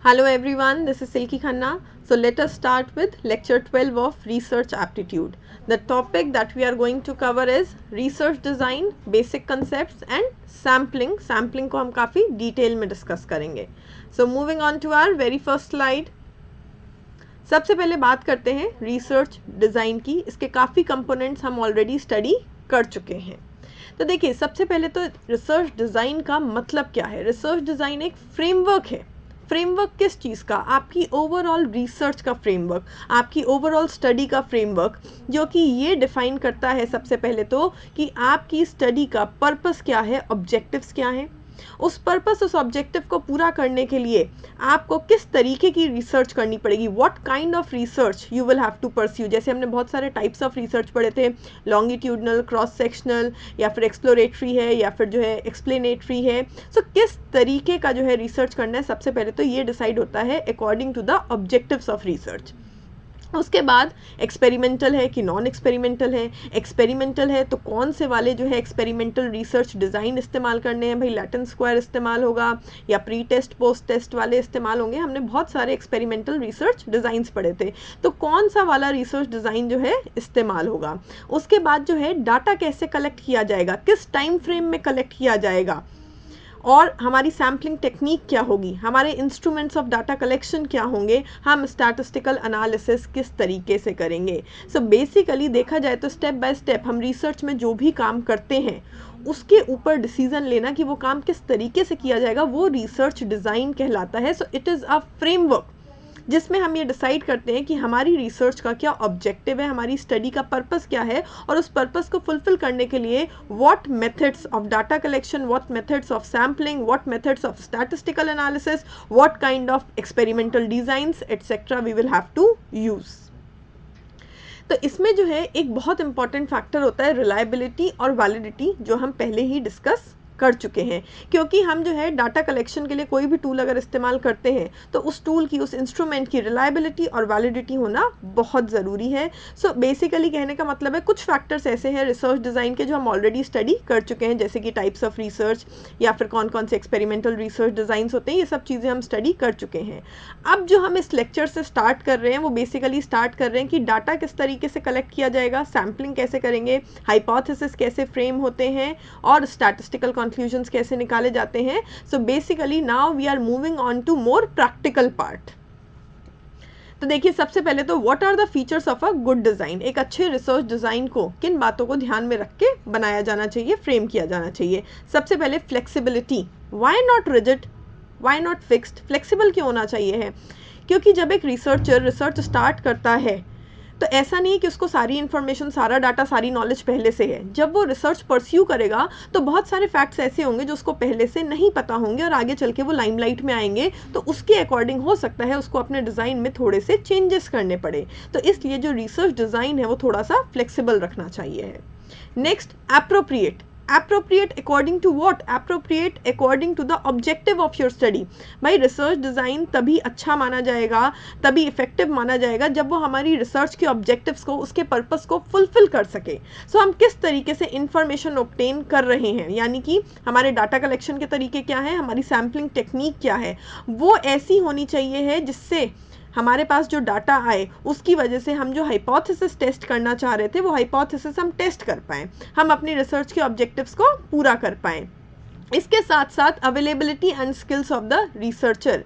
Hello everyone, this is Silky Khanna. So let us start with lecture 12 of research aptitude. The topic that we are going to cover is research design, basic concepts and sampling. Sampling को हम काफ़ी detail में discuss करेंगे. So moving on to our very first slide. सबसे पहले बात करते हैं रिसर्च डिज़ाइन की. इसके काफ़ी कंपोनेंट्स हम ऑलरेडी स्टडी कर चुके हैं. तो देखिए, सबसे पहले तो रिसर्च डिज़ाइन का मतलब क्या है. रिसर्च डिज़ाइन एक फ्रेमवर्क है. फ्रेमवर्क किस चीज़ का? आपकी ओवरऑल रिसर्च का फ्रेमवर्क, आपकी ओवरऑल स्टडी का फ्रेमवर्क, जो कि ये डिफाइन करता है सबसे पहले तो कि आपकी स्टडी का पर्पस क्या है, ऑब्जेक्टिव्स क्या हैं. उस पर्पस, उस ऑब्जेक्टिव को पूरा करने के लिए आपको किस तरीके की रिसर्च करनी पड़ेगी. What kind of research you will have to pursue. जैसे हमने बहुत सारे टाइप्स ऑफ रिसर्च पढ़े थे, लॉन्गिट्यूडनल, क्रॉस सेक्शनल, या फिर एक्सप्लोरेटरी है, या फिर जो है एक्सप्लेनेटरी है. सो किस तरीके का जो है रिसर्च करना है, सबसे पहले तो ये डिसाइड होता है according to the objectives of research. उसके बाद एक्सपेरिमेंटल है कि नॉन एक्सपेरिमेंटल है. एक्सपेरिमेंटल है तो कौन से वाले जो है एक्सपेरिमेंटल रिसर्च डिज़ाइन इस्तेमाल करने हैं. भाई लैटिन स्क्वायर इस्तेमाल होगा या प्री टेस्ट पोस्ट टेस्ट वाले इस्तेमाल होंगे. हमने बहुत सारे एक्सपेरिमेंटल रिसर्च डिज़ाइंस पढ़े थे. तो कौन सा वाला रिसर्च डिज़ाइन जो है इस्तेमाल होगा. उसके बाद जो है डाटा कैसे कलेक्ट किया जाएगा, किस टाइम फ्रेम में कलेक्ट किया जाएगा, और हमारी सैम्पलिंग टेक्निक क्या होगी, हमारे इंस्ट्रूमेंट्स ऑफ डाटा कलेक्शन क्या होंगे, हम स्टैटिस्टिकल एनालिसिस किस तरीके से करेंगे. सो बेसिकली देखा जाए तो स्टेप बाय स्टेप हम रिसर्च में जो भी काम करते हैं उसके ऊपर डिसीजन लेना कि वो काम किस तरीके से किया जाएगा, वो रिसर्च डिज़ाइन कहलाता है. सो इट इज़ अ फ्रेमवर्क जिसमें हम ये डिसाइड करते हैं कि हमारी रिसर्च का क्या ऑब्जेक्टिव है, हमारी स्टडी का पर्पस क्या है, और उस पर्पस को फुलफिल करने के लिए what methods of data collection, what methods of sampling, what methods of statistical analysis, what kind of experimental designs etcetera we will have to use. तो इसमें जो है एक बहुत इंपॉर्टेंट फैक्टर होता है रिलायबिलिटी और वैलिडिटी, जो हम पहले ही डिस्कस कर चुके हैं. क्योंकि हम जो है डाटा कलेक्शन के लिए कोई भी टूल अगर इस्तेमाल करते हैं तो उस टूल की, उस इंस्ट्रूमेंट की रिलायबिलिटी और वैलिडिटी होना बहुत ज़रूरी है. सो बेसिकली कहने का मतलब है कुछ फैक्टर्स ऐसे हैं रिसर्च डिज़ाइन के जो हम ऑलरेडी स्टडी कर चुके हैं, जैसे कि टाइप्स ऑफ रिसर्च या फिर कौन कौन से एक्सपेरिमेंटल रिसर्च डिज़ाइंस होते हैं. ये सब चीज़ें हम स्टडी कर चुके हैं. अब जो हम इस लेक्चर से स्टार्ट कर रहे हैं वो बेसिकली स्टार्ट कर रहे हैं कि डाटा किस तरीके से कलेक्ट किया जाएगा, सैम्पलिंग कैसे करेंगे, हाइपोथेसिस कैसे फ्रेम होते हैं, और स्टैटिस्टिकल कंक्लूजन्स कैसे निकाले जाते हैं. So basically now we are moving on to more practical part. तो देखिए, सबसे पहले तो what are the features of a good design. एक अच्छे रिसर्च डिज़ाइन को किन बातों को ध्यान में रख के बनाया जाना चाहिए, फ्रेम किया जाना चाहिए. सबसे पहले flexibility. Why not rigid, why not fixed. Flexible क्यों होना चाहिए है? क्योंकि जब एक रिसर्चर रिसर्च स्टार्ट करता है तो ऐसा नहीं कि उसको सारी इन्फॉर्मेशन, सारा डाटा, सारी नॉलेज पहले से है. जब वो रिसर्च परस्यू करेगा तो बहुत सारे फैक्ट्स ऐसे होंगे जो उसको पहले से नहीं पता होंगे और आगे चल के वो लाइमलाइट में आएंगे, तो उसके अकॉर्डिंग हो सकता है उसको अपने डिज़ाइन में थोड़े से चेंजेस करने पड़े. तो इसलिए जो रिसर्च डिज़ाइन है वो थोड़ा सा फ्लेक्सिबल रखना चाहिए है. Next, appropriate. appropriate according to what? appropriate according to the objective of your study. भाई रिसर्च डिज़ाइन तभी अच्छा माना जाएगा, तभी इफेक्टिव माना जाएगा जब वो हमारी रिसर्च के ऑब्जेक्टिव्स को, उसके पर्पस को फुलफिल कर सके. सो हम किस तरीके से इंफॉर्मेशन ऑब्टेन कर रहे हैं, यानी कि हमारे डाटा कलेक्शन के तरीके क्या है, हमारी सैम्पलिंग टेक्निक क्या है, वो ऐसी होनी चाहिए है जिससे हमारे पास जो डाटा आए उसकी वजह से हम जो हाइपोथेसिस टेस्ट करना चाह रहे थे वो हाइपोथेसिस हम टेस्ट कर पाएँ, हम अपनी रिसर्च के ऑब्जेक्टिव्स को पूरा कर पाएँ. इसके साथ साथ availability and skills of the researcher.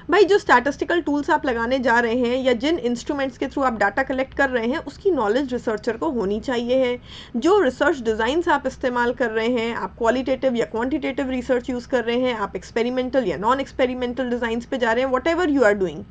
भाई जो स्टैटिस्टिकल टूल्स आप लगाने जा रहे हैं या जिन इंस्ट्रूमेंट्स के थ्रू आप डाटा कलेक्ट कर रहे हैं उसकी नॉलेज रिसर्चर को होनी चाहिए है. जो रिसर्च डिज़ाइंस आप इस्तेमाल कर रहे हैं, आप क्वालिटेटिव या क्वांटिटेटिव रिसर्च यूज़ कर रहे हैं, आप एक्सपेरिमेंटल या नॉन एक्सपेरिमेंटल डिज़ाइंस पे जा रहे हैं, whatever you are doing,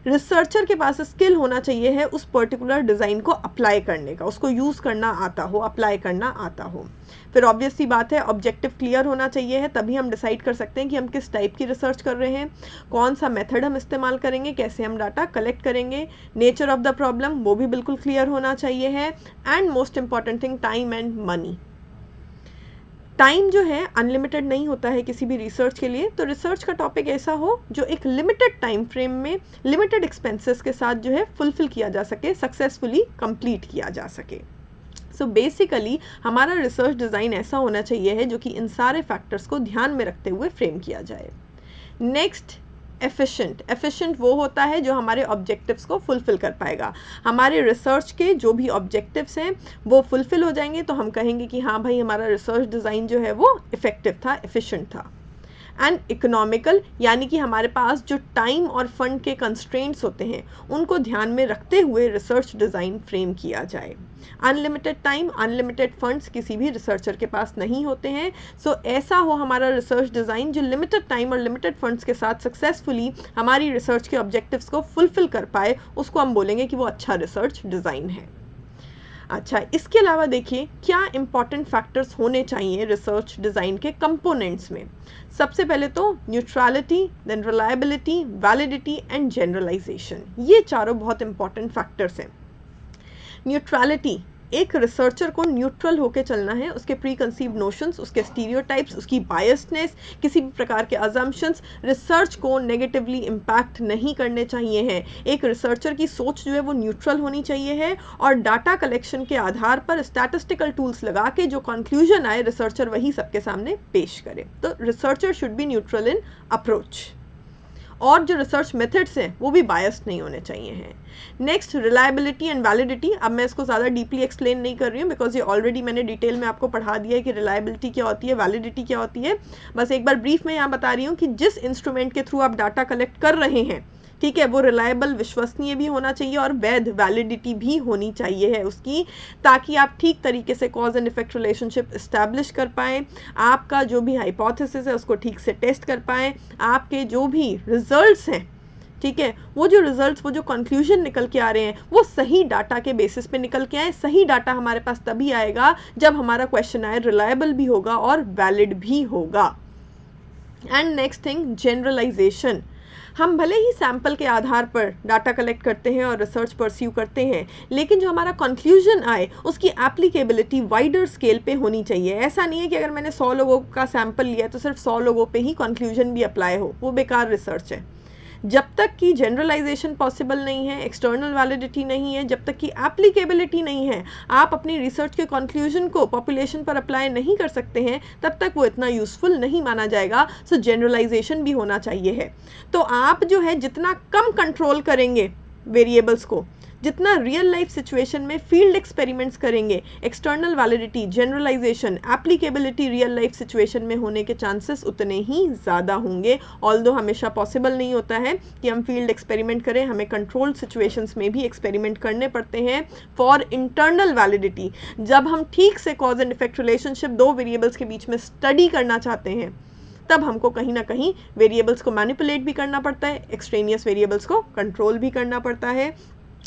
researcher के पास स्किल होना चाहिए है उस पर्टिकुलर डिज़ाइन को अप्लाई करने का, उसको यूज़ करना आता हो, अप्लाई करना आता हो. फिर ऑब्वियस सी बात है ऑब्जेक्टिव क्लियर होना चाहिए है, तभी हम डिसाइड कर सकते हैं कि हम किस टाइप की रिसर्च कर रहे हैं, कौन सा मेथड हम इस्तेमाल करेंगे, कैसे हम डाटा कलेक्ट करेंगे. नेचर ऑफ द प्रॉब्लम वो भी बिल्कुल क्लियर होना चाहिए है. And most important thing, time and money. Time जो है अनलिमिटेड नहीं होता है किसी भी रिसर्च के लिए. तो रिसर्च का टॉपिक ऐसा हो जो एक लिमिटेड टाइम फ्रेम में लिमिटेड एक्सपेंसेस के साथ जो है फुलफिल किया जा सके, सक्सेसफुली कंप्लीट किया जा सके. सो बेसिकली हमारा रिसर्च डिज़ाइन ऐसा होना चाहिए है जो कि इन सारे फैक्टर्स को ध्यान में रखते हुए फ्रेम किया जाए. Next, efficient. एफिशिएंट वो होता है जो हमारे ऑब्जेक्टिव्स को फुलफिल कर पाएगा। हमारे रिसर्च के जो भी ऑब्जेक्टिव्स हैं वो फुलफिल हो जाएंगे तो हम कहेंगे कि हाँ भाई हमारा रिसर्च डिज़ाइन जो है वो इफ़ेक्टिव था, एफिशिएंट था। एंड इकोनॉमिकल, यानी कि हमारे पास जो टाइम और फंड के कंस्ट्रेंट्स होते हैं उनको ध्यान में रखते हुए रिसर्च डिज़ाइन फ्रेम किया जाए। अनलिमिटेड टाइम, अनलिमिटेड फंड्स किसी भी रिसर्चर के पास नहीं होते हैं। सो ऐसा हो हमारा रिसर्च डिज़ाइन जो लिमिटेड टाइम और लिमिटेड फंड्स के साथ सक्सेसफुली हमारी रिसर्च के ऑब्जेक्टिव्स को फुलफिल कर पाए, उसको हम बोलेंगे कि वो अच्छा रिसर्च डिज़ाइन है। अच्छा, इसके अलावा देखिए क्या इंपॉर्टेंट फैक्टर्स होने चाहिए रिसर्च डिज़ाइन के कंपोनेंट्स में। सबसे पहले तो neutrality, then reliability, validity and generalisation, ये चारों बहुत इंपॉर्टेंट फैक्टर्स हैं। न्यूट्रलिटी, एक रिसर्चर को न्यूट्रल होकर चलना है, उसके प्री कंसीव्ड नोशंस, उसके स्टीरियोटाइप्स, उसकी बायस्डनेस, किसी भी प्रकार के अजम्पशंस रिसर्च को नेगेटिवली इम्पैक्ट नहीं करने चाहिए हैं। एक रिसर्चर की सोच जो है वो न्यूट्रल होनी चाहिए है और डाटा कलेक्शन के आधार पर स्टैटिस्टिकल टूल्स लगा के जो कंक्लूजन आए रिसर्चर वही सबके सामने पेश करे। तो researcher should be neutral in approach और जो रिसर्च मेथड्स हैं वो भी बायस्ड नहीं होने चाहिए हैं। Next, reliability and validity. अब मैं इसको ज़्यादा डीपली एक्सप्लेन नहीं कर रही हूँ बिकॉज ये ऑलरेडी मैंने डिटेल में आपको पढ़ा दिया है कि रिलायबिलिटी क्या होती है, वैलिडिटी क्या होती है। बस एक बार ब्रीफ में यहाँ बता रही हूँ कि जिस इंस्ट्रूमेंट के थ्रू आप डाटा कलेक्ट कर रहे हैं, ठीक है, वो रिलायबल, विश्वसनीय भी होना चाहिए और वैध, वैलिडिटी भी होनी चाहिए है उसकी, ताकि आप ठीक तरीके से cause and effect relationship establish कर पाएँ, आपका जो भी हाइपोथेसिस है उसको ठीक से टेस्ट कर पाएँ, आपके जो भी रिजल्ट्स हैं, ठीक है, वो जो रिजल्ट्स, वो जो कंक्लूजन निकल के आ रहे हैं वो सही डाटा के बेसिस पे निकल के आए। सही डाटा हमारे पास तभी आएगा जब हमारा क्वेश्चन आए रिलायबल भी होगा और वैलिड भी होगा। And next thing, generalisation. हम भले ही सैंपल के आधार पर डाटा कलेक्ट करते हैं और रिसर्च परस्यू करते हैं, लेकिन जो हमारा कंक्लूजन आए उसकी एप्लीकेबिलिटी वाइडर स्केल पे होनी चाहिए। ऐसा नहीं है कि अगर मैंने 100 लोगों का सैंपल लिया तो सिर्फ 100 लोगों पे ही कंक्लूजन भी अप्लाई हो, वो बेकार रिसर्च है। जब तक कि जनरलाइजेशन पॉसिबल नहीं है, एक्सटर्नल वैलिडिटी नहीं है, जब तक कि एप्लीकेबिलिटी नहीं है, आप अपनी रिसर्च के कंक्लूजन को पॉपुलेशन पर अप्लाई नहीं कर सकते हैं, तब तक वो इतना यूजफुल नहीं माना जाएगा। सो जनरलाइजेशन भी होना चाहिए है। तो आप जो है जितना कम कंट्रोल करेंगे वेरिएबल्स को, जितना रियल लाइफ सिचुएशन में फील्ड एक्सपेरिमेंट्स करेंगे, external validity, generalisation, applicability real life situation में होने के चांसेस उतने ही ज़्यादा होंगे। ऑल्दो हमेशा पॉसिबल नहीं होता है कि हम फील्ड एक्सपेरिमेंट करें, हमें कंट्रोल्ड सिचुएशंस में भी एक्सपेरिमेंट करने पड़ते हैं फॉर इंटरनल वैलिडिटी। जब हम ठीक से कॉज एंड इफेक्ट रिलेशनशिप दो वेरिएबल्स के बीच में स्टडी करना चाहते हैं, तब हमको कहीं ना कहीं वेरिएबल्स को मैनिपुलेट भी करना पड़ता है, एक्सट्रेनियस वेरिएबल्स को कंट्रोल भी करना पड़ता है।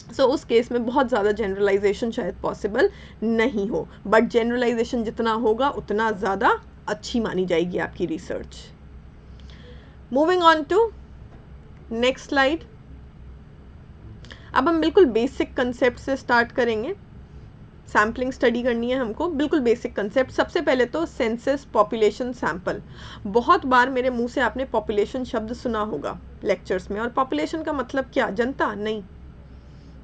सो उस केस में बहुत ज़्यादा जनरलाइजेशन शायद पॉसिबल नहीं हो, बट जनरलाइजेशन जितना होगा उतना ज़्यादा अच्छी मानी जाएगी आपकी research. Moving on to next slide. अब हम बिल्कुल बेसिक कंसेप्ट से स्टार्ट करेंगे। सैम्पलिंग स्टडी करनी है हमको, बिल्कुल बेसिक कंसेप्ट। सबसे पहले तो सेंसस, पॉपुलेशन, सैंपल। बहुत बार मेरे मुंह से आपने पॉपुलेशन शब्द सुना होगा लेक्चर्स में, और पॉपुलेशन का मतलब क्या? जनता? नहीं,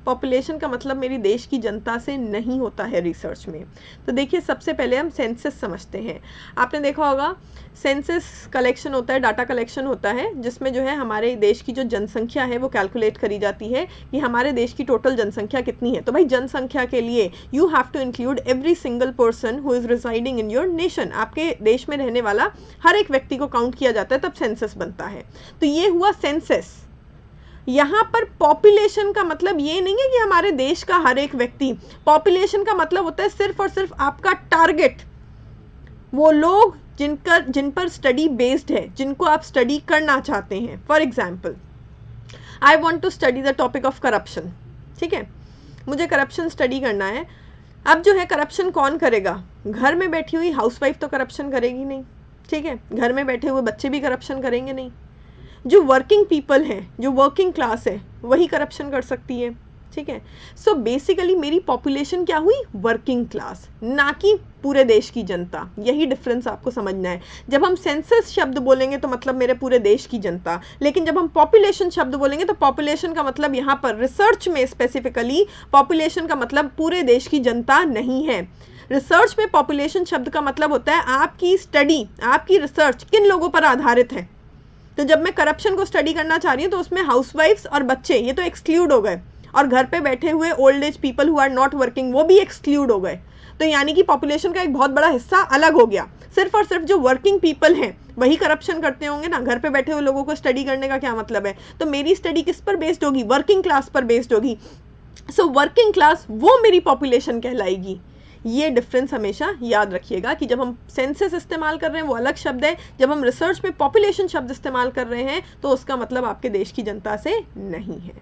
पॉपुलेशन का मतलब मेरी देश की जनता से नहीं होता है रिसर्च में। तो देखिए, सबसे पहले हम सेंसस समझते हैं। आपने देखा होगा सेंसस कलेक्शन होता है, डाटा कलेक्शन होता है, जिसमें जो है हमारे देश की जो जनसंख्या है वो कैलकुलेट करी जाती है कि हमारे देश की टोटल जनसंख्या कितनी है। तो भाई जनसंख्या के लिए you have to include every single person who is residing in your nation. आपके देश में रहने वाला हर एक व्यक्ति को काउंट किया जाता है, तब सेंसस बनता है। तो ये हुआ सेंसस। यहाँ पर पॉपुलेशन का मतलब ये नहीं है कि हमारे देश का हर एक व्यक्ति। पॉपुलेशन का मतलब होता है सिर्फ और सिर्फ आपका टारगेट, वो लोग जिन पर स्टडी बेस्ड है, जिनको आप स्टडी करना चाहते हैं। For example, I want to study the topic of corruption, ठीक है, मुझे करप्शन स्टडी करना है। अब जो है करप्शन कौन करेगा? घर में बैठी हुई हाउसवाइफ तो करप्शन करेगी नहीं, ठीक है, घर में बैठे हुए बच्चे भी करप्शन करेंगे नहीं। जो वर्किंग पीपल हैं, जो वर्किंग क्लास है, वही करप्शन कर सकती है, ठीक है। सो बेसिकली मेरी पॉपुलेशन क्या हुई? वर्किंग क्लास, ना कि पूरे देश की जनता। यही डिफरेंस आपको समझना है। जब हम सेंसस शब्द बोलेंगे तो मतलब मेरे पूरे देश की जनता, लेकिन जब हम पॉपुलेशन शब्द बोलेंगे तो पॉपुलेशन का मतलब यहाँ पर रिसर्च में स्पेसिफिकली पॉपुलेशन का मतलब पूरे देश की जनता नहीं है। रिसर्च में पॉपुलेशन शब्द का मतलब होता है आपकी स्टडी, आपकी रिसर्च किन लोगों पर आधारित है। तो जब मैं करप्शन को स्टडी करना चाह रही हूँ तो उसमें हाउसवाइफ्स और बच्चे ये तो एक्सक्लूड हो गए, और घर पे बैठे हुए old age people who are not working वो भी एक्सक्लूड हो गए। तो यानी कि पॉपुलेशन का एक बहुत बड़ा हिस्सा अलग हो गया। सिर्फ और सिर्फ जो वर्किंग पीपल हैं वही करप्शन करते होंगे ना, घर पे बैठे हुए लोगों को स्टडी करने का क्या मतलब है। तो मेरी स्टडी किस पर बेस्ड होगी, वर्किंग क्लास पर बेस्ड होगी। सो वर्किंग क्लास वो मेरी पॉपुलेशन कहलाएगी। ये डिफरेंस हमेशा याद रखिएगा कि जब हम सेंसस इस्तेमाल कर रहे हैं वो अलग शब्द है, जब हम रिसर्च में पॉपुलेशन शब्द इस्तेमाल कर रहे हैं तो उसका मतलब आपके देश की जनता से नहीं है।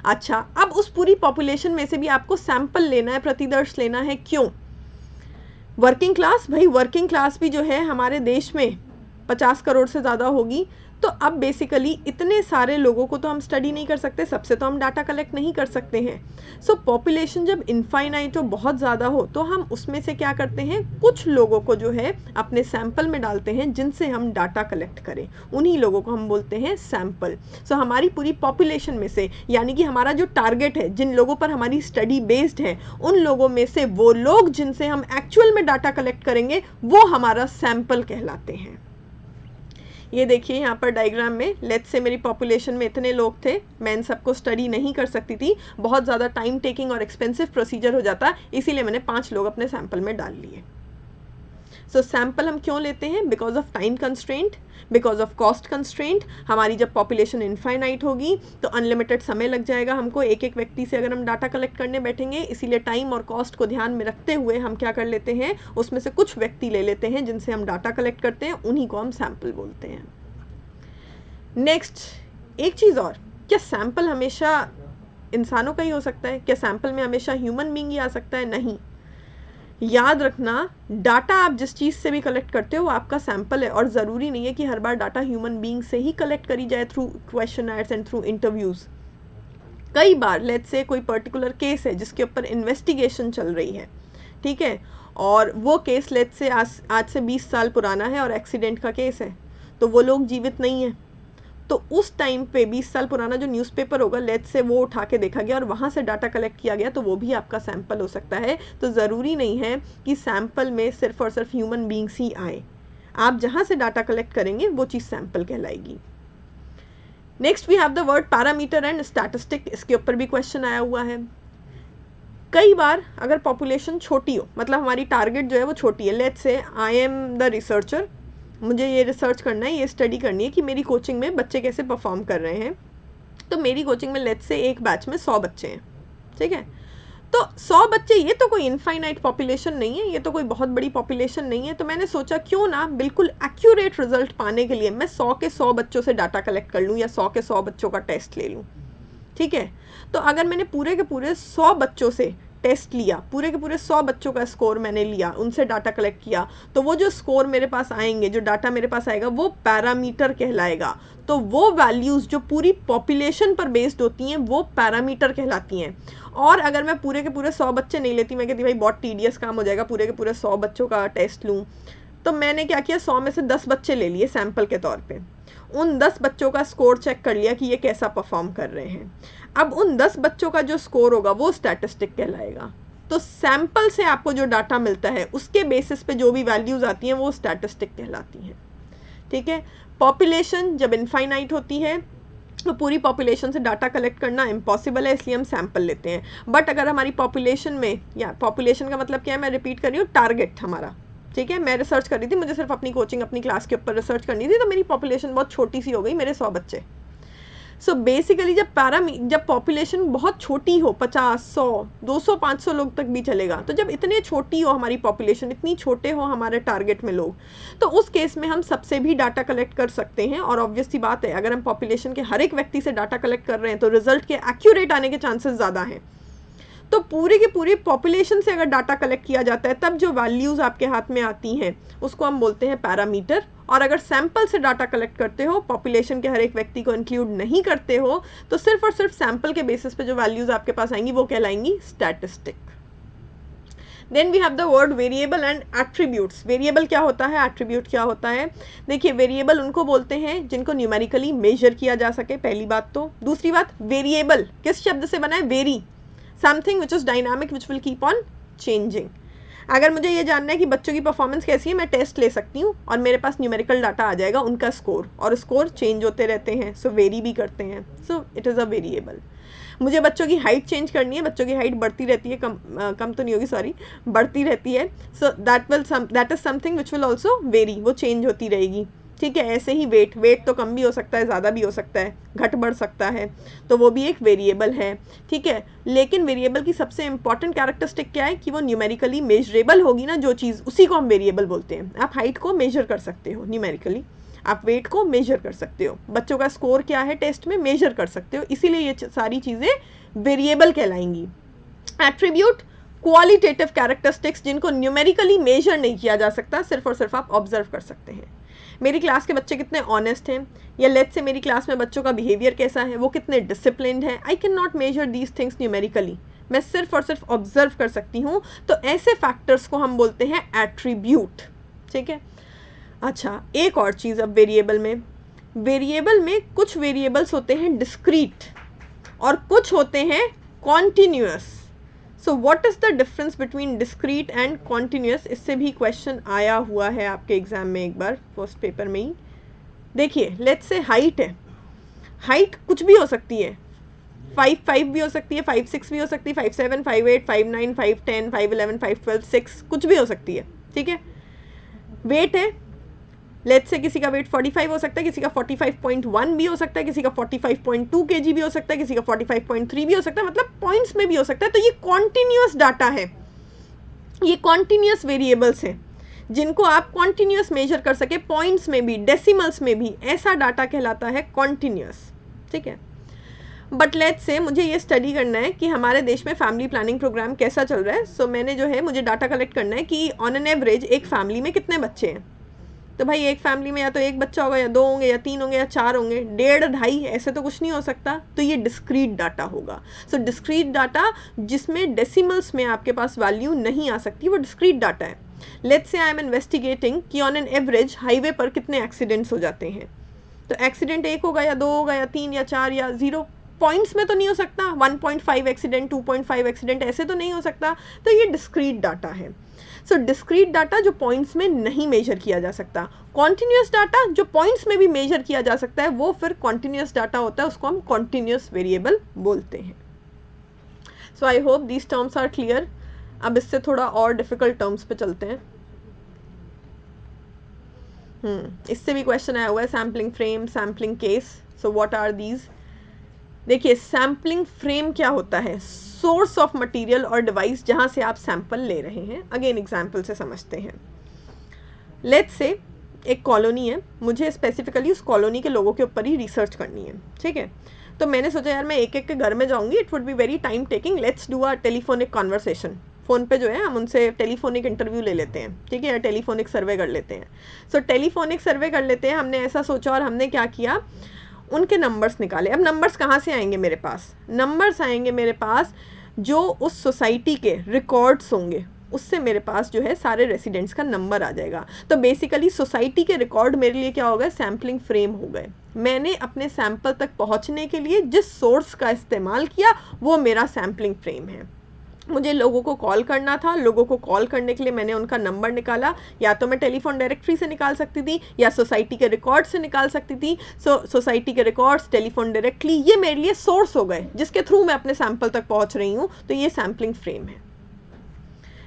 अच्छा, अब उस पूरी पॉपुलेशन में से भी आपको सैंपल लेना है, प्रतिदर्श लेना है। क्यों? वर्किंग क्लास, भाई वर्किंग क्लास भी जो है हमारे देश में 50 करोड़ से ज़्यादा होगी। तो अब बेसिकली इतने सारे लोगों को तो हम स्टडी नहीं कर सकते, सबसे तो हम डाटा कलेक्ट नहीं कर सकते हैं। सो पॉपुलेशन जब इनफाइनाइट हो, बहुत ज़्यादा हो, तो हम उसमें से क्या करते हैं, कुछ लोगों को जो है अपने सैंपल में डालते हैं जिनसे हम डाटा कलेक्ट करें, उन्हीं लोगों को हम बोलते हैं सैंपल। सो हमारी पूरी पॉपुलेशन में से, यानी कि हमारा जो टारगेट है, जिन लोगों पर हमारी स्टडी बेस्ड है, उन लोगों में से वो लोग जिनसे हम एक्चुअल में डाटा कलेक्ट करेंगे वो हमारा सैंपल कहलाते हैं। ये देखिए यहाँ पर डायग्राम में, लेट्स से मेरी पॉपुलेशन में इतने लोग थे, मैं इन सबको स्टडी नहीं कर सकती थी, बहुत ज़्यादा टाइम टेकिंग और एक्सपेंसिव प्रोसीजर हो जाता, इसीलिए मैंने 5 लोग अपने सैंपल में डाल लिए। सो सैंपल हम क्यों लेते हैं? Because of time constraint, because of cost constraint. हमारी जब पॉपुलेशन इनफाइनाइट होगी तो अनलिमिटेड समय लग जाएगा हमको एक एक व्यक्ति से अगर हम डाटा कलेक्ट करने बैठेंगे, इसीलिए टाइम और कॉस्ट को ध्यान में रखते हुए हम क्या कर लेते हैं, उसमें से कुछ व्यक्ति ले लेते हैं जिनसे हम डाटा कलेक्ट करते हैं, उन्हीं को हम सैंपल बोलते हैं। नेक्स्ट, एक चीज़ और, क्या सैंपल हमेशा इंसानों का ही हो सकता है? क्या सैंपल में हमेशा ह्यूमन बीइंग ही आ सकता है? नहीं। याद रखना, डाटा आप जिस चीज़ से भी कलेक्ट करते हो वो आपका सैंपल है, और ज़रूरी नहीं है कि हर बार डाटा ह्यूमन बीइंग से ही कलेक्ट करी जाए through questioners and through interviews. कई बार लेट्स से कोई पर्टिकुलर केस है जिसके ऊपर इन्वेस्टिगेशन चल रही है, ठीक है, और वो केस लेट्स से आज से 20 साल पुराना है और एक्सीडेंट का केस है, तो वो लोग जीवित नहीं है, तो उस टाइम पे 20 साल पुराना जो न्यूज़पेपर होगा, लेट्स से वो उठा के देखा गया और वहाँ से डाटा कलेक्ट किया गया, तो वो भी आपका सैंपल हो सकता है। तो ज़रूरी नहीं है कि सैंपल में सिर्फ और सिर्फ ह्यूमन बीइंग्स ही आए, आप जहाँ से डाटा कलेक्ट करेंगे वो चीज़ सैंपल कहलाएगी। Next we have the word parameter and statistic, इसके ऊपर भी क्वेश्चन आया हुआ है। कई बार अगर पॉपुलेशन छोटी हो, मतलब हमारी टारगेट जो है वो छोटी है, let's say I am the researcher, मुझे ये रिसर्च करना है, ये स्टडी करनी है कि मेरी कोचिंग में बच्चे कैसे परफॉर्म कर रहे हैं। तो मेरी कोचिंग में लेट्स से एक बैच में 100 बच्चे हैं, ठीक है, तो 100 बच्चे, ये तो कोई इनफाइनाइट पॉपुलेशन नहीं है, ये तो कोई बहुत बड़ी पॉपुलेशन नहीं है। तो मैंने सोचा क्यों ना बिल्कुल एक्यूरेट रिजल्ट पाने के लिए मैं 100 के 100 बच्चों से डाटा कलेक्ट कर लूँ या 100 के 100 बच्चों का टेस्ट ले लूँ, ठीक है। तो अगर मैंने पूरे के पूरे 100 बच्चों से टेस्ट लिया, पूरे के पूरे 100 बच्चों का स्कोर मैंने लिया, उनसे डाटा कलेक्ट किया, तो वो जो स्कोर मेरे पास आएंगे, जो डाटा मेरे पास आएगा, वो पैरामीटर कहलाएगा। तो वो वैल्यूज़ जो पूरी पॉपुलेशन पर बेस्ड होती हैं वो पैरामीटर कहलाती हैं। और अगर मैं पूरे के पूरे 100 बच्चे नहीं लेती, मैं कहती भाई बहुत टीडियस काम हो जाएगा पूरे के पूरे 100 बच्चों का टेस्ट लूँ, तो मैंने क्या किया, 100 में से 10 बच्चे ले लिए सैंपल के तौर पे, उन 10 बच्चों का स्कोर चेक कर लिया कि ये कैसा परफॉर्म कर रहे हैं। अब उन 10 बच्चों का जो स्कोर होगा वो स्टैटिस्टिक कहलाएगा। तो सैंपल से आपको जो डाटा मिलता है उसके बेसिस पे जो भी वैल्यूज़ आती हैं वो स्टैटिस्टिक कहलाती हैं, ठीक है। पॉपुलेशन जब इनफाइनाइट होती है तो पूरी पॉपुलेशन से डाटा कलेक्ट करना इम्पॉसिबल है, इसलिए हम सैंपल लेते हैं। बट अगर हमारी पॉपुलेशन में, या पॉपुलेशन का मतलब क्या है, मैं रिपीट कर रही हूँ, टारगेट हमारा, ठीक है, मैं रिसर्च कर रही थी, मुझे सिर्फ अपनी कोचिंग अपनी क्लास के ऊपर रिसर्च करनी थी, तो मेरी पॉपुलेशन बहुत छोटी सी हो गई, मेरे 100 बच्चे। सो बेसिकली जब पॉपुलेशन बहुत छोटी हो, 50, 100, 200, 500 लोग तक भी चलेगा, तो जब इतने छोटी हो हमारी पॉपुलेशन, इतनी छोटे हो हमारे टारगेट में लोग, तो उस केस में हम सबसे भी डाटा कलेक्ट कर सकते हैं। और ऑब्वियस सी बात है, अगर हम पॉपुलेशन के हर एक व्यक्ति से डाटा कलेक्ट कर रहे हैं तो रिजल्ट के एक्यूरेट आने के चांसेस ज़्यादा हैं। तो पूरी की पूरी पॉपुलेशन से अगर डाटा कलेक्ट किया जाता है तब जो वैल्यूज़ आपके हाथ में आती हैं उसको हम बोलते हैं पैरामीटर। और अगर सैंपल से डाटा कलेक्ट करते हो, पॉपुलेशन के हर एक व्यक्ति को इंक्लूड नहीं करते हो, तो सिर्फ और सिर्फ सैंपल के बेसिस पे जो वैल्यूज़ आपके पास आएंगी वो कहलाएंगी statistic. Then we have the word variable and attributes. Variable क्या होता है, एट्रीब्यूट क्या होता है? देखिए, वेरिएबल उनको बोलते हैं जिनको न्यूमेरिकली मेजर किया जा सके, पहली बात तो। दूसरी बात, वेरिएबल किस शब्द से बना है? Very, something which is dynamic which will keep on changing. अगर मुझे ये जानना है कि बच्चों की परफॉर्मेंस कैसी है, मैं टेस्ट ले सकती हूँ और मेरे पास न्यूमेरिकल डाटा आ जाएगा उनका स्कोर, और स्कोर चेंज होते रहते हैं, सो वेरी भी करते हैं, सो इट इज़ अ वेरिएबल। मुझे बच्चों की हाइट चेंज करनी है, बच्चों की हाइट बढ़ती रहती है, कम तो नहीं होगी, सॉरी, बढ़ती रहती है, so that is something which will also very, वो चेंज होती रहेगी, ठीक है। ऐसे ही वेट तो कम भी हो सकता है, ज़्यादा भी हो सकता है, घट बढ़ सकता है, तो वो भी एक वेरिएबल है, ठीक है। लेकिन वेरिएबल की सबसे इंपॉर्टेंट कैरेक्टरिस्टिक क्या है कि वो न्यूमेरिकली मेजरेबल होगी ना, जो चीज़, उसी को हम वेरिएबल बोलते हैं। आप हाइट को मेजर कर सकते हो न्यूमेरिकली, आप वेट को मेजर कर सकते हो, बच्चों का स्कोर क्या है टेस्ट में मेजर कर सकते हो, इसीलिए ये सारी चीज़ें वेरिएबल कहलाएंगी। एट्रीब्यूट क्वालिटेटिव कैरेक्टरिस्टिक्स जिनको न्यूमेरिकली मेजर नहीं किया जा सकता, सिर्फ और सिर्फ आप ऑब्जर्व कर सकते हैं। मेरी क्लास के बच्चे कितने ऑनेस्ट हैं, या लेट्स से मेरी क्लास में बच्चों का बिहेवियर कैसा है, वो कितने डिसिप्लिन्ड है, I can not measure these things numerically, मैं सिर्फ और सिर्फ ऑब्जर्व कर सकती हूँ, तो ऐसे फैक्टर्स को हम बोलते हैं एट्रीब्यूट, ठीक है। अच्छा, एक और चीज़ अब वेरिएबल में कुछ वेरिएबल्स होते हैं डिस्क्रीट और कुछ होते हैं continuous. So what is the difference between discrete and continuous, इससे भी क्वेश्चन आया हुआ है आपके एग्जाम में एक बार, फर्स्ट पेपर में ही। देखिए, लेट्स से हाइट है, हाइट कुछ भी हो सकती है, 5'5" भी हो सकती है, 5'6" भी हो सकती है, 5'7", 5'8", 5'9", 5'10", 5'11", 5'12", 6 कुछ भी हो सकती है, ठीक है। वेट है, लेट्स से किसी का वेट 45 हो सकता है, किसी का 45.1 भी हो सकता है, किसी का 45.2 kg भी हो सकता है, किसी का 45.3 भी हो सकता है, मतलब पॉइंट्स में भी हो सकता है। तो ये कॉन्टिन्यूअस डाटा है, ये कॉन्टिन्यूअस वेरिएबल्स हैं जिनको आप कॉन्टिन्यूअस मेजर कर सके, पॉइंट्स में भी, डेसिमल्स में भी, ऐसा डाटा कहलाता है कॉन्टिन्यूअस, ठीक है। बट लेट्स से मुझे ये स्टडी करना है कि हमारे देश में फैमिली प्लानिंग प्रोग्राम कैसा चल रहा है, सो मैंने जो है, मुझे डाटा कलेक्ट करना है कि ऑन एन एवरेज एक फैमिली में कितने बच्चे हैं। तो भाई एक फैमिली में या तो एक बच्चा होगा, या 2 होंगे, या 3 होंगे, या 4 होंगे, 1.5, 2.5, ऐसे तो कुछ नहीं हो सकता, तो ये डिस्क्रीट डाटा होगा। सो डिस्क्रीट डाटा जिसमें डेसिमल्स में आपके पास वैल्यू नहीं आ सकती, वो डिस्क्रीट डाटा है। Let's say I am investigating कि ऑन एन एवरेज हाईवे पर कितने एक्सीडेंट्स हो जाते हैं, तो एक्सीडेंट 1 होगा, या 2 होगा, या 3, या 4, या 0, पॉइंट्स में तो नहीं हो सकता, 1.5 एक्सीडेंट, 2.5 एक्सीडेंट, ऐसे तो नहीं हो सकता, तो ये डिस्क्रीट डाटा है। सो डिस्क्रीट डाटा जो पॉइंट्स में नहीं मेजर किया जा सकता, कॉन्टिन्यूस डाटा जो पॉइंट्स में भी मेजर किया जा सकता है, वो फिर कॉन्टिन्यूस डाटा होता है, उसको हम कॉन्टिन्यूस वेरिएबल बोलते हैं। So I hope these terms are clear. अब इससे थोड़ा और डिफिकल्ट टर्म्स पे चलते हैं। इससे भी क्वेश्चन आया हुआ है, sampling frame, sampling case. So what are these? देखिए, सैम्पलिंग फ्रेम क्या होता है, सोर्स ऑफ मटेरियल और डिवाइस जहां से आप सैंपल ले रहे हैं। अगेन एग्जांपल से समझते हैं। लेट्स से एक कॉलोनी है, मुझे स्पेसिफिकली उस कॉलोनी के लोगों के ऊपर ही रिसर्च करनी है, ठीक है। तो मैंने सोचा यार मैं एक एक के घर में जाऊंगी, it would be very time taking, let's do a telephonic conversation. Phone पे जो है हम उनसे टेलीफोनिक इंटरव्यू ले लेते हैं, ठीक है, या टेलीफोनिक सर्वे कर लेते हैं। सो टेलीफोनिक सर्वे कर लेते हैं, हमने ऐसा सोचा और हमने क्या किया, उनके नंबर्स निकाले। अब नंबर्स कहाँ से आएंगे मेरे पास? नंबर्स आएंगे मेरे पास जो उस सोसाइटी के रिकॉर्ड्स होंगे, उससे मेरे पास जो है सारे रेसिडेंट्स का नंबर आ जाएगा। तो बेसिकली सोसाइटी के रिकॉर्ड मेरे लिए क्या हो गए, सैम्पलिंग फ्रेम हो गए। मैंने अपने सैंपल तक पहुंचने के लिए जिस सोर्स का इस्तेमाल किया वो मेरा सैम्पलिंग फ्रेम है। मुझे लोगों को कॉल करना था, लोगों को कॉल करने के लिए मैंने उनका नंबर निकाला, या तो मैं टेलीफोन डायरेक्टरी से निकाल सकती थी या सोसाइटी के रिकॉर्ड से निकाल सकती थी। सोसाइटी के रिकॉर्ड्स, टेलीफोन डायरेक्टली, ये मेरे लिए सोर्स हो गए जिसके थ्रू मैं अपने सैंपल तक पहुंच रही हूँ। तो ये सैम्पलिंग फ्रेम है।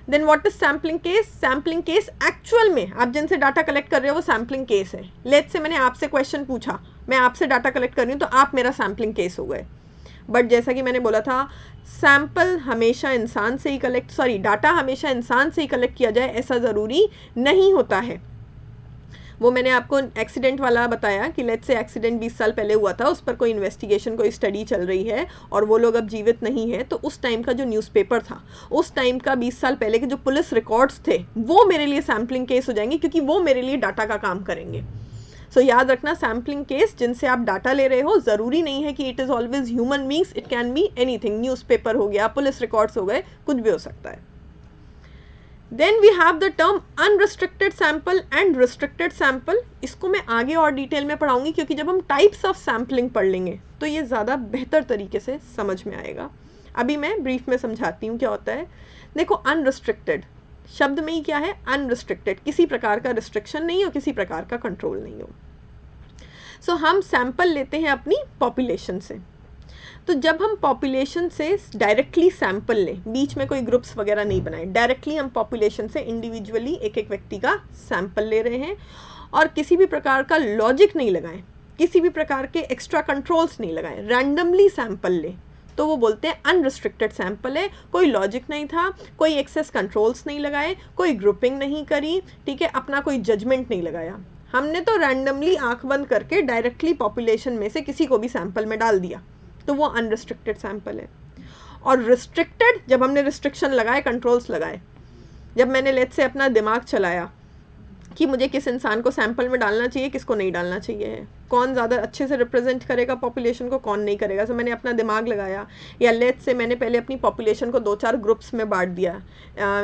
Then what is sampling case? Sampling case actual में आप जिनसे डाटा कलेक्ट कर रहे हो वो सैम्पलिंग केस है। लेट्स से मैंने आपसे क्वेश्चन पूछा, मैं आपसे डाटा कलेक्ट कर रही हूँ, तो आप मेरा सैम्पलिंग केस हो गए। बट जैसा कि मैंने बोला था, सैंपल हमेशा इंसान से ही डाटा हमेशा इंसान से ही कलेक्ट किया जाए ऐसा ज़रूरी नहीं होता है। वो मैंने आपको एक्सीडेंट वाला बताया कि लेट्स से एक्सीडेंट 20 साल पहले हुआ था, उस पर कोई इन्वेस्टिगेशन, कोई स्टडी चल रही है और वो लोग अब जीवित नहीं है, तो उस टाइम का जो न्यूज़पेपर था, उस टाइम का 20 साल पहले के जो पुलिस रिकॉर्ड्स थे, वो मेरे लिए सैम्पलिंग केस हो जाएंगे, क्योंकि वो मेरे लिए डाटा का काम करेंगे। सो याद रखना, सैम्पलिंग केस जिनसे आप डाटा ले रहे हो, ज़रूरी नहीं है कि it is always human beings, it can be anything, newspaper हो गया, पुलिस रिकॉर्ड्स हो गए, कुछ भी हो सकता है। Then we have the term unrestricted sample and restricted sample. इसको मैं आगे और डिटेल में पढ़ाऊंगी, क्योंकि जब हम टाइप्स ऑफ सैम्पलिंग पढ़ लेंगे तो ये ज़्यादा बेहतर तरीके से समझ में आएगा। अभी मैं ब्रीफ में समझाती हूँ क्या होता है। देखो, अनरिस्ट्रिक्टेड शब्द में ही क्या है, अनरिस्ट्रिक्टेड, किसी प्रकार का रिस्ट्रिक्शन नहीं हो, किसी प्रकार का कंट्रोल नहीं हो। सो हम सैंपल लेते हैं अपनी पॉपुलेशन से। तो जब हम पॉपुलेशन से डायरेक्टली सैंपल लें, बीच में कोई ग्रुप्स वगैरह नहीं बनाए, डायरेक्टली हम पॉपुलेशन से इंडिविजुअली एक एक व्यक्ति का सैंपल ले रहे हैं और किसी भी प्रकार का लॉजिक नहीं लगाएं, किसी भी प्रकार के एक्स्ट्रा कंट्रोल्स नहीं लगाएं, रैंडमली सैंपल लें, तो वो बोलते हैं अनरिस्ट्रिक्टेड सैंपल है। कोई लॉजिक नहीं था, कोई एक्सेस कंट्रोल्स नहीं लगाए, कोई ग्रुपिंग नहीं करी, ठीक है, अपना कोई जजमेंट नहीं लगाया, हमने तो रैंडमली आंख बंद करके डायरेक्टली पॉपुलेशन में से किसी को भी सैंपल में डाल दिया, तो वो अनरिस्ट्रिक्टेड सैंपल है। और रिस्ट्रिक्टेड, जब हमने रिस्ट्रिक्शन लगाए, कंट्रोल्स लगाए, जब मैंने लेट्स से अपना दिमाग चलाया कि मुझे किस इंसान को सैंपल में डालना चाहिए, किसको नहीं डालना चाहिए है, कौन ज़्यादा अच्छे से रिप्रेजेंट करेगा पॉपुलेशन को, कौन नहीं करेगा, सो मैंने अपना दिमाग लगाया। या लेट्स से मैंने पहले अपनी पॉपुलेशन को 2-4 ग्रुप्स में बांट दिया।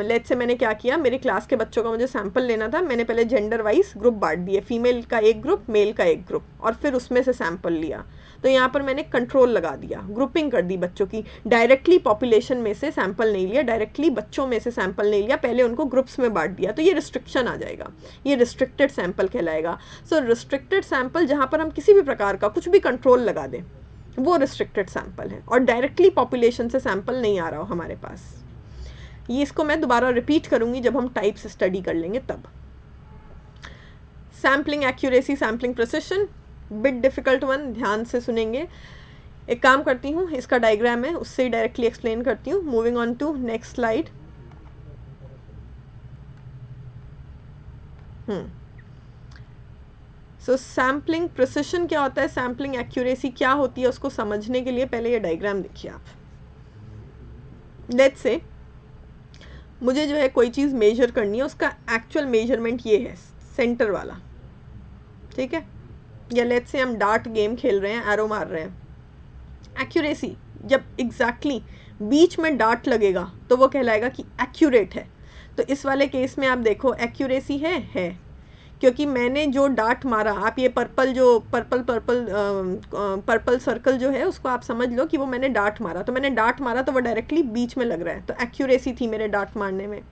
लेट्स से मैंने क्या किया, मेरी क्लास के बच्चों का मुझे सैंपल लेना था, मैंने पहले जेंडर वाइज ग्रुप बांट दिए, फीमेल का एक ग्रुप, मेल का एक ग्रुप, और फिर उसमें से सैंपल लिया। तो यहाँ पर मैंने कंट्रोल लगा दिया, ग्रुपिंग कर दी बच्चों की, डायरेक्टली पॉपुलेशन में से सैंपल नहीं लिया, डायरेक्टली बच्चों में से सैंपल नहीं लिया, पहले उनको ग्रुप्स में बांट दिया, तो ये रिस्ट्रिक्शन आ जाएगा, ये रिस्ट्रिक्टेड सैंपल कहलाएगा। सो रिस्ट्रिक्टेड सैंपल जहाँ पर हम किसी भी प्रकार का कुछ भी कंट्रोल लगा दें, वो रिस्ट्रिक्टेड सैंपल है, और डायरेक्टली पॉपुलेशन से सैंपल नहीं आ रहा हो हमारे पास। ये इसको मैं दोबारा रिपीट करूँगी जब हम टाइप्स स्टडी कर लेंगे तब। Sampling accuracy, sampling precision, bit difficult one, ध्यान से सुनेंगे। एक काम करती हूँ, इसका डायग्राम है उससे ही डायरेक्टली एक्सप्लेन करती हूँ। Moving on to next slide. So sampling precision क्या होता है, सैम्पलिंग एक्यूरेसी क्या होती है, उसको समझने के लिए पहले ये डायग्राम देखिए आप। लेट्स से मुझे जो है कोई चीज़ मेजर करनी है, उसका एक्चुअल मेजरमेंट ये है, सेंटर वाला, ठीक है। या लेट्स से हम डार्ट गेम खेल रहे हैं, एरो मार रहे हैं, एक्यूरेसी जब एग्जैक्टली बीच में डार्ट लगेगा तो वो कहलाएगा कि एक्यूरेट है। तो इस वाले केस में आप देखो एक्यूरेसी है, क्योंकि मैंने जो डार्ट मारा, आप ये पर्पल जो पर्पल सर्कल जो है उसको आप समझ लो कि वो मैंने डार्ट मारा, तो मैंने डार्ट मारा तो वो डायरेक्टली बीच में लग रहा है, तो एक्यूरेसी थी मेरे डार्ट मारने में।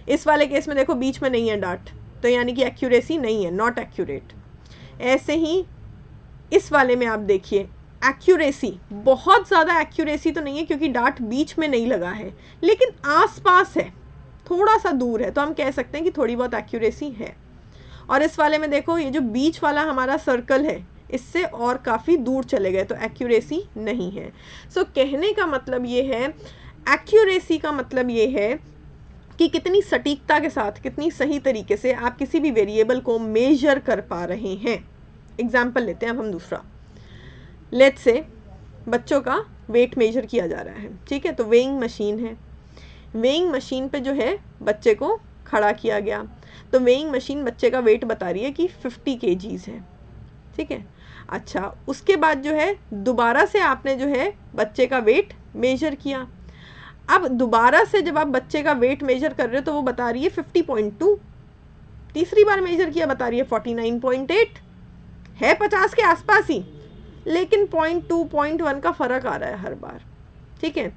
इस वाले केस में देखो बीच में नहीं है डार्ट, तो यानी कि एक्यूरेसी नहीं है, नॉट एक्यूरेट। ऐसे ही इस वाले में आप देखिए एक्यूरेसी, बहुत ज़्यादा एक्यूरेसी तो नहीं है क्योंकि डार्ट बीच में नहीं लगा है, लेकिन आसपास है, थोड़ा सा दूर है, तो हम कह सकते हैं कि थोड़ी बहुत एक्यूरेसी है। और इस वाले में देखो ये जो बीच वाला हमारा सर्कल है, इससे और काफ़ी दूर चले गए, तो एक्यूरेसी नहीं है। सो कहने का मतलब ये है, एक्यूरेसी का मतलब ये है कि कितनी सटीकता के साथ, कितनी सही तरीके से आप किसी भी वेरिएबल को मेजर कर पा रहे हैं। एग्जाम्पल लेते हैं अब हम दूसरा। लेट्स से बच्चों का वेट मेजर किया जा रहा है, ठीक है, तो वेइंग मशीन है, वेइंग मशीन पे जो है बच्चे को खड़ा किया गया, तो वेइंग मशीन बच्चे का वेट बता रही है कि 50 kgs है, ठीक है। अच्छा, उसके बाद जो है दोबारा से आपने जो है बच्चे का वेट मेजर किया। अब दोबारा से जब आप बच्चे का वेट मेजर कर रहे हो तो वो बता रही है 50.2, तीसरी बार मेजर किया बता रही है 49.8, है 50 के आसपास ही, लेकिन 0.2 0.1 का फ़र्क आ रहा है हर बार, ठीक है।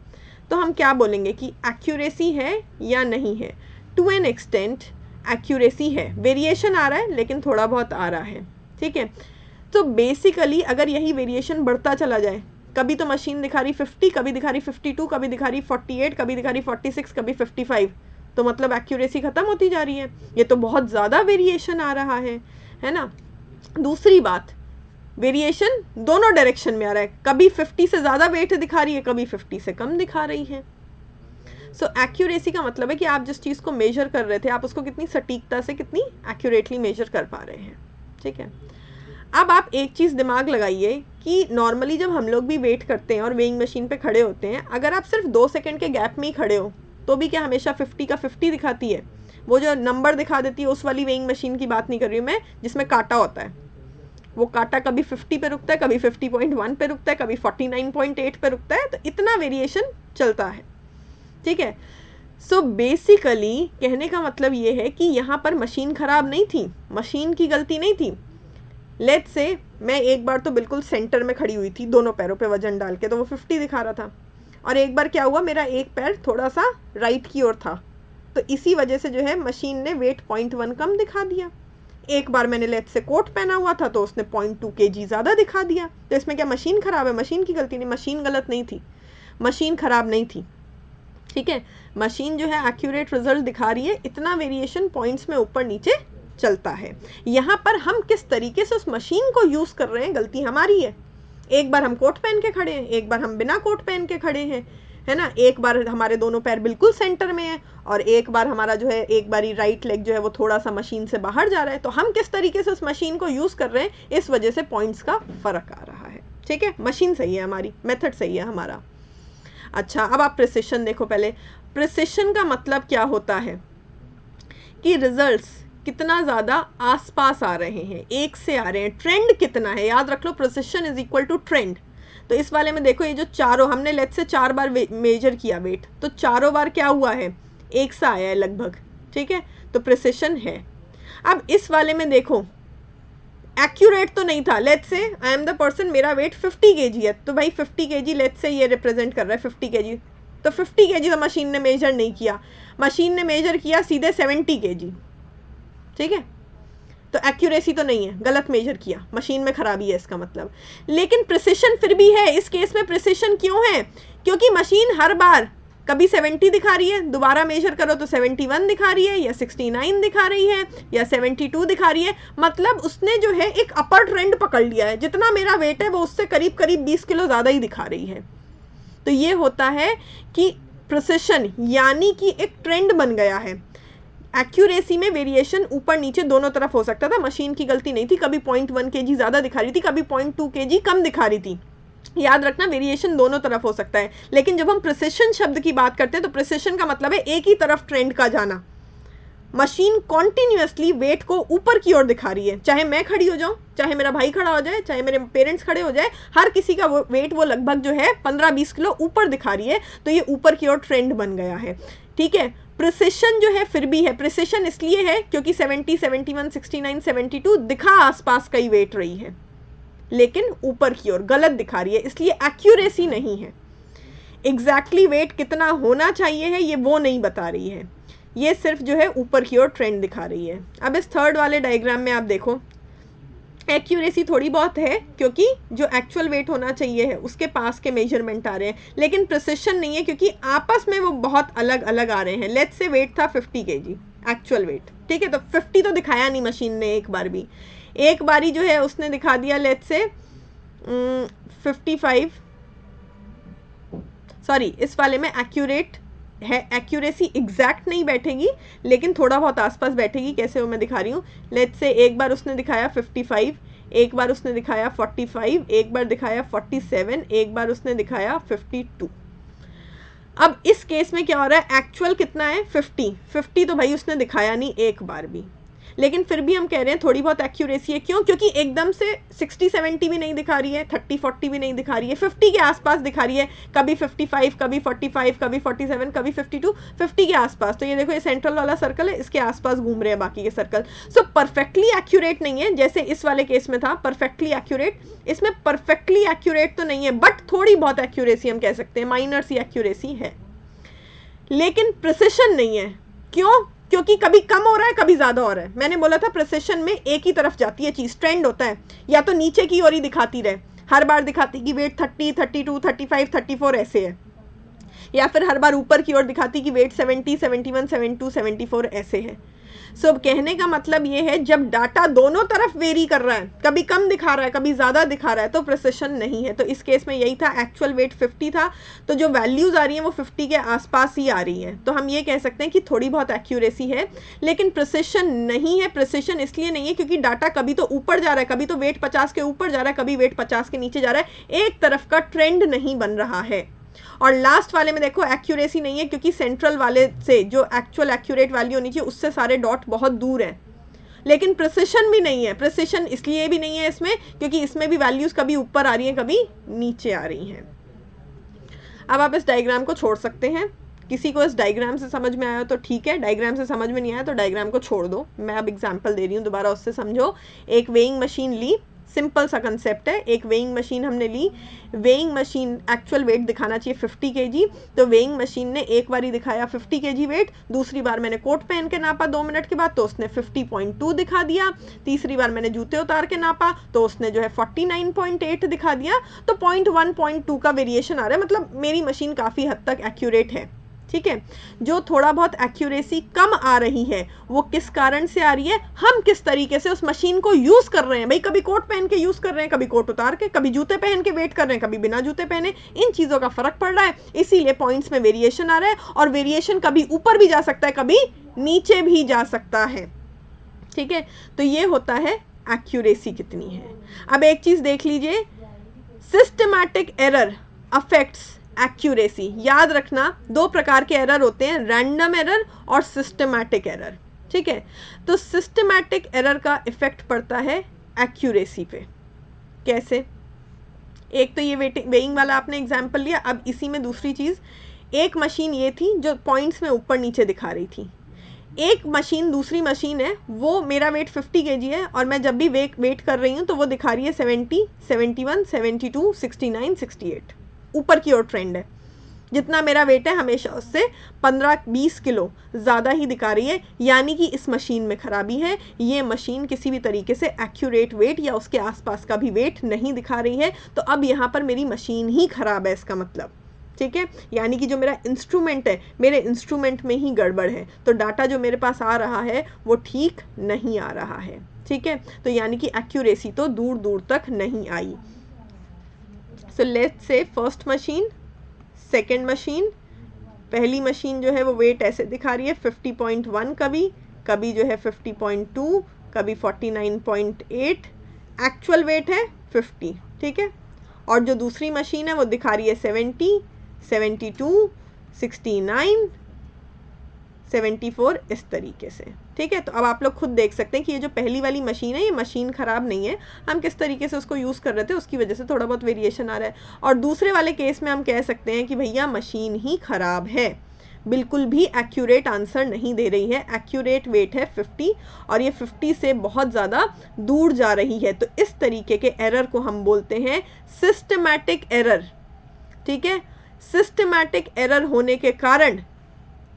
तो हम क्या बोलेंगे कि एक्यूरेसी है या नहीं है। टू एन एक्सटेंट एक्यूरेसी है, वेरिएशन आ रहा है लेकिन थोड़ा बहुत आ रहा है, ठीक है। तो बेसिकली अगर यही वेरिएशन बढ़ता चला जाए, कभी तो मशीन दिखा रही 50, कभी दिखा रही 52, कभी दिखा रही 48, कभी दिखा रही 46, कभी 55, तो मतलब एक्यूरेसी ख़त्म होती जा रही है, ये तो बहुत ज़्यादा वेरिएशन आ रहा है ना। दूसरी बात, वेरिएशन दोनों डायरेक्शन में आ रहा है, कभी 50 से ज़्यादा वेट दिखा रही है, कभी 50 से कम दिखा रही है। सो एक्यूरेसी का मतलब है कि आप जिस चीज़ को मेजर कर रहे थे, आप उसको कितनी सटीकता से, कितनी एक्यूरेटली मेजर कर पा रहे हैं, ठीक है। अब आप एक चीज़ दिमाग लगाइए कि नॉर्मली जब हम लोग भी वेट करते हैं और वेइंग मशीन पे खड़े होते हैं, अगर आप सिर्फ 2 सेकंड के गैप में ही खड़े हो तो भी क्या हमेशा 50 का 50 दिखाती है? वो जो नंबर दिखा देती है उस वाली वेइंग मशीन की बात नहीं कर रही हूँ मैं, जिसमें कांटा होता है। वो कांटा कभी 50 पे रुकता है, कभी 50.1 पे रुकता है, कभी 49.8 पे रुकता है, तो इतना वेरिएशन चलता है, ठीक है। सो बेसिकली कहने का मतलब ये है कि यहाँ पर मशीन ख़राब नहीं थी, मशीन की गलती नहीं थी। लेट्स से मैं एक बार तो बिल्कुल सेंटर में खड़ी हुई थी, दोनों पैरों पे वजन डाल के, तो वो 50 दिखा रहा था, और एक बार क्या हुआ, मेरा एक पैर थोड़ा सा राइट की ओर था, तो इसी वजह से जो है मशीन ने वेट 0.1 कम दिखा दिया। एक बार मैंने लेट्स से कोट पहना हुआ था तो उसने 0.2 kg ज़्यादा दिखा दिया। तो इसमें क्या मशीन ख़राब है? मशीन की गलती नहीं, मशीन गलत नहीं थी, मशीन ख़राब नहीं थी, ठीक है। मशीन जो है एक्यूरेट रिजल्ट दिखा रही है, इतना वेरिएशन पॉइंट्स में ऊपर नीचे चलता है। यहाँ पर हम किस तरीके से उस मशीन को यूज़ कर रहे हैं, गलती हमारी है। एक बार हम कोट पहन के खड़े हैं, एक बार हम बिना कोट पहन के खड़े हैं, है ना। एक बार हमारे दोनों पैर बिल्कुल सेंटर में है और एक बार हमारा जो है एक बारी राइट लेग जो है वो थोड़ा सा मशीन से बाहर जा रहा है। तो हम किस तरीके से उस मशीन को यूज़ कर रहे हैं, इस वजह से पॉइंट्स का फ़र्क आ रहा है, ठीक है। मशीन सही है हमारी, मेथड सही है हमारा। अच्छा, अब आप प्रिसिशन देखो। पहले प्रिसिशन का मतलब क्या होता है कि रिजल्ट्स कितना ज़्यादा आसपास आ रहे हैं, एक से आ रहे हैं, ट्रेंड कितना है। याद रख लो, precision is equal to trend. तो इस वाले में देखो, ये जो चारों हमने लेट्स से 4 बार मेजर किया वेट, तो चारों बार क्या हुआ है, एक सा आया है लगभग, ठीक है। तो प्रिसिशन है। अब इस वाले में देखो, एक्यूरेट तो नहीं था। Let's say I am the person, मेरा वेट 50 kg है, तो भाई 50 kg लेट्स से ये रिप्रेजेंट कर रहा है 50 kg। तो 50 kg तो मशीन ने मेजर नहीं किया, मशीन ने मेजर किया सीधे 70 kg, ठीक है। तो एक्यूरेसी तो नहीं है, गलत मेजर किया, मशीन में खराबी है इसका मतलब। लेकिन प्रिसिशन फिर भी है। इस केस में प्रिसिशन क्यों है? क्योंकि मशीन हर बार कभी 70 दिखा रही है, दोबारा मेजर करो तो 71 दिखा रही है, या 69 दिखा रही है, या 72 दिखा रही है। मतलब उसने जो है एक अपर ट्रेंड पकड़ लिया है, जितना मेरा वेट है वो उससे करीब करीब 20 किलो ज़्यादा ही दिखा रही है। तो ये होता है कि प्रिसिशन यानी कि एक ट्रेंड बन गया है। एक्यूरेसी में वेरिएशन ऊपर नीचे दोनों तरफ हो सकता था, मशीन की गलती नहीं थी। कभी 0.1 kg ज़्यादा दिखा रही थी, कभी 0.2 kg कम दिखा रही थी। याद रखना, वेरिएशन दोनों तरफ हो सकता है। लेकिन जब हम प्रिसिशन शब्द की बात करते हैं तो प्रिसिशन का मतलब है एक ही तरफ ट्रेंड का जाना। मशीन कॉन्टिन्यूसली वेट को ऊपर की ओर दिखा रही है, चाहे मैं खड़ी हो जाऊं, चाहे मेरा भाई खड़ा हो जाए, चाहे मेरे पेरेंट्स खड़े हो जाए, हर किसी का वेट वो लगभग जो है 15-20 किलो ऊपर दिखा रही है। तो ये ऊपर की ओर ट्रेंड बन गया है, ठीक है। प्रिसिशन जो है फिर भी है। प्रिसिशन इसलिए है क्योंकि 70, 71, 69, 72 दिखा आसपास कई वेट रही है, लेकिन ऊपर की ओर गलत दिखा रही है, इसलिए एक्यूरेसी नहीं है। एग्जैक्टली वेट कितना होना चाहिए है ये वो नहीं बता रही है, ये सिर्फ जो है ऊपर की ओर ट्रेंड दिखा रही है। अब इस थर्ड वाले डायग्राम में आप देखो, एक्यूरेसी थोड़ी बहुत है क्योंकि जो एक्चुअल वेट होना चाहिए है उसके पास के मेजरमेंट आ रहे हैं, लेकिन प्रिसिशन नहीं है क्योंकि आपस में वो बहुत अलग अलग आ रहे हैं। लेट्स से वेट था 50 kg एक्चुअल वेट, ठीक है। तो 50 तो दिखाया नहीं मशीन ने एक बार भी। एक बारी जो है उसने दिखा दिया लेट्स से 55, सॉरी इस वाले में एक्यूरेट है, एक्यूरेसी एग्जैक्ट नहीं बैठेगी लेकिन थोड़ा बहुत आसपास बैठेगी। कैसे वो मैं दिखा रही हूँ। लेट्स से एक बार उसने दिखाया 55, एक बार उसने दिखाया 45, एक बार दिखाया 47, एक बार उसने दिखाया 52। अब इस केस में क्या हो रहा है, एक्चुअल कितना है 50 तो भाई उसने दिखाया नहीं एक बार भी, लेकिन फिर भी हम कह रहे हैं थोड़ी बहुत एक्यूरेसी है। क्यों? क्योंकि एकदम से 60-70 भी नहीं दिखा रही है, 30-40 भी नहीं दिखा रही है, 50 के आसपास दिखा रही है। कभी 55, कभी 45, कभी 47, कभी 52, 50 के आसपास। तो ये देखो, ये सेंट्रल वाला सर्कल है, इसके आसपास घूम रहे हैं बाकी के सर्कल। सो परफेक्टली एक्यूरेट नहीं है, जैसे इस वाले केस में था परफेक्टली एक्यूरेट, इसमें परफेक्टली एक्यूरेट तो नहीं है, बट थोड़ी बहुत एक्यूरेसी हम कह सकते हैं, माइनर सी एक्यूरेसी है, लेकिन प्रिसिशन नहीं है। क्यों? क्योंकि कभी कम हो रहा है, कभी ज़्यादा हो रहा है। मैंने बोला था प्रिसिशन में एक ही तरफ जाती है चीज़, ट्रेंड होता है, या तो नीचे की ओर ही दिखाती रहे, हर बार दिखाती कि वेट 30, 32, 35, 34 ऐसे है, या फिर हर बार ऊपर की ओर दिखाती कि वेट 70, 71, 72, 74 ऐसे है। सो कहने का मतलब ये है, जब डाटा दोनों तरफ वेरी कर रहा है, कभी कम दिखा रहा है, कभी ज़्यादा दिखा रहा है, तो प्रिसिशन नहीं है। तो इस केस में यही था, एक्चुअल वेट 50 था, तो जो वैल्यूज़ आ रही हैं वो 50 के आसपास ही आ रही हैं। तो हम ये कह सकते हैं कि थोड़ी बहुत एक्यूरेसी है, लेकिन प्रिसिशन नहीं है। प्रिसिशन इसलिए नहीं है क्योंकि डाटा कभी तो ऊपर जा रहा है, कभी तो वेट 50 के ऊपर जा रहा है, कभी वेट 50 के नीचे जा रहा है, एक तरफ का ट्रेंड नहीं बन रहा है। और लास्ट वाले में देखो एक्यूरेसी नहीं है क्योंकि सेंट्रल वाले से जो एक्चुअल एक्यूरेट वैल्यू होनी चाहिए उससे सारे डॉट बहुत दूर हैं, लेकिन प्रिसिशन भी नहीं है। प्रिसिशन इसलिए भी नहीं है इसमें क्योंकि इसमें भी वैल्यूज़ कभी ऊपर आ रही हैं, कभी नीचे आ रही हैं। अब आप इस डायग्राम को छोड़ सकते हैं। किसी को इस डायग्राम से समझ में आया तो ठीक है, डायग्राम से समझ में नहीं आया तो डायग्राम को छोड़ दो। मैं अब एग्जाम्पल दे रही हूँ, दोबारा उससे समझो। एक वेइंग मशीन ली, सिंपल सा कंसेप्ट है। एक वेइंग मशीन हमने ली, वेइंग मशीन एक्चुअल वेट दिखाना चाहिए 50 kg, तो वेइंग मशीन ने एक बारी दिखाया 50 kg वेट, दूसरी बार मैंने कोट पहन के नापा 2 मिनट के बाद तो उसने 50.2 दिखा दिया, तीसरी बार मैंने जूते उतार के नापा तो उसने जो है 49.8 दिखा दिया। तो 0.1 0.2 का वेरिएशन आ रहा है, मतलब मेरी मशीन काफ़ी हद तक एक्यूरेट है। ठीक है, जो थोड़ा बहुत एक्यूरेसी कम आ रही है वो किस कारण से आ रही है, हम किस तरीके से उस मशीन को यूज कर रहे हैं। भाई कभी कोट पहन के यूज कर रहे हैं, कभी कोट उतार के, कभी जूते पहन के वेट कर रहे हैं, कभी बिना जूते पहने, इन चीजों का फर्क पड़ रहा है, इसीलिए पॉइंट्स में वेरिएशन आ रहा है। और वेरिएशन कभी ऊपर भी जा सकता है, कभी नीचे भी जा सकता है। ठीक है, तो ये होता है एक्यूरेसी कितनी है। अब एक चीज देख लीजिए, सिस्टमैटिक एरर अफेक्ट्स एक्यूरेसी। याद रखना 2 प्रकार के एरर होते हैं, रैंडम एरर और सिस्टमैटिक एरर। ठीक है, तो सिस्टमैटिक एरर का इफेक्ट पड़ता है एक्यूरेसी पे। कैसे? एक तो ये वेइंग वाला आपने एग्जाम्पल लिया, अब इसी में दूसरी चीज़, एक मशीन ये थी जो पॉइंट्स में ऊपर नीचे दिखा रही थी, एक मशीन दूसरी मशीन है, वो मेरा वेट 50 kg है और मैं जब भी वेट कर रही हूँ तो वो दिखा रही है 70, 71, 72, 69, 68, ऊपर की ओर ट्रेंड है। जितना मेरा वेट है हमेशा उससे 15-20 किलो ज़्यादा ही दिखा रही है, यानी कि इस मशीन में खराबी है। ये मशीन किसी भी तरीके से एक्यूरेट वेट या उसके आसपास का भी वेट नहीं दिखा रही है, तो अब यहाँ पर मेरी मशीन ही खराब है इसका मतलब। ठीक है, यानी कि जो मेरा इंस्ट्रूमेंट है, मेरे इंस्ट्रूमेंट में ही गड़बड़ है, तो डाटा जो मेरे पास आ रहा है वो ठीक नहीं आ रहा है। ठीक है, तो यानी कि एक्यूरेसी तो दूर दूर तक नहीं आई। So let's say first machine, second machine, पहली मशीन जो है वो वेट ऐसे दिखा रही है 50.1, कभी जो है 50.2, कभी 49.8, एक्चुअल वेट है 50। ठीक है, और जो दूसरी मशीन है वो दिखा रही है 70, 72, 69, 74, इस तरीके से। ठीक है, तो अब आप लोग खुद देख सकते हैं कि ये जो पहली वाली मशीन है ये मशीन ख़राब नहीं है, हम किस तरीके से उसको यूज़ कर रहे थे उसकी वजह से थोड़ा बहुत वेरिएशन आ रहा है। और दूसरे वाले केस में हम कह सकते हैं कि भैया मशीन ही ख़राब है, बिल्कुल भी एक्यूरेट आंसर नहीं दे रही है। एक्यूरेट वेट है 50 और ये 50 से बहुत ज़्यादा दूर जा रही है, तो इस तरीके के एरर को हम बोलते हैं सिस्टमैटिक एरर। ठीक है, सिस्टमैटिक एरर होने के कारण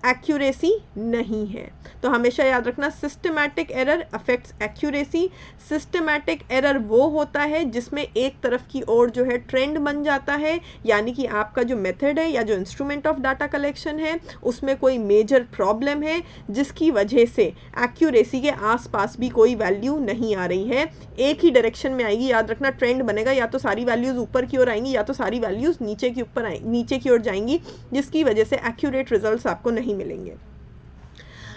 एक्यूरेसी नहीं है, तो हमेशा याद रखना systematic error affects accuracy. Systematic error वो होता है जिसमें एक तरफ की ओर जो है ट्रेंड बन जाता है, यानी कि आपका जो मेथड है या जो इंस्ट्रूमेंट ऑफ डाटा कलेक्शन है उसमें कोई मेजर प्रॉब्लम है जिसकी वजह से एक्यूरेसी के आसपास भी कोई वैल्यू नहीं आ रही है, एक ही डायरेक्शन में आएगी। याद रखना ट्रेंड बनेगा, या तो सारी वैल्यूज़ ऊपर की ओर आएंगी या तो सारी वैल्यूज़ नीचे की ओर जाएंगी, जिसकी वजह से एक्यूरेट रिजल्ट्स आपको नहीं मिलेंगे।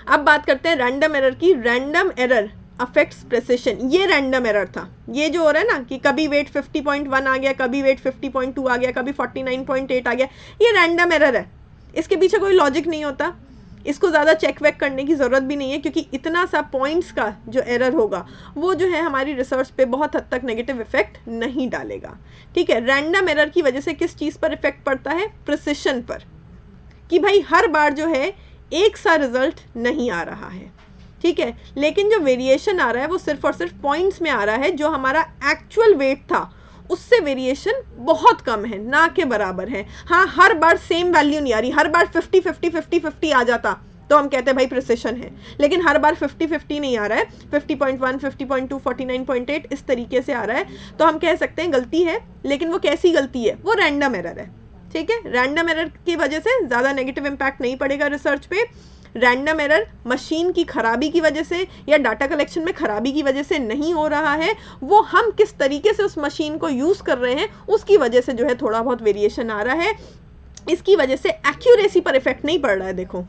अब बात करते हैं रैंडम एरर की। Random error affects precision. ये रैंडम एरर था, ये जो हो रहा है ना कि कभी वेट 50.1 आ गया, कभी वेट 50.2 आ गया, कभी 49.8 आ गया, ये रैंडम एरर है, इसके पीछे कोई लॉजिक नहीं होता, इसको ज़्यादा चेक वेक करने की ज़रूरत भी नहीं है, क्योंकि इतना सा पॉइंट्स का जो एरर होगा वो जो है हमारी रिसर्च पे बहुत हद तक नेगेटिव इफेक्ट नहीं डालेगा। ठीक है, रैंडम एरर की वजह से किस चीज़ पर इफेक्ट पड़ता है? प्रिसिशन पर, कि भाई हर बार जो है एक सा रिजल्ट नहीं आ रहा है। ठीक है, लेकिन जो वेरिएशन आ रहा है वो सिर्फ और सिर्फ पॉइंट्स में आ रहा है, जो हमारा एक्चुअल वेट था उससे वेरिएशन बहुत कम है, ना के बराबर है। हाँ, हर बार सेम वैल्यू नहीं आ रही, हर बार 50-50-50-50 आ जाता तो हम कहते हैं भाई प्रिसिशन है, लेकिन हर बार 50-50 नहीं आ रहा है, 50.1, 50.2, 49.8 इस तरीके से आ रहा है, तो हम कह सकते हैं गलती है, लेकिन वो कैसी गलती है? वो रैंडम एरर है। ठीक है, रैंडम एरर की वजह से ज़्यादा नेगेटिव इम्पैक्ट नहीं पड़ेगा रिसर्च पे। रैंडम एरर मशीन की खराबी की वजह से या डाटा कलेक्शन में खराबी की वजह से नहीं हो रहा है, वो हम किस तरीके से उस मशीन को यूज़ कर रहे हैं उसकी वजह से जो है थोड़ा बहुत वेरिएशन आ रहा है, इसकी वजह से एक्यूरेसी पर इफेक्ट नहीं पड़ रहा है। देखो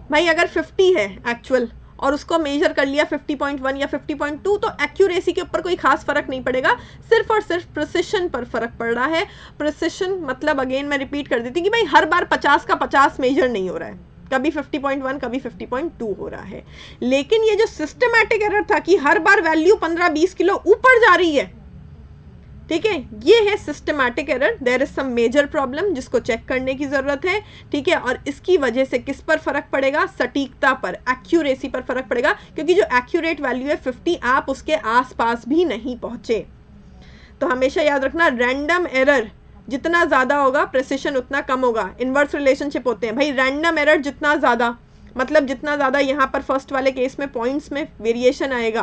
भाई, अगर 50 है एक्चुअल और उसको मेजर कर लिया 50.1 या 50.2, तो एक्यूरेसी के ऊपर कोई खास फर्क नहीं पड़ेगा, सिर्फ और सिर्फ प्रिसिशन पर फर्क पड़ रहा है। प्रिसिशन मतलब अगेन मैं रिपीट कर देती हूँ कि भाई हर बार 50 का 50 मेजर नहीं हो रहा है, कभी 50.1 कभी 50.2 हो रहा है। लेकिन ये जो सिस्टमैटिक एरर था कि हर बार वैल्यू 15-20 किलो ऊपर जा रही है, ठीक है, ये है systematic error. There is some major problem जिसको चेक करने की जरूरत है। ठीक है, और इसकी वजह से किस पर फर्क पड़ेगा? सटीकता पर, एक्यूरेसी पर फर्क पड़ेगा, क्योंकि जो एक्यूरेट वैल्यू है 50, आप उसके आसपास भी नहीं पहुंचे। तो हमेशा याद रखना रैंडम एरर जितना ज़्यादा होगा प्रिसिशन उतना कम होगा। इन्वर्स रिलेशनशिप होते हैं भाई, रैंडम एरर जितना ज़्यादा मतलब जितना ज़्यादा यहाँ पर फर्स्ट वाले केस में पॉइंट्स में वेरिएशन आएगा,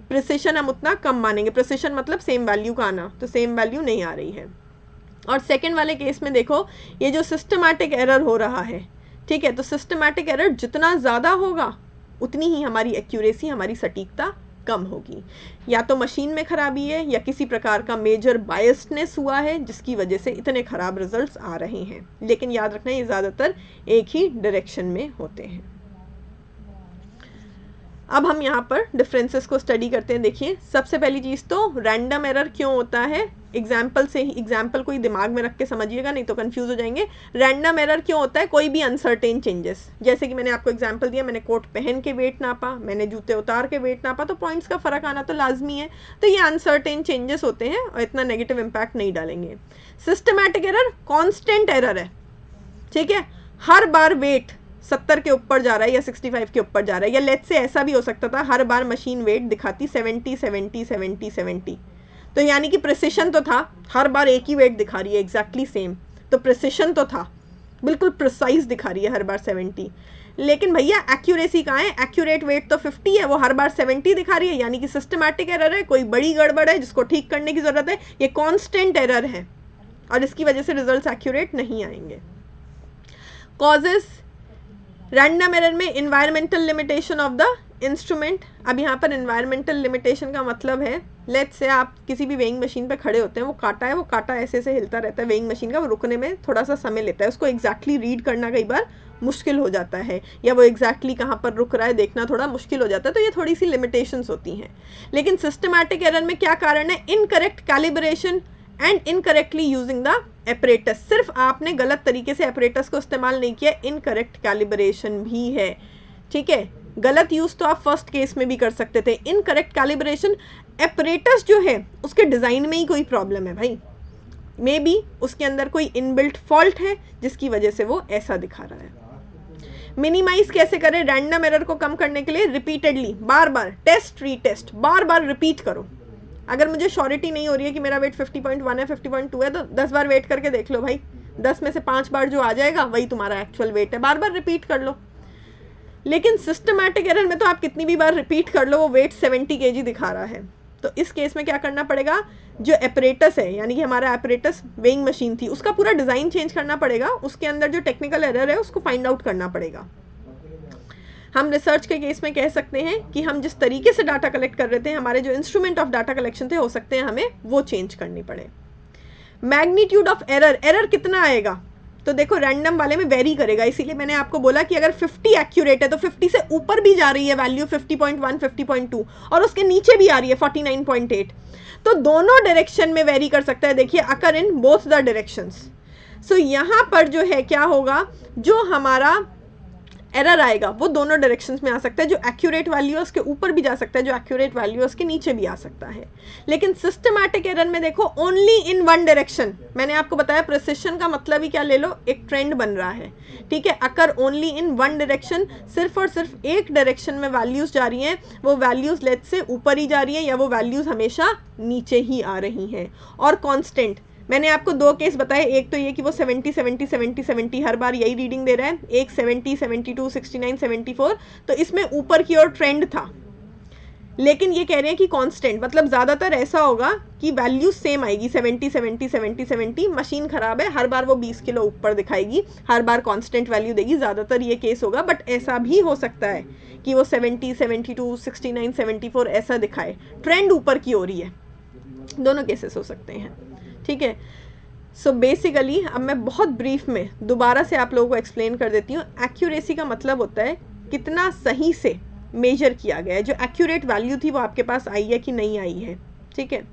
प्रिसिशन हम उतना कम मानेंगे। प्रिसिशन मतलब सेम वैल्यू का आना, तो सेम वैल्यू नहीं आ रही है। और सेकेंड वाले केस में देखो ये जो सिस्टमैटिक एरर हो रहा है, ठीक है, तो सिस्टमैटिक एरर जितना ज़्यादा होगा उतनी ही हमारी एक्यूरेसी, हमारी सटीकता कम होगी। या तो मशीन में खराबी है या किसी प्रकार का मेजर बायस्डनेस हुआ है जिसकी वजह से इतने खराब रिजल्ट्स आ रहे हैं। लेकिन याद रखना ये ज़्यादातर एक ही डायरेक्शन में होते हैं। अब हम यहाँ पर डिफरेंसेस को स्टडी करते हैं। देखिए सबसे पहली चीज़ तो रैंडम एरर क्यों होता है, एग्जाम्पल से ही, एग्जाम्पल कोई दिमाग में रख के समझिएगा नहीं तो कंफ्यूज हो जाएंगे। रैंडम एरर क्यों होता है, कोई भी अनसर्टेन चेंजेस, जैसे कि मैंने आपको एग्जाम्पल दिया, मैंने कोट पहन के वेट नापा, मैंने जूते उतार के वेट नापा, तो पॉइंट्स का फर्क आना तो लाजमी है। तो ये अनसर्टेन चेंजेस होते हैं और इतना नेगेटिव इम्पैक्ट नहीं डालेंगे। सिस्टमैटिक एरर कॉन्स्टेंट एरर है, ठीक है, हर बार वेट 70 के ऊपर जा रहा है या 65 के ऊपर जा रहा है, या लेट्स से ऐसा भी हो सकता था हर बार मशीन वेट दिखाती 70 70 70 70, तो यानी कि प्रिसिशन तो था, हर बार एक ही वेट दिखा रही है एग्जैक्टली सेम, तो प्रिसिशन तो था, बिल्कुल प्रिसाइज दिखा रही है हर बार 70। लेकिन भैया एक्यूरेसी कहाँ है, एक्यूरेट वेट तो 50 है, वो हर बार 70 दिखा रही है, यानी कि सिस्टमैटिक एरर है, कोई बड़ी गड़बड़ है जिसको ठीक करने की ज़रूरत है। ये कॉन्स्टेंट एरर है और इसकी वजह से रिजल्ट्स एक्यूरेट नहीं आएंगे। कॉजेस रैंडम एरर में environmental limitation of the instrument. अब यहाँ पर इन्वायरमेंटल लिमिटेशन का मतलब है, लेट्स से आप किसी भी वेइंग मशीन पे खड़े होते हैं, वो कांटा ऐसे ऐसे हिलता रहता है वेइंग मशीन का, वो रुकने में थोड़ा सा समय लेता है, उसको एग्जैक्टली रीड करना कई बार मुश्किल हो जाता है, या वो एग्जैक्टली कहाँ पर रुक रहा है देखना थोड़ा मुश्किल हो जाता है, तो ये थोड़ी सी लिमिटेशंस होती हैं। लेकिन सिस्टमैटिक एरर में क्या कारण है, incorrect calibration and incorrectly using the apparatus. सिर्फ आपने गलत तरीके से एपरेटस को इस्तेमाल नहीं किया, इनकरेक्ट कैलिब्रेशन भी है, ठीक है। गलत यूज तो आप फर्स्ट केस में भी कर सकते थे, इनकरेक्ट कैलिब्रेशन एपरेटस जो है उसके डिज़ाइन में ही कोई प्रॉब्लम है भाई, मे बी उसके अंदर कोई इनबिल्ट फॉल्ट है जिसकी वजह से वो ऐसा दिखा रहा है। मिनिमाइज कैसे करें, रैंडम एरर को कम करने के लिए रिपीटेडली बार बार टेस्ट रीटेस्ट बार बार रिपीट करो। अगर मुझे श्योरिटी नहीं हो रही है कि मेरा वेट 50.1 है 50.2 है, तो 10 बार वेट करके देख लो भाई, 10 में से 5 बार जो आ जाएगा वही तुम्हारा एक्चुअल वेट है, बार बार रिपीट कर लो। लेकिन सिस्टमैटिक एरर में तो आप कितनी भी बार रिपीट कर लो वो वेट 70 kg दिखा रहा है, तो इस केस में क्या करना पड़ेगा, जो एपरेटस है यानी कि हमारा एपरेटस वेइंग मशीन थी उसका पूरा डिज़ाइन चेंज करना पड़ेगा, उसके अंदर जो टेक्निकल एरर है उसको फाइंड आउट करना पड़ेगा। हम रिसर्च के केस में कह सकते हैं कि हम जिस तरीके से डाटा कलेक्ट कर रहे थे, हमारे जो इंस्ट्रूमेंट ऑफ डाटा कलेक्शन थे, हो सकते हैं हमें वो चेंज करनी पड़े। मैग्नीट्यूड ऑफ एरर, एरर कितना आएगा, तो देखो रैंडम वाले में वेरी करेगा, इसीलिए मैंने आपको बोला कि अगर 50 एक्यूरेट है तो 50 से ऊपर भी जा रही है वैल्यू 50.1 50.2 और उसके नीचे भी आ रही है 49.8, तो दोनों डायरेक्शन में वेरी कर सकता है। देखिए अकर इन बोथ द डायरेक्शंस। सो यहाँ पर जो है क्या होगा, जो हमारा एरर आएगा वो दोनों डायरेक्शंस में आ सकता है, जो एक्यूरेट वैल्यू है उसके ऊपर भी जा सकता है, जो एक्यूरेट वैल्यू है उसके नीचे भी आ सकता है। लेकिन सिस्टमैटिक एरर में देखो ओनली इन वन डायरेक्शन, मैंने आपको बताया प्रिसिशन का मतलब ही क्या, ले लो एक ट्रेंड बन रहा है, ठीक है, अकर ओनली इन वन डायरेक्शन, सिर्फ और सिर्फ एक डायरेक्शन में वैल्यूज जा रही हैं, वो वैल्यूज लेट्स से ऊपर ही जा रही हैं या वो वैल्यूज हमेशा नीचे ही आ रही हैं। और कॉन्स्टेंट, मैंने आपको 2 केस बताए, एक तो ये कि वो 70 70 70 70 हर बार यही रीडिंग दे रहा है, एक 70 72 69 74, तो इसमें ऊपर की ओर ट्रेंड था। लेकिन ये कह रहे हैं कि कांस्टेंट, मतलब ज़्यादातर ऐसा होगा कि वैल्यू सेम आएगी 70 70 70 70, मशीन ख़राब है हर बार वो 20 किलो ऊपर दिखाएगी, हर बार कांस्टेंट वैल्यू देगी, ज़्यादातर ये केस होगा। बट ऐसा भी हो सकता है कि वो 70 72 69 74 ऐसा दिखाए, ट्रेंड ऊपर की हो रही है, दोनों केसेस हो सकते हैं, ठीक है। सो बेसिकली अब मैं बहुत ब्रीफ में दोबारा से आप लोगों को एक्सप्लेन कर देती हूँ। एक्यूरेसी का मतलब होता है कितना सही से मेजर किया गया है, जो एक्यूरेट वैल्यू थी वो आपके पास आई है कि नहीं आई है, ठीक है।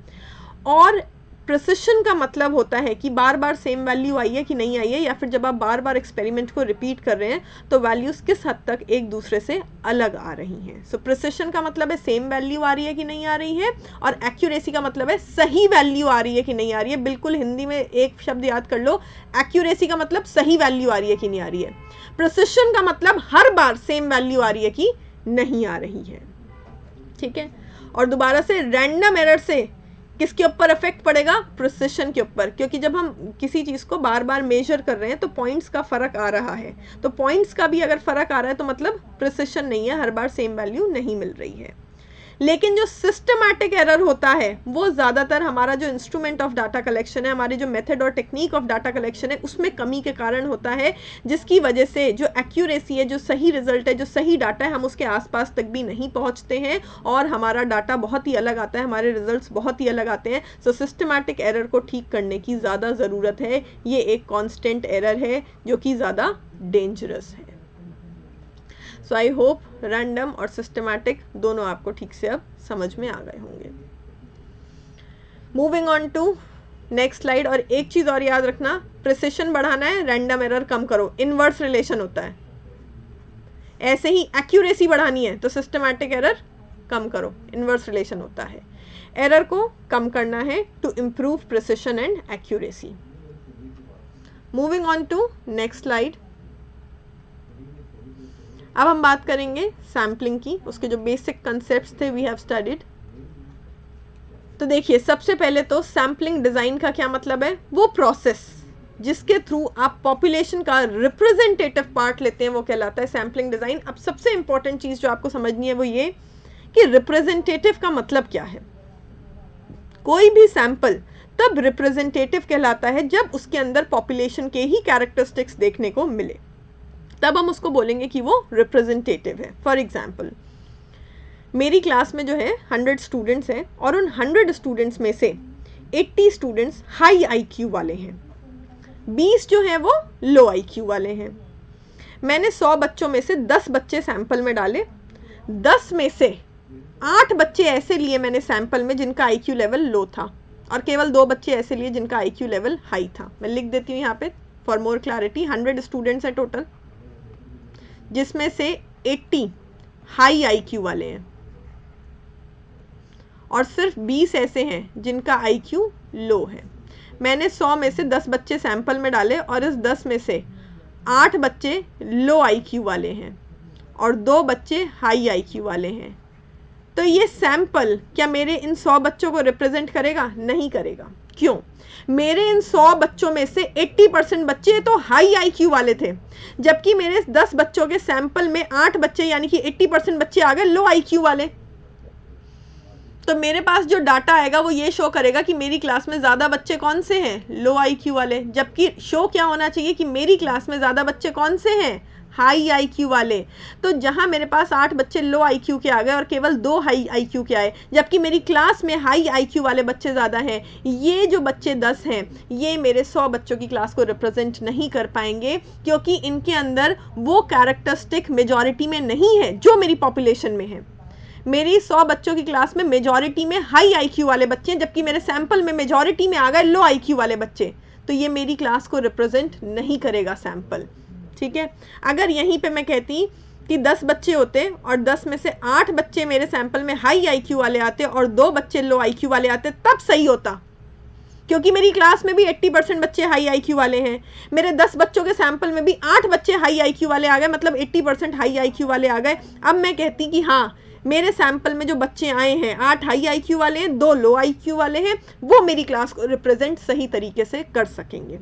और प्रिसिशन का मतलब होता है कि बार बार सेम वैल्यू आई है कि नहीं आई है, या फिर जब आप बार बार एक्सपेरिमेंट को रिपीट कर रहे हैं तो वैल्यूज़ किस हद तक एक दूसरे से अलग आ रही हैं। सो प्रिसिशन का मतलब है सेम वैल्यू आ रही है कि नहीं आ रही है, और एक्यूरेसी का मतलब है सही वैल्यू आ रही है कि नहीं आ रही है। बिल्कुल हिंदी में एक शब्द याद कर लो, एक्यूरेसी का मतलब सही वैल्यू आ रही है कि नहीं आ रही है, प्रिसिशन का मतलब हर बार सेम वैल्यू आ रही है कि नहीं आ रही है, ठीक है। और दोबारा से रैंडम एरर से किसके ऊपर इफेक्ट पड़ेगा? प्रिसिशन के ऊपर, क्योंकि जब हम किसी चीज़ को बार बार मेजर कर रहे हैं तो पॉइंट्स का फ़र्क आ रहा है, तो पॉइंट्स का भी अगर फ़र्क आ रहा है तो मतलब प्रिसिशन नहीं है, हर बार सेम वैल्यू नहीं मिल रही है। लेकिन जो सिस्टमैटिक एरर होता है वो ज़्यादातर हमारा जो इंस्ट्रूमेंट ऑफ डाटा कलेक्शन है, हमारी जो मेथड और टेक्निक ऑफ डाटा कलेक्शन है, उसमें कमी के कारण होता है, जिसकी वजह से जो एक्यूरेसी है, जो सही रिजल्ट है, जो सही डाटा है, हम उसके आसपास तक भी नहीं पहुंचते हैं और हमारा डाटा बहुत ही अलग आता है, हमारे रिजल्ट्स बहुत ही अलग आते हैं। सो सिस्टमैटिक एरर को ठीक करने की ज़्यादा ज़रूरत है। ये एक कॉन्स्टेंट एरर है जो कि ज़्यादा डेंजरस है। सो आई होप रैंडम और सिस्टमैटिक दोनों आपको ठीक से अब समझ में आ गए होंगे। Moving on to next slide. और एक चीज़ और याद रखना, प्रिसिशन बढ़ाना है, रैंडम एरर कम करो, इनवर्स रिलेशन होता है। ऐसे ही एक्यूरेसी बढ़ानी है तो सिस्टमैटिक एरर कम करो, इनवर्स रिलेशन होता है। एरर को कम करना है to improve precision and accuracy. Moving on to next slide. अब हम बात करेंगे सैम्पलिंग की, उसके जो बेसिक कंसेप्ट्स थे वी हैव स्टडीड। तो देखिए, सबसे पहले तो सैम्पलिंग डिज़ाइन का क्या मतलब है? वो प्रोसेस जिसके थ्रू आप पॉपुलेशन का रिप्रेजेंटेटिव पार्ट लेते हैं वो कहलाता है सैम्पलिंग डिज़ाइन। अब सबसे इंपॉर्टेंट चीज़ जो आपको समझनी है वो ये कि रिप्रेजेंटेटिव का मतलब क्या है। कोई भी सैंपल तब रिप्रेजेंटेटिव कहलाता है जब उसके अंदर पॉपुलेशन के ही कैरेक्टरिस्टिक्स देखने को मिले, तब हम उसको बोलेंगे कि वो रिप्रेजेंटेटिव है। फॉर एग्जाम्पल, मेरी क्लास में जो है 100 स्टूडेंट्स हैं और उन 100 स्टूडेंट्स में से 80 स्टूडेंट्स हाई IQ वाले हैं, 20 जो हैं वो लो IQ वाले हैं। मैंने 100 बच्चों में से 10 बच्चे सैंपल में डाले, 10 में से 8 बच्चे ऐसे लिए मैंने सैंपल में जिनका IQ लेवल लो था और केवल 2 बच्चे ऐसे लिए जिनका IQ लेवल हाई था। मैं लिख देती हूँ यहाँ पे फॉर मोर क्लैरिटी। 100 स्टूडेंट्स हैं टोटल, जिसमें से 80 हाई IQ वाले हैं और सिर्फ 20 ऐसे हैं जिनका IQ लो है। मैंने 100 में से 10 बच्चे सैंपल में डाले और इस 10 में से 8 बच्चे लो IQ वाले हैं और 2 बच्चे हाई IQ वाले हैं। तो ये सैंपल क्या मेरे इन 100 बच्चों को रिप्रेजेंट करेगा? नहीं करेगा। क्यों? मेरे इन 100 बच्चों में से 80% बच्चे तो हाई IQ वाले थे, जबकि मेरे 10 बच्चों के सैंपल में 8 बच्चे यानी कि 80% बच्चे आ गए लो IQ वाले। तो मेरे पास जो डाटा आएगा वो ये शो करेगा कि मेरी क्लास में ज़्यादा बच्चे कौन से हैं? लो IQ वाले। जबकि शो क्या होना चाहिए कि मेरी क्लास में ज़्यादा बच्चे कौन से हैं? हाई IQ वाले। तो जहाँ मेरे पास 8 बच्चे लो IQ के आ गए और केवल 2 हाई IQ के आए, जबकि मेरी क्लास में हाई IQ वाले बच्चे ज़्यादा हैं, ये जो बच्चे 10 हैं ये मेरे 100 बच्चों की क्लास को रिप्रेजेंट नहीं कर पाएंगे, क्योंकि इनके अंदर वो कैरेक्टरिस्टिक मेजॉरिटी में नहीं है जो मेरी पॉपुलेशन में है। मेरी 100 बच्चों की क्लास में मेजॉरिटी में हाई IQ वाले बच्चे हैं, जबकि मेरे सैंपल में मेजॉरिटी में आ गए लो IQ वाले बच्चे। तो ये मेरी क्लास को रिप्रेजेंट नहीं करेगा सैंपल। ठीक है। अगर यहीं पे मैं कहती कि 10 बच्चे होते और 10 में से 8 बच्चे मेरे सैंपल में हाई IQ वाले आते और 2 बच्चे लो IQ वाले आते, तब सही होता, क्योंकि मेरी क्लास में भी 80% बच्चे हाई IQ वाले हैं। मेरे 10 बच्चों के सैंपल में भी 8 बच्चे हाई IQ वाले आ गए, मतलब 80% हाई IQ वाले आ गए। अब मैं कहती कि हाँ, मेरे सैंपल में जो बच्चे आए हैं 8 हाई IQ वाले हैं, 2 लो IQ वाले हैं, वो मेरी क्लास को रिप्रेजेंट सही तरीके से कर सकेंगे।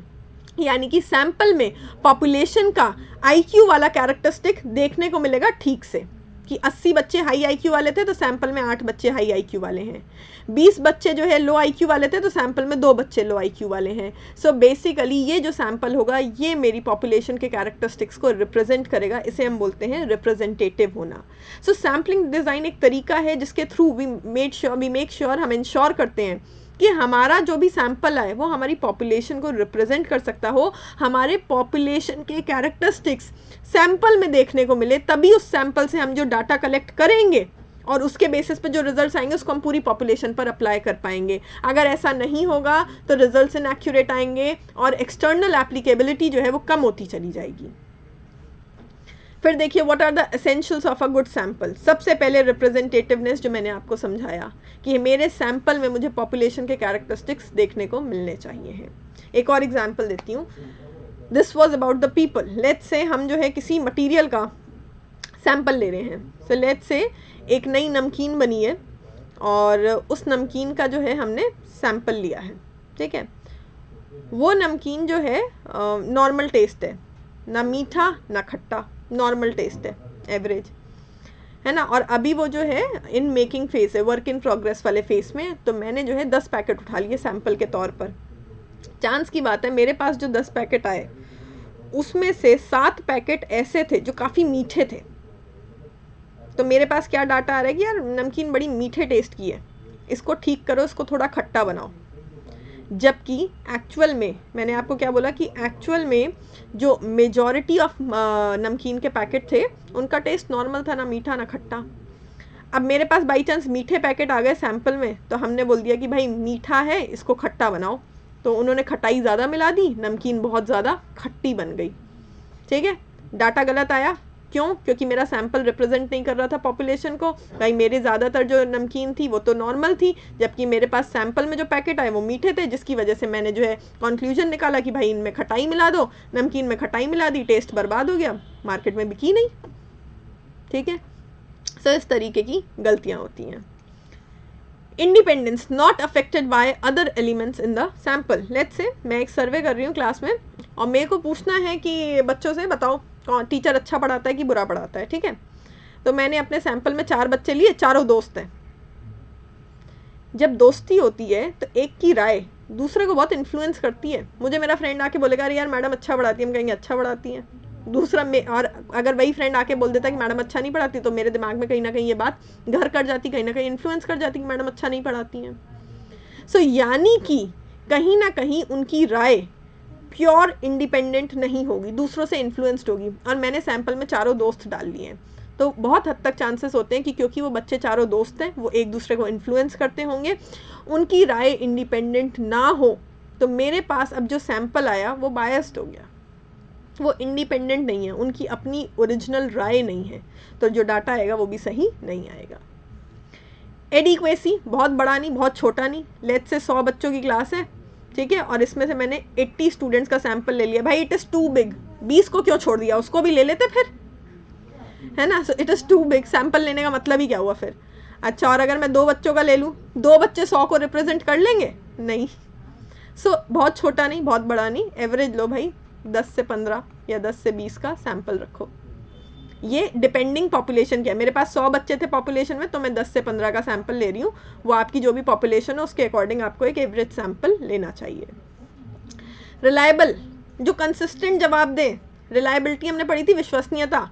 यानी कि सैंपल में पॉपुलेशन का IQ वाला कैरेक्टरिस्टिक देखने को मिलेगा ठीक से, कि 80 बच्चे हाई IQ वाले थे तो सैंपल में 8 बच्चे हाई IQ वाले हैं, 20 बच्चे जो है लो IQ वाले थे तो सैंपल में 2 बच्चे लो IQ वाले हैं। सो बेसिकली ये जो सैंपल होगा ये मेरी पॉपुलेशन के कैरेक्टरिस्टिक्स को रिप्रेजेंट करेगा, इसे हम बोलते हैं रिप्रेजेंटेटिव होना। सो सैम्पलिंग डिज़ाइन एक तरीका है जिसके थ्रू वी मेक श्योर हम इंश्योर करते हैं कि हमारा जो भी सैंपल आए वो हमारी पॉपुलेशन को रिप्रेजेंट कर सकता हो, हमारे पॉपुलेशन के कैरेक्टरिस्टिक्स सैंपल में देखने को मिले, तभी उस सैंपल से हम जो डाटा कलेक्ट करेंगे और उसके बेसिस पे जो रिजल्ट्स आएंगे उसको हम पूरी पॉपुलेशन पर अप्लाई कर पाएंगे। अगर ऐसा नहीं होगा तो रिजल्ट्स इनएक्यूरेट आएंगे और एक्सटर्नल एप्लीकेबिलिटी जो है वो कम होती चली जाएगी। फिर देखिए, what are the essentials of a good sample. सबसे पहले रिप्रेजेंटेटिवनेस, जो मैंने आपको समझाया कि मेरे सैंपल में मुझे पॉपुलेशन के कैरेक्टरिस्टिक्स देखने को मिलने चाहिए हैं। एक और एग्जांपल देती हूँ। This was about the people. Let's say हम जो है किसी मटेरियल का सैंपल ले रहे हैं। सो लेट्स से एक नई नमकीन बनी है और उस नमकीन का जो है हमने सैंपल लिया है, ठीक है। वो नमकीन जो है नॉर्मल टेस्ट है, ना मीठा ना खट्टा, नॉर्मल टेस्ट है, एवरेज है ना। और अभी वो जो है इन मेकिंग फेस है, वर्क इन प्रोग्रेस वाले फेस में। तो मैंने जो है 10 पैकेट उठा लिए सैंपल के तौर पर। चांस की बात है मेरे पास जो 10 पैकेट आए उसमें से 7 पैकेट ऐसे थे जो काफ़ी मीठे थे। तो मेरे पास क्या डाटा आ रहा है कि यार नमकीन बड़ी मीठे टेस्ट की है, इसको ठीक करो, इसको थोड़ा खट्टा बनाओ। जबकि एक्चुअल में मैंने आपको क्या बोला कि एक्चुअल में जो मेजॉरिटी ऑफ नमकीन के पैकेट थे उनका टेस्ट नॉर्मल था, ना मीठा ना खट्टा। अब मेरे पास बाई चांस मीठे पैकेट आ गए सैंपल में, तो हमने बोल दिया कि भाई मीठा है, इसको खट्टा बनाओ। तो उन्होंने खटाई ज़्यादा मिला दी, नमकीन बहुत ज़्यादा खट्टी बन गई, ठीक है। डाटा गलत आया, क्यों? क्योंकि मेरा सैंपल रिप्रेजेंट नहीं कर रहा था पॉपुलेशन को। भाई मेरे ज़्यादातर जो नमकीन थी वो तो नॉर्मल थी, जबकि मेरे पास सैंपल में जो पैकेट आए वो मीठे थे, जिसकी वजह से मैंने जो है कंक्लूजन निकाला कि भाई इनमें खटाई मिला दो। नमकीन में खटाई मिला दी, टेस्ट बर्बाद हो गया, मार्केट में बिकी नहीं, ठीक है। सो इस तरीके की गलतियाँ होती हैं। Independence not affected by other elements in the sample. Let's say मैं एक सर्वे कर रही हूँ क्लास में और मेरे को पूछना है कि बच्चों से बताओ कौन टीचर अच्छा पढ़ाता है कि बुरा पढ़ाता है, ठीक है। तो मैंने अपने सैंपल में 4 बच्चे लिए, चारों दोस्त हैं। जब दोस्ती होती है तो एक की राय दूसरे को बहुत इन्फ्लुएंस करती है। मुझे मेरा फ्रेंड आके बोलेगा अरे यार मैडम अच्छा पढ़ाती है, हम कहेंगे अच्छा पढ़ाती है। दूसरा और अगर वही फ्रेंड आके बोल देता कि मैडम अच्छा नहीं पढ़ाती, तो मेरे दिमाग में कहीं ना कहीं ये बात घर कर जाती, कहीं ना कहीं इन्फ्लुएंस कर जाती कि मैडम अच्छा नहीं पढ़ाती हैं। सो यानी कि कहीं ना कहीं उनकी राय प्योर इंडिपेंडेंट नहीं होगी, दूसरों से इन्फ्लुएंस्ड होगी। और मैंने सैंपल में चारों दोस्त डाल लिए हैं, तो बहुत हद तक चांसेस होते हैं कि क्योंकि वो बच्चे चारों दोस्त हैं वो एक दूसरे को इन्फ्लुएंस करते होंगे, उनकी राय इंडिपेंडेंट ना हो। तो मेरे पास अब जो सैंपल आया वो बायस्ड हो गया, वो इंडिपेंडेंट नहीं है, उनकी अपनी ओरिजिनल राय नहीं है, तो जो डाटा आएगा वो भी सही नहीं आएगा। एडिक्वेसी बहुत बड़ा नहीं बहुत छोटा नहीं। लेट्स से 100 बच्चों की क्लास है, ठीक है, और इसमें से मैंने 80 स्टूडेंट्स का सैंपल ले लिया। भाई इट इज़ टू बिग, 20 को क्यों छोड़ दिया, उसको भी ले लेते फिर, है ना। So it is too big, sample लेने का मतलब ही क्या हुआ फिर। अच्छा, और अगर मैं 2 बच्चों का ले लूँ, 2 बच्चे 100 को रिप्रेजेंट कर लेंगे? नहीं। सो बहुत छोटा नहीं बहुत बड़ा नहीं, एवरेज लो भाई, 10 से 15 या 10 से 20 का सैंपल रखो। ये डिपेंडिंग पॉपुलेशन क्या है, मेरे पास 100 बच्चे थे पॉपुलेशन में, तो मैं 10 से 15 का सैंपल ले रही हूँ। वो आपकी जो भी पॉपुलेशन है उसके अकॉर्डिंग आपको एक एवरेज सैंपल लेना चाहिए। रिलायबल, जो कंसिस्टेंट जवाब दे। रिलायबिलिटी हमने पढ़ी थी, विश्वसनीयता।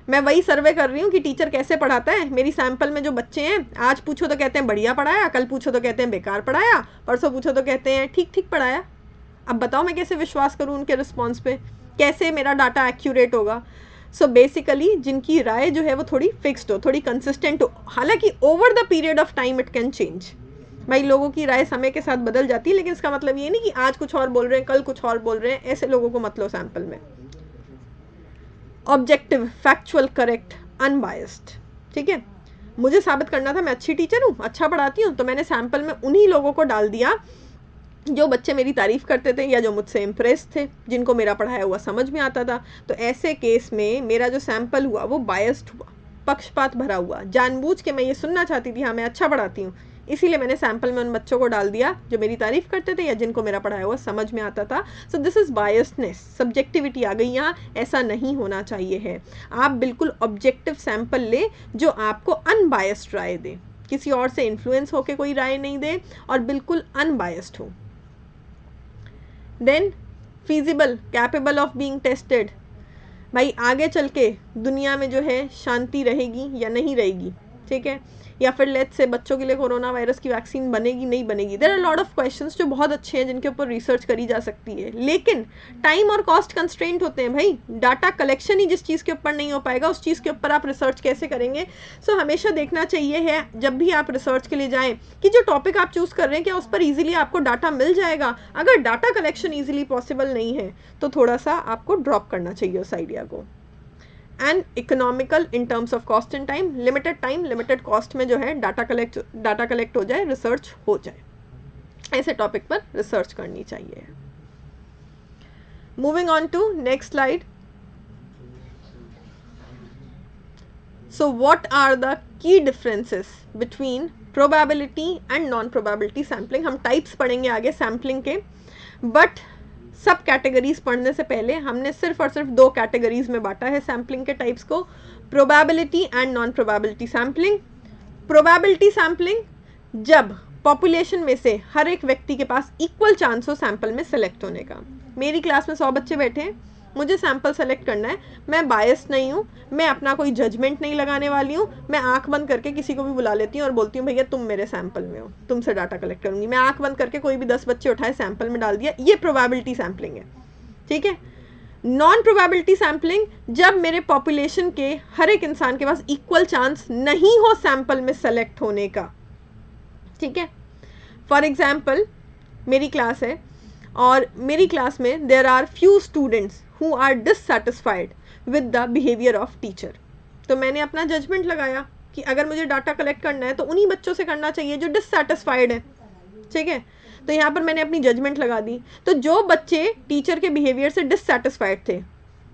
मैं वही सर्वे कर रही हूँ कि टीचर कैसे पढ़ाता है। मेरी सैंपल में जो बच्चे हैं, आज पूछो तो कहते हैं बढ़िया पढ़ाया, कल पूछो तो कहते हैं बेकार पढ़ाया, परसों पूछो तो कहते हैं ठीक ठीक पढ़ाया। अब बताओ मैं कैसे विश्वास करूँ उनके रिस्पॉन्स पे, कैसे मेरा डाटा एक्यूरेट होगा। सो बेसिकली जिनकी राय जो है वो थोड़ी फिक्स्ड हो, थोड़ी कंसिस्टेंट हो, हालांकि over the period of time it can change. भाई लोगों की राय समय के साथ बदल जाती है, लेकिन इसका मतलब ये नहीं कि आज कुछ और बोल रहे हैं कल कुछ और बोल रहे हैं, ऐसे लोगों को मत लो सैंपल में। ऑब्जेक्टिव, फैक्चुअल, करेक्ट, अनबायस्ड, ठीक है। मुझे साबित करना था मैं अच्छी टीचर हूँ, अच्छा पढ़ाती हूँ, तो मैंने सैंपल में उन्हीं लोगों को डाल दिया जो बच्चे मेरी तारीफ़ करते थे या जो मुझसे इम्प्रेस थे, जिनको मेरा पढ़ाया हुआ समझ में आता था। तो ऐसे केस में मेरा जो सैंपल हुआ वो बायस्ड हुआ, पक्षपात भरा हुआ। जानबूझ के मैं ये सुनना चाहती थी हाँ मैं अच्छा पढ़ाती हूँ, इसीलिए मैंने सैंपल में उन बच्चों को डाल दिया जो मेरी तारीफ़ करते थे या जिनको मेरा पढ़ाया हुआ समझ में आता था। सो दिस इज़ बायस्डनेस, सब्जेक्टिविटी आ गई यहाँ। ऐसा नहीं होना चाहिए है। आप बिल्कुल ऑब्जेक्टिव सैंपल ले जो आपको अनबायस्ड राय दे, किसी और से इन्फ्लुएंस होकर कोई राय नहीं दे और बिल्कुल अनबायस्ड हो। Then feasible, capable of being tested. भाई आगे चल के दुनिया में जो है शांति रहेगी या नहीं रहेगी, ठीक है, या फिर लेट्स से बच्चों के लिए कोरोना वायरस की वैक्सीन बनेगी नहीं बनेगी। There are lot of questions जो बहुत अच्छे हैं जिनके ऊपर रिसर्च करी जा सकती है, लेकिन टाइम और कॉस्ट कंस्ट्रेंट होते हैं। भाई डाटा कलेक्शन ही जिस चीज़ के ऊपर नहीं हो पाएगा उस चीज़ के ऊपर आप रिसर्च कैसे करेंगे। सो हमेशा देखना चाहिए है जब भी आप रिसर्च के लिए जाएँ कि जो टॉपिक आप चूज़ कर रहे हैं क्या उस पर ईजिली आपको डाटा मिल जाएगा। अगर डाटा कलेक्शन ईजिली पॉसिबल नहीं है तो थोड़ा सा आपको ड्रॉप करना चाहिए उस आइडिया को। And economical in terms of cost and time limited cost में जो है डाटा कलेक्ट हो जाए, रिसर्च हो जाए, ऐसे टॉपिक पर रिसर्च करनी चाहिए। Moving on to next slide. So what are the key differences between probability and non probability sampling. हम टाइप्स पढ़ेंगे आगे सैम्पलिंग के, बट सब कैटेगरीज पढ़ने से पहले हमने सिर्फ और सिर्फ 2 कैटेगरीज में बांटा है सैम्पलिंग के टाइप्स को, probability and non probability sampling. Probability sampling जब पॉपुलेशन में से हर एक व्यक्ति के पास इक्वल चांस हो सैंपल में सेलेक्ट होने का। मेरी क्लास में 100 बच्चे बैठे हैं, मुझे सैंपल सेलेक्ट करना है, मैं बायस नहीं हूँ, मैं अपना कोई जजमेंट नहीं लगाने वाली हूँ, मैं आंख बंद करके किसी को भी बुला लेती हूँ और बोलती हूँ भैया तुम मेरे सैंपल में हो, तुमसे डाटा कलेक्ट करूँगी। मैं आंख बंद करके कोई भी 10 बच्चे उठाए सैंपल में डाल दिया, ये प्रोबेबिलिटी सैम्पलिंग है, ठीक है। नॉन प्रोबेबिलिटी सैम्पलिंग जब मेरे पॉपुलेशन के हर एक इंसान के पास इक्वल चांस नहीं हो सैंपल में सेलेक्ट होने का, ठीक है। फॉर एग्जाम्पल मेरी क्लास है और मेरी क्लास में there are few students who are dissatisfied with the behaviour of teacher. तो मैंने अपना जजमेंट लगाया कि अगर मुझे डाटा कलेक्ट करना है तो उन्हीं बच्चों से करना चाहिए जो डिससेटिस्फाइड है, ठीक है। तो यहाँ पर मैंने अपनी जजमेंट लगा दी, तो जो बच्चे टीचर के बिहेवियर से डिससेटिस्फाइड थे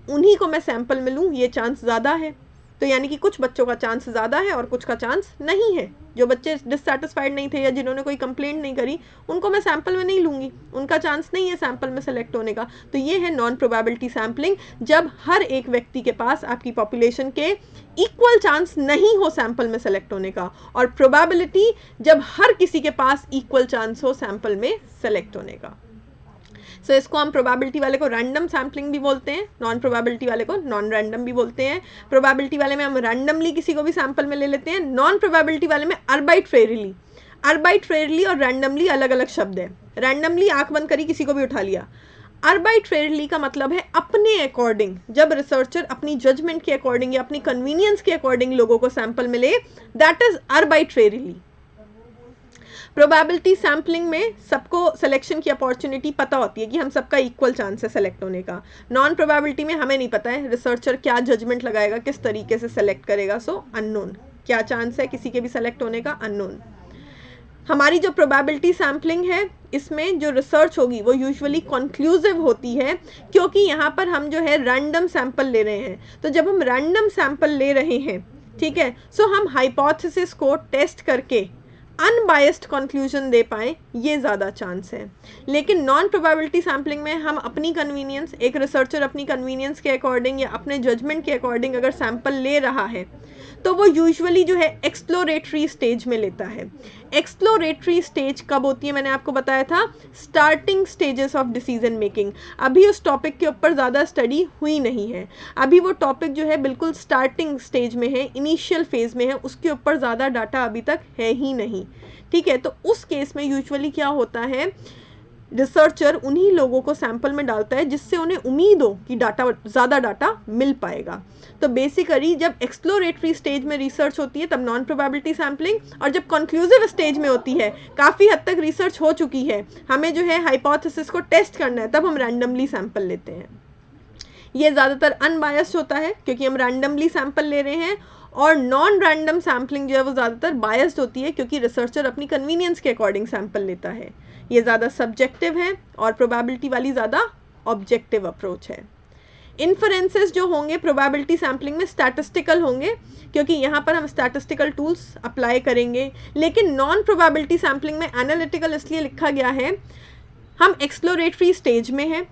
उन्हीं को मैं सैंपल में लूँ, ये चांस ज़्यादा है। तो यानी कि कुछ बच्चों का चांस ज़्यादा है और कुछ का चांस नहीं है। जो बच्चे डिससेटिस्फाइड नहीं थे या जिन्होंने कोई कंप्लेंट नहीं करी उनको मैं सैंपल में नहीं लूँगी, उनका चांस नहीं है सैंपल में सेलेक्ट होने का। तो ये है नॉन प्रोबेबिलिटी सैम्पलिंग, जब हर एक व्यक्ति के पास आपकी पॉपुलेशन के इक्वल चांस नहीं हो सैंपल में सेलेक्ट होने का, और प्रोबेबिलिटी जब हर किसी के पास इक्वल चांस हो सैंपल में सेलेक्ट होने का। सो इसको हम प्रोबेबिलिटी वाले को रैंडम सैम्पलिंग भी बोलते हैं, नॉन प्रोबेबिलिटी वाले को नॉन रैंडम भी बोलते हैं। प्रोबेबिलिटी वाले में हम रैंडमली किसी को भी सैंपल में ले लेते हैं, नॉन प्रोबेबिलिटी वाले में अर्बाइट्रेरीली। अर्बाइट्रेरीली और रैंडमली अलग अलग शब्द है। रैंडमली आंख बंद करी किसी को भी उठा लिया, अर्बाइट्रेरीली का मतलब है अपने अकॉर्डिंग, जब रिसर्चर अपनी जजमेंट के अकॉर्डिंग या अपनी कन्वीनियंस के अकॉर्डिंग लोगों को सैंपल में ले, दैट इज अर्बाइट्रेरीली। प्रोबेबिलिटी सैम्पलिंग में सबको सिलेक्शन की अपॉर्चुनिटी पता होती है कि हम सबका इक्वल चांस है सेलेक्ट होने का। नॉन प्रोबेबिलिटी में हमें नहीं पता है रिसर्चर क्या जजमेंट लगाएगा, किस तरीके से सेलेक्ट करेगा, सो अननोन, क्या चांस है किसी के भी सेलेक्ट होने का, अननोन। हमारी जो प्रोबेबिलिटी सैम्पलिंग है इसमें जो रिसर्च होगी वो यूजुअली कंक्लूसिव होती है, क्योंकि यहाँ पर हम जो है रैंडम सैंपल ले रहे हैं। तो जब हम रैंडम सैंपल ले रहे हैं, ठीक है, सो हम हाइपोथेसिस को टेस्ट करके अनबायस्ड कंक्लूजन दे पाएँ, ये ज़्यादा चांस है। लेकिन नॉन प्रोबेबिलिटी सैम्पलिंग में हम अपनी कन्वीनियंस, एक रिसर्चर अपनी कन्वीनियंस के अकॉर्डिंग या अपने जजमेंट के अकॉर्डिंग अगर सैंपल ले रहा है तो वो यूजुअली जो है एक्सप्लोरेटरी स्टेज में लेता है। एक्सप्लोरेटरी स्टेज कब होती है, मैंने आपको बताया था starting stages of decision making. अभी उस टॉपिक के ऊपर ज़्यादा स्टडी हुई नहीं है, अभी वो टॉपिक जो है बिल्कुल स्टार्टिंग स्टेज में है, इनिशियल फेज में है, उसके ऊपर ज़्यादा डाटा अभी तक है ही नहीं, ठीक है। तो उस केस में यूजुअली क्या होता है, रिसर्चर उन्हीं लोगों को सैंपल में डालता है जिससे उन्हें उम्मीद हो कि डाटा, ज़्यादा डाटा मिल पाएगा। तो बेसिकली जब एक्सप्लोरेटरी स्टेज में रिसर्च होती है तब नॉन प्रोबेबिलिटी सैम्पलिंग, और जब कंक्लूसिव स्टेज में होती है, काफ़ी हद तक रिसर्च हो चुकी है, हमें जो है हाइपोथेसिस को टेस्ट करना है, तब हम रैंडमली सैंपल लेते हैं। ये ज़्यादातर अनबायस्ड होता है क्योंकि हम रैंडमली सैंपल ले रहे हैं, और नॉन रैंडम सैम्पलिंग जो है वो ज़्यादातर बायस्ड होती है क्योंकि रिसर्चर अपनी कन्वीनियंस के अकॉर्डिंग सैंपल लेता है। ये ज़्यादा सब्जेक्टिव है और प्रोबेबिलिटी वाली ज़्यादा ऑब्जेक्टिव अप्रोच है। इन्फरेंसेस जो होंगे प्रोबेबिलिटी सैम्पलिंग में स्टैटिस्टिकल होंगे क्योंकि यहाँ पर हम स्टैटिस्टिकल टूल्स अप्लाई करेंगे। लेकिन नॉन प्रोबेबिलिटी सैम्पलिंग में एनालिटिकल इसलिए लिखा गया है, हम एक्सप्लोरेटरी स्टेज में हैं,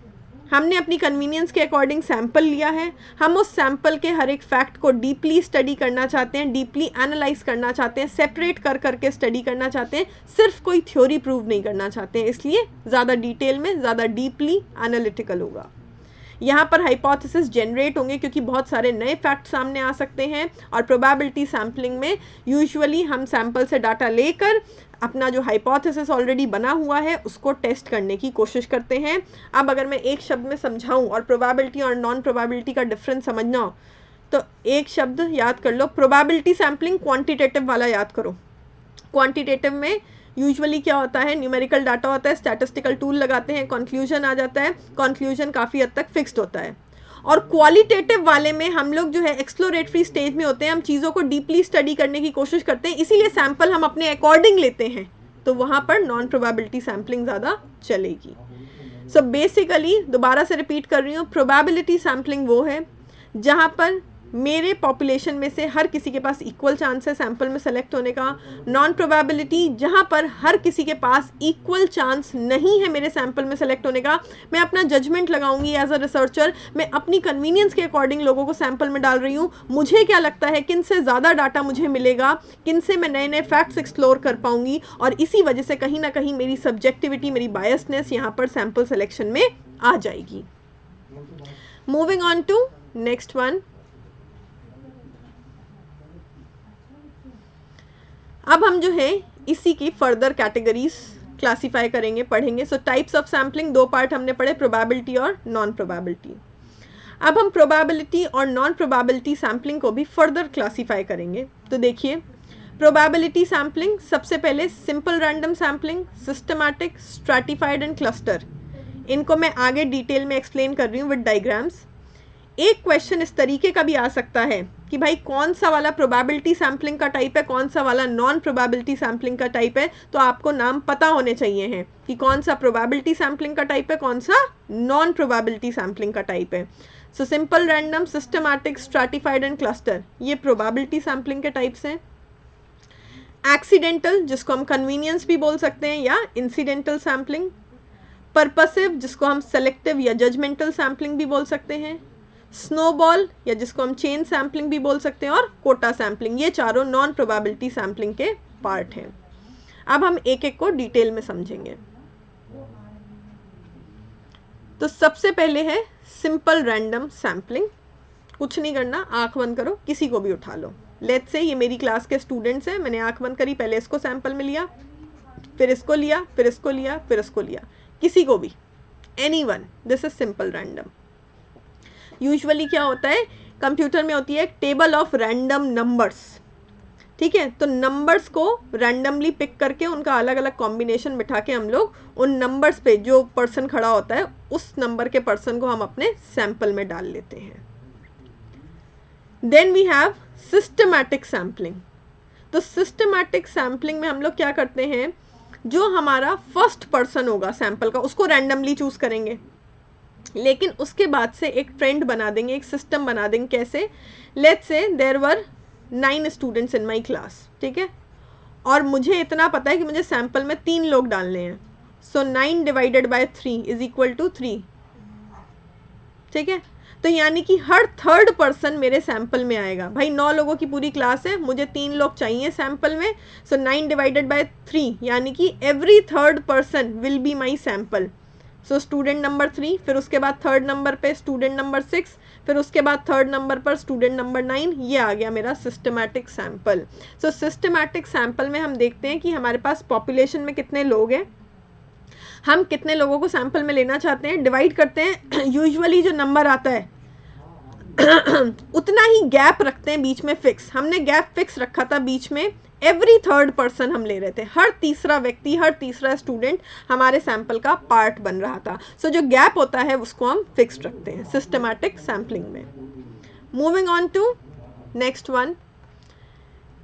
हमने अपनी कन्वीनियंस के अकॉर्डिंग सैंपल लिया है, हम उस सैंपल के हर एक फैक्ट को डीपली स्टडी करना चाहते हैं, डीपली एनालाइज करना चाहते हैं, सेपरेट कर करके स्टडी करना चाहते हैं, सिर्फ कोई थ्योरी प्रूव नहीं करना चाहते हैं, इसलिए ज़्यादा डिटेल में, ज़्यादा डीपली एनालिटिकल होगा। यहाँ पर हाइपोथेसिस जनरेट होंगे क्योंकि बहुत सारे नए फैक्ट सामने आ सकते हैं, और प्रोबेबिलिटी सैम्पलिंग में यूजुअली हम सैंपल से डाटा लेकर अपना जो हाइपोथेसिस ऑलरेडी बना हुआ है उसको टेस्ट करने की कोशिश करते हैं। अब अगर मैं एक शब्द में समझाऊं और प्रोबेबिलिटी और नॉन प्रोबेबिलिटी का डिफरेंस समझना हो तो एक शब्द याद कर लो, प्रोबेबिलिटी सैम्पलिंग क्वांटिटेटिव वाला याद करो। क्वांटिटेटिव में यूजुअली क्या होता है, न्यूमेरिकल डाटा होता है, स्टैटिस्टिकल टूल लगाते हैं, कंक्लूजन आ जाता है, कंक्लूजन काफ़ी हद तक फिक्स्ड होता है। और क्वालिटेटिव वाले में हम लोग जो है एक्सप्लोरेटरी स्टेज में होते हैं, हम चीज़ों को डीपली स्टडी करने की कोशिश करते हैं, इसीलिए सैंपल हम अपने अकॉर्डिंग लेते हैं, तो वहाँ पर नॉन प्रोबेबिलिटी सैम्पलिंग ज़्यादा चलेगी। सो बेसिकली दोबारा से रिपीट कर रही हूँ, प्रोबेबिलिटी सैम्पलिंग वो है जहाँ पर मेरे पॉपुलेशन में से हर किसी के पास इक्वल चांस है सैंपल में सेलेक्ट होने का। नॉन प्रोबेबिलिटी, जहाँ पर हर किसी के पास इक्वल चांस नहीं है मेरे सैंपल में सेलेक्ट होने का। मैं अपना जजमेंट लगाऊंगी एज अ रिसर्चर, मैं अपनी कन्वीनियंस के अकॉर्डिंग लोगों को सैंपल में डाल रही हूँ, मुझे क्या लगता है किन से ज़्यादा डाटा मुझे मिलेगा, किन से मैं नए नए फैक्ट्स एक्सप्लोर कर पाऊंगी, और इसी वजह से कहीं ना कहीं मेरी सब्जेक्टिविटी, मेरी बायसनेस यहाँ पर सैंपल सिलेक्शन में आ जाएगी। Moving on to next one. अब हम जो है इसी की फर्दर कैटेगरीज क्लासीफाई करेंगे, पढ़ेंगे। सो टाइप्स ऑफ सैम्पलिंग, दो पार्ट हमने पढ़े, प्रोबेबिलिटी और नॉन प्रोबेबिलिटी। अब हम प्रोबेबिलिटी और नॉन प्रोबेबिलिटी सैम्पलिंग को भी फर्दर क्लासीफाई करेंगे। तो देखिए, प्रोबेबिलिटी सैम्पलिंग, सबसे पहले simple random sampling, systematic, stratified and cluster. इनको मैं आगे डिटेल में एक्सप्लेन कर रही हूँ विद डायग्राम्स। एक क्वेश्चन इस तरीके का भी आ सकता है कि भाई कौन सा वाला प्रोबेबिलिटी सैम्पलिंग का टाइप है, कौन सा वाला नॉन प्रोबेबिलिटी सैम्पलिंग का टाइप है। तो आपको नाम पता होने चाहिए हैं कि कौन सा प्रोबेबिलिटी सैम्पलिंग का टाइप है, कौन सा नॉन प्रोबेबिलिटी सैम्पलिंग का टाइप है। So simple, random, systematic, stratified and cluster, ये प्रोबेबिलिटी सैम्पलिंग के टाइप्स हैं। एक्सीडेंटल, जिसको हम कन्वीनियंस भी बोल सकते हैं, या इंसिडेंटल सैम्पलिंग। पर्पसिव, जिसको हम सेलेक्टिव या जजमेंटल सैम्पलिंग भी बोल सकते हैं। स्नोबॉल, या जिसको हम चेन सैम्पलिंग भी बोल सकते हैं, और कोटा सैम्पलिंग, ये चारों नॉन प्रोबेबिलिटी सैम्पलिंग के पार्ट हैं। अब हम एक एक को डिटेल में समझेंगे। तो सबसे पहले है सिंपल रैंडम सैम्पलिंग। कुछ नहीं करना, आंख बंद करो, किसी को भी उठा लो। लेट्स से ये मेरी क्लास के स्टूडेंट्स हैं, मैंने आंख बंद करी, पहले इसको सैंपल में लिया, फिर इसको लिया, फिर इसको लिया, फिर इसको लिया, किसी को भी, anyone, this is simple random. Usually क्या होता है, कंप्यूटर में होती है एक टेबल ऑफ रैंडम नंबर्स, ठीक है। तो नंबर्स को रैंडमली पिक करके उनका अलग अलग कॉम्बिनेशन बिठा के हम लोग उन नंबर्स पे जो पर्सन खड़ा होता है उस नंबर के पर्सन को हम अपने सैंपल में डाल लेते हैं। Then we have systematic sampling. तो सिस्टमैटिक सैम्पलिंग में हम लोग क्या करते हैं, जो हमारा फर्स्ट पर्सन होगा सैंपल का उसको रैंडमली चूज करेंगे, लेकिन उसके बाद से एक ट्रेंड बना देंगे, एक सिस्टम बना देंगे। कैसे, let's say there were 9 students in my class, ठीक है, और मुझे इतना पता है कि मुझे सैंपल में 3 लोग डालने हैं। So 9 divided by 3 is equal to 3, ठीक है। तो यानी कि हर थर्ड पर्सन मेरे सैंपल में आएगा। भाई 9 लोगों की पूरी क्लास है, मुझे 3 लोग चाहिए सैंपल में। सो 9 डिवाइडेड बाय 3 यानी कि every third person will be my sample. So student number 3, फिर उसके बाद थर्ड नंबर पे स्टूडेंट नंबर 6, फिर उसके बाद थर्ड नंबर पर स्टूडेंट नंबर 9। ये आ गया मेरा सिस्टमैटिक सैंपल। सो सिस्टमैटिक सैंपल में हम देखते हैं कि हमारे पास पॉपुलेशन में कितने लोग हैं, हम कितने लोगों को सैंपल में लेना चाहते हैं, डिवाइड करते हैं। यूजुअली जो नंबर आता है उतना ही गैप रखते हैं बीच में फिक्स। हमने गैप फिक्स रखा था बीच में, एवरी थर्ड पर्सन हम ले रहे थे, हर तीसरा व्यक्ति, हर तीसरा स्टूडेंट हमारे सैंपल का पार्ट बन रहा था। सो जो गैप होता है उसको हम फिक्स्ड रखते हैं सिस्टमैटिक सैम्पलिंग में। Moving on to next one.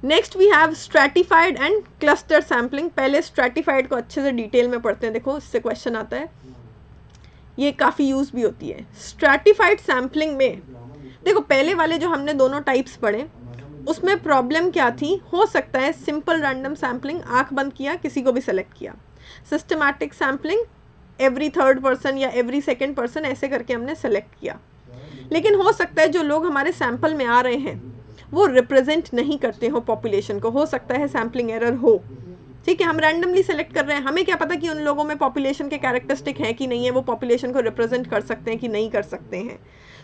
Next we have stratified and cluster sampling. पहले स्ट्रैटिफाइड को अच्छे से डिटेल में पढ़ते हैं, देखो इससे क्वेश्चन आता है, ये काफ़ी यूज भी होती है। स्ट्रैटिफाइड सैम्पलिंग में देखो, पहले वाले जो हमने दोनों टाइप्स पढ़े उसमें प्रॉब्लम क्या थी, हो सकता है सिंपल रैंडम सैम्पलिंग, आंख बंद किया, किसी को भी सेलेक्ट किया। Systematic sampling, every third person या एवरी सेकेंड पर्सन ऐसे करके हमने सेलेक्ट किया। लेकिन हो सकता है जो लोग हमारे सैंपल में आ रहे हैं वो रिप्रेजेंट नहीं करते हो पॉपुलेशन को, हो सकता है सैम्पलिंग एरर हो, ठीक है। हम रैंडमली सेलेक्ट कर रहे हैं, हमें क्या पता कि उन लोगों में पॉपुलेशन के कैरेक्टरिस्टिक हैं कि नहीं है, वो पॉपुलेशन को रिप्रेजेंट कर सकते हैं कि नहीं कर सकते हैं।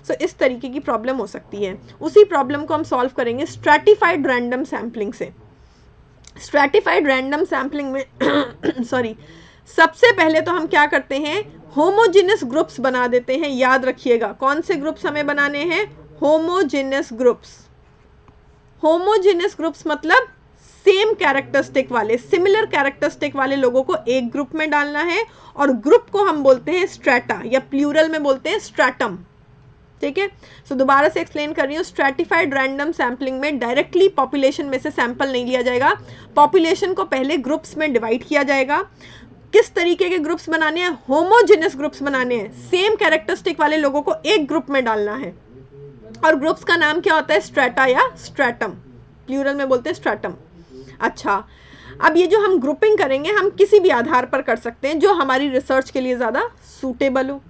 सो इस तरीके की प्रॉब्लम हो सकती है। उसी प्रॉब्लम को हम सॉल्व करेंगे स्ट्रैटिफाइड रैंडम सैम्पलिंग से। स्ट्रैटिफाइड रैंडम सैम्पलिंग में सॉरी, सबसे पहले तो हम क्या करते हैं, होमोजेनस ग्रुप्स बना देते हैं। याद रखिएगा कौन से ग्रुप्स हमें बनाने हैं, होमोजेनस ग्रुप्स। होमोजेनस ग्रुप्स मतलब सेम कैरेक्टरिस्टिक वाले, सिमिलर कैरेक्टरिस्टिक वाले लोगों को एक ग्रुप में डालना है, और ग्रुप को हम बोलते हैं स्ट्रेटा, या प्लूरल में बोलते हैं स्ट्रेटम, ठीक है। सो दोबारा से एक्सप्लेन कर रही हूँ, स्ट्रैटिफाइड रैंडम सैम्पलिंग में डायरेक्टली पॉपुलेशन में से सैंपल नहीं लिया जाएगा, पॉपुलेशन को पहले ग्रुप्स में डिवाइड किया जाएगा। किस तरीके के ग्रुप्स बनाने हैं, होमोजेनस ग्रुप्स बनाने हैं, सेम कैरेक्टरिस्टिक वाले लोगों को एक ग्रुप में डालना है, और ग्रुप्स का नाम क्या होता है? स्ट्रेटा या स्ट्रेटम, प्लूरल में बोलते हैं स्ट्रेटम। अच्छा, अब ये जो हम ग्रुपिंग करेंगे हम किसी भी आधार पर कर सकते हैं जो हमारी रिसर्च के लिए ज़्यादा सूटेबल हो।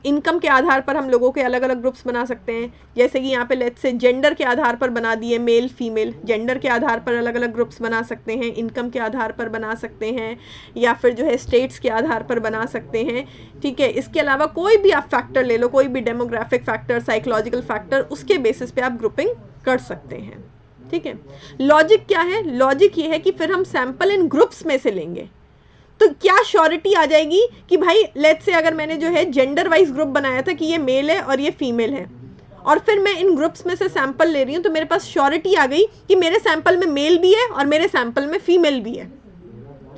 इनकम के आधार पर हम लोगों के अलग अलग ग्रुप्स बना सकते हैं, जैसे कि यहाँ पे लेट्स से जेंडर के आधार पर बना दिए, मेल फीमेल, जेंडर के आधार पर अलग अलग ग्रुप्स बना सकते हैं, इनकम के आधार पर बना सकते हैं, या फिर जो है स्टेट्स के आधार पर बना सकते हैं। ठीक है, इसके अलावा कोई भी आप फैक्टर ले लो, कोई भी डेमोग्राफिक फैक्टर, साइकोलॉजिकल फैक्टर, उसके बेसिस पे आप ग्रुपिंग कर सकते हैं। ठीक है, लॉजिक क्या है? लॉजिक ये है कि फिर हम सैंपल इन ग्रुप्स में से लेंगे, तो क्या श्योरिटी आ जाएगी कि भाई लेट्स से अगर मैंने जो है जेंडर वाइज ग्रुप बनाया था कि ये मेल है और ये फीमेल है, और फिर मैं इन ग्रुप्स में से सैंपल ले रही हूँ, तो मेरे पास श्योरिटी आ गई कि मेरे सैंपल में मेल भी है और मेरे सैंपल में फीमेल भी है।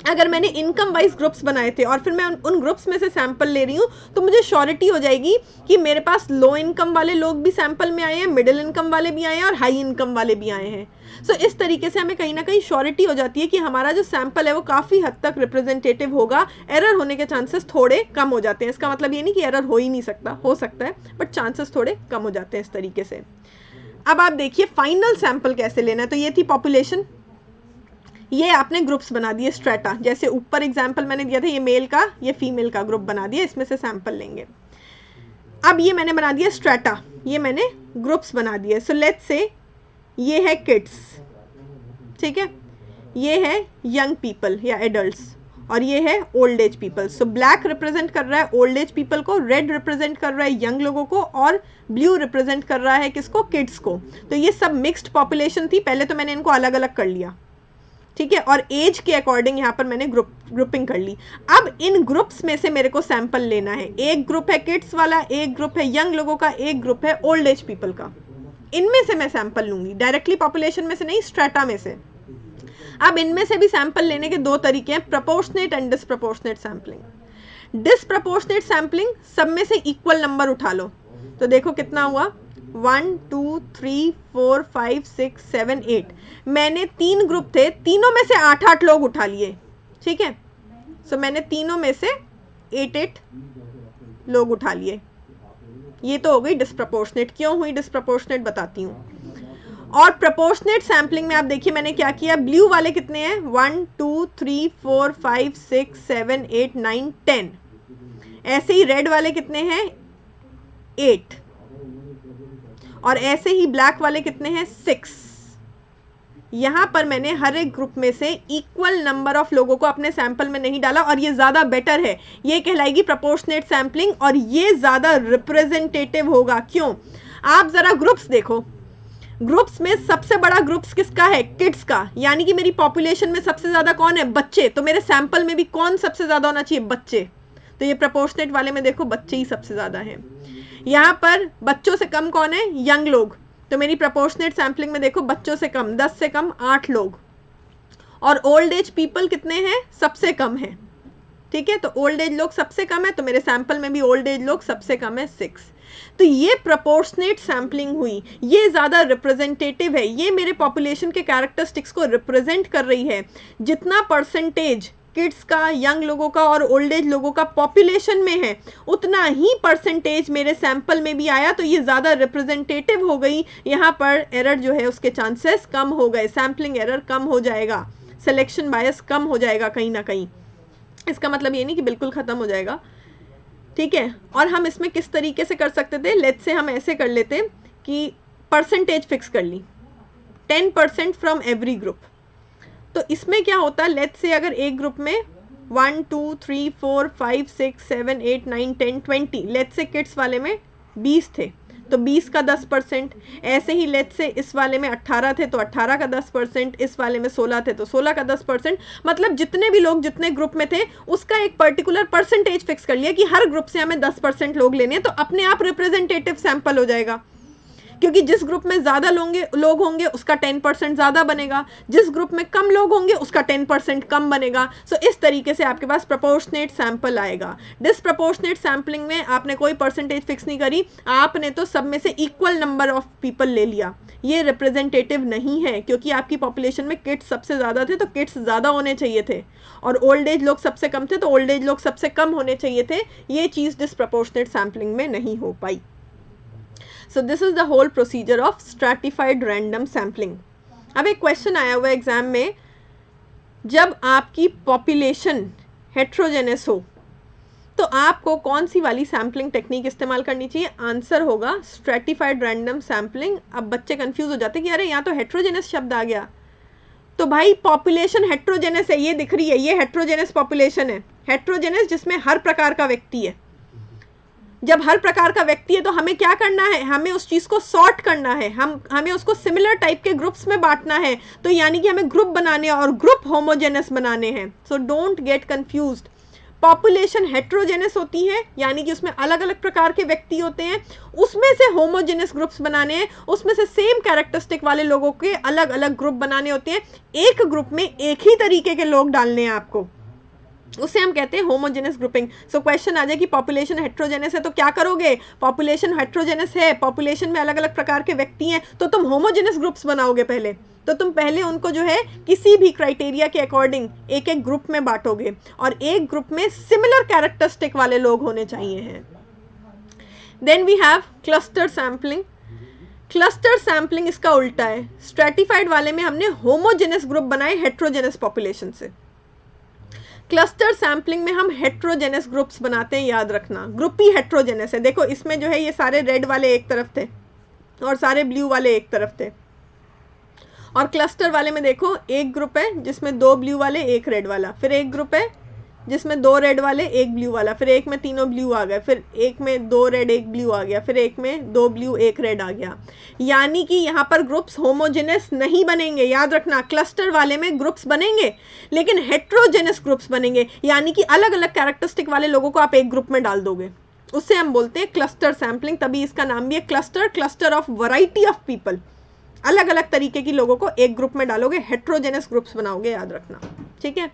अगर मैंने इनकम वाइज ग्रुप्स बनाए थे और फिर मैं उन ग्रुप्स में से सैंपल ले रही हूँ, तो मुझे श्योरिटी हो जाएगी कि मेरे पास लो इनकम वाले लोग भी सैंपल में आए हैं, मिडिल इनकम वाले भी आए हैं और हाई इनकम वाले भी आए हैं। सो इस तरीके से हमें कहीं ना कहीं श्योरिटी हो जाती है कि हमारा जो सैंपल है वो काफ़ी हद तक रिप्रेजेंटेटिव होगा। एरर होने के चांसेस थोड़े कम हो जाते हैं। इसका मतलब ये नहीं कि एरर हो ही नहीं सकता, हो सकता है, बट चांसेस थोड़े कम हो जाते हैं इस तरीके से। अब आप देखिए फाइनल सैंपल कैसे लेना है। तो ये थी पॉपुलेशन, ये आपने ग्रुप्स बना दिए स्ट्रेटा, जैसे ऊपर एग्जाम्पल मैंने दिया था, ये मेल का ये फीमेल का ग्रुप बना दिया, इसमें से सैंपल लेंगे। अब ये मैंने बना दिया स्ट्रेटा, ये मैंने ग्रुप्स बना दिए। सो लेट्स से ये है किड्स, ठीक है, ये है यंग पीपल या एडल्ट्स, और ये है old age people. So black represent कर रहा है ओल्ड एज पीपल को, रेड रिप्रेजेंट कर रहा है यंग लोगों को, और ब्लू रिप्रेजेंट कर रहा है किसको? किड्स को। तो ये सब मिक्स्ड पॉपुलेशन थी। पहले तो मैंने इनको अलग अलग कर लिया, ठीक है, और एज के अकॉर्डिंग यहाँ पर मैंने ग्रुपिंग कर ली। अब इन ग्रुप्स में से मेरे को सैंपल लेना है। एक ग्रुप है किड्स वाला, एक ग्रुप है यंग लोगों का, एक ग्रुप है ओल्ड एज पीपल का। इनमें से मैं सैंपल लूंगी, डायरेक्टली पॉपुलेशन में से नहीं, स्ट्रेटा में से। अब इनमें से भी सैंपल लेने के दो तरीके हैं, proportionate and disproportionate sampling. Disproportionate sampling, सब में से इक्वल नंबर उठा लो। तो देखो कितना हुआ, 1 2 3 4 5 6 7 8। मैंने 3 ग्रुप थे, तीनों में से 8-8 लोग उठा लिए, ठीक है। सो मैंने तीनों में से 8-8 लोग उठा लिए। ये तो हो गई डिसप्रोपोर्शनेट। क्यों हुई डिसप्रोपोर्शनेट बताती हूँ। और प्रोपोर्शनेट सैम्पलिंग में आप देखिए मैंने क्या किया, ब्लू वाले कितने हैं, 1 2 3 4 5 6 7 8 9 10। ऐसे ही रेड वाले कितने हैं, 8, और ऐसे ही ब्लैक वाले कितने हैं, 6। यहाँ पर मैंने हर एक ग्रुप में से इक्वल नंबर ऑफ लोगों को अपने सैंपल में नहीं डाला, और ये ज़्यादा बेटर है, ये कहलाएगी प्रोपोर्शनेट सैम्पलिंग, और ये ज़्यादा रिप्रेजेंटेटिव होगा। क्यों? आप ज़रा ग्रुप्स देखो, ग्रुप्स में सबसे बड़ा ग्रुप्स किसका है, किड्स का, यानी कि मेरी पॉपुलेशन में सबसे ज़्यादा कौन है, बच्चे। तो मेरे सैंपल में भी कौन सबसे ज़्यादा होना चाहिए, बच्चे। तो ये प्रोपोर्शनेट वाले में देखो बच्चे ही सबसे ज़्यादा हैं। यहाँ पर बच्चों से कम कौन है, यंग लोग। तो मेरी प्रोपोर्शनेट सैम्पलिंग में देखो बच्चों से कम 10 से कम 8 लोग, और ओल्ड एज पीपल कितने हैं, सबसे कम है, ठीक है। तो ओल्ड एज लोग सबसे कम है, तो मेरे सैंपल में भी ओल्ड एज लोग सबसे कम है, 6। तो ये प्रोपोर्शनेट सैम्पलिंग हुई, ये ज़्यादा रिप्रेजेंटेटिव है, ये मेरे पॉपुलेशन के कैरेक्टरिस्टिक्स को रिप्रेजेंट कर रही है। जितना परसेंटेज किड्स का, यंग लोगों का और ओल्ड एज लोगों का पॉपुलेशन में है, उतना ही परसेंटेज मेरे सैंपल में भी आया, तो ये ज़्यादा रिप्रेजेंटेटिव हो गई। यहाँ पर एरर जो है उसके चांसेस कम हो गए, सैम्पलिंग एरर कम हो जाएगा, सिलेक्शन बायस कम हो जाएगा कहीं ना कहीं। इसका मतलब ये नहीं कि बिल्कुल ख़त्म हो जाएगा, ठीक है। और हम इसमें किस तरीके से कर सकते थे, लेट्स से हम ऐसे कर लेते कि परसेंटेज फिक्स कर ली, 10% फ्रॉम एवरी ग्रुप। तो इसमें क्या होता है, लेट्स से अगर एक ग्रुप में 1 2 3 4 5 6 7 8 9 10 20, लेट्स से किड्स वाले में 20 थे, तो 20 का 10%। ऐसे ही लेट्स से इस वाले में 18 थे, तो 18 का 10%, इस वाले में 16 थे, तो 16 का 10%। मतलब जितने भी लोग जितने ग्रुप में थे उसका एक पर्टिकुलर परसेंटेज फिक्स कर लिया कि हर ग्रुप से हमें 10% लोग लेने हैं, तो अपने आप रिप्रेजेंटेटिव सैंपल हो जाएगा। क्योंकि जिस ग्रुप में ज़्यादा लोग होंगे उसका 10% ज़्यादा बनेगा, जिस ग्रुप में कम लोग होंगे उसका 10% कम बनेगा। सो इस तरीके से आपके पास प्रोपोर्शनेट सैंपल आएगा। डिसप्रोपोर्शनेट सैम्पलिंग में आपने कोई परसेंटेज फिक्स नहीं करी, आपने तो सब में से इक्वल नंबर ऑफ पीपल ले लिया। ये रिप्रेजेंटेटिव नहीं है, क्योंकि आपकी पॉपुलेशन में किड्स सबसे ज़्यादा थे, तो किड्स ज़्यादा होने चाहिए थे, और ओल्ड एज लोग सबसे कम थे, तो ओल्ड एज लोग सबसे कम होने चाहिए थे। ये चीज़ डिसप्रोपोर्शनेट सैम्पलिंग में नहीं हो पाई। So this is the whole procedure of stratified random sampling. अब एक क्वेश्चन आया हुआ एग्जाम में, जब आपकी पॉपुलेशन हेट्रोजेनस हो तो आपको कौन सी वाली सैम्पलिंग टेक्निक इस्तेमाल करनी चाहिए? आंसर होगा स्ट्रैटिफाइड रैंडम सैम्पलिंग। अब बच्चे कंफ्यूज हो जाते हैं कि अरे यहाँ तो हेट्रोजेनस शब्द आ गया। तो भाई पॉपुलेशन हेट्रोजेनस है, ये दिख रही है, ये हेट्रोजेनस पॉपुलेशन है। हेट्रोजेनस जिसमें हर प्रकार का व्यक्ति है। जब हर प्रकार का व्यक्ति है तो हमें क्या करना है? हमें उस चीज़ को सॉर्ट करना है, हमें उसको सिमिलर टाइप के ग्रुप्स में बांटना है। तो यानी कि हमें ग्रुप बनाने और ग्रुप होमोजेनस बनाने हैं। So don't get confused. Population heterogeneous होती है यानी कि उसमें अलग अलग प्रकार के व्यक्ति होते हैं, उसमें से होमोजेनस ग्रुप्स बनाने हैं, उसमें से सेम कैरेक्टरिस्टिक वाले लोगों के अलग अलग ग्रुप बनाने होते हैं। एक ग्रुप में एक ही तरीके के लोग डालने हैं आपको, उसे हम कहते हैं होमोजेनस ग्रुपिंग। सो क्वेश्चन आ जाए कि पॉपुलेशन हेट्रोजेनस है तो क्या करोगे? पॉपुलेशन हेट्रोजेनस है, पॉपुलेशन में अलग अलग प्रकार के व्यक्ति हैं, तो तुम होमोजेनस ग्रुप्स बनाओगे पहले। तो तुम पहले उनको जो है किसी भी क्राइटेरिया के अकॉर्डिंग एक एक ग्रुप में बांटोगे और एक ग्रुप में सिमिलर कैरेक्टरिस्टिक वाले लोग होने चाहिए हैं। Then we have cluster sampling. Cluster sampling इसका उल्टा है। स्ट्रैटिफाइड वाले में हमने होमोजेनस ग्रुप बनाए हेट्रोजेनस पॉपुलेशन से। क्लस्टर सैम्पलिंग में हम हेट्रोजेनस ग्रुप्स बनाते हैं, याद रखना। ग्रुप ही हेट्रोजेनस है। देखो इसमें जो है ये सारे रेड वाले एक तरफ थे और सारे ब्लू वाले एक तरफ थे, और क्लस्टर वाले में देखो एक ग्रुप है जिसमें 2 ब्लू वाले एक रेड वाला, फिर एक ग्रुप है जिसमें 2 रेड वाले एक ब्लू वाला, फिर एक में तीनों ब्लू आ गए, फिर एक में 2 रेड एक ब्लू आ गया, फिर एक में 2 ब्लू एक रेड आ गया। यानी कि यहाँ पर ग्रुप्स होमोजेनस नहीं बनेंगे, याद रखना। क्लस्टर वाले में ग्रुप्स बनेंगे लेकिन हेट्रोजेनस ग्रुप्स बनेंगे, यानी कि अलग अलग कैरेक्टरिस्टिक वाले लोगों को आप एक ग्रुप में डाल दोगे। उससे हम बोलते हैं क्लस्टर सैम्पलिंग, तभी इसका नाम भी है cluster. Cluster of variety of people, अलग अलग तरीके की लोगों को एक ग्रुप में डालोगे, हेट्रोजेनस ग्रुप्स बनाओगे, याद रखना, ठीक है।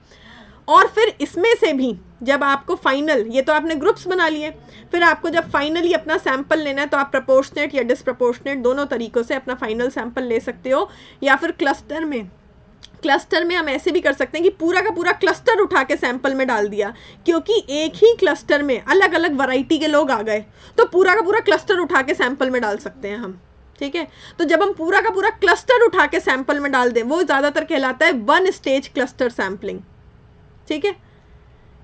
और फिर इसमें से भी जब आपको फाइनल, ये तो आपने ग्रुप्स बना लिए, फिर आपको जब फाइनली अपना सैंपल लेना है तो आप प्रपोर्शनेट या डिसप्रपोर्शनेट दोनों तरीकों से अपना फाइनल सैंपल ले सकते हो। या फिर क्लस्टर में हम ऐसे भी कर सकते हैं कि पूरा का पूरा क्लस्टर उठा के सैंपल में डाल दिया, क्योंकि एक ही क्लस्टर में अलग अलग वैरायटी के लोग आ गए तो पूरा का पूरा क्लस्टर उठा के सैंपल में डाल सकते हैं हम, ठीक है। तो जब हम पूरा का पूरा क्लस्टर उठा के सैंपल में डाल दें वो ज़्यादातर कहलाता है 1 स्टेज क्लस्टर सैम्पलिंग, ठीक है।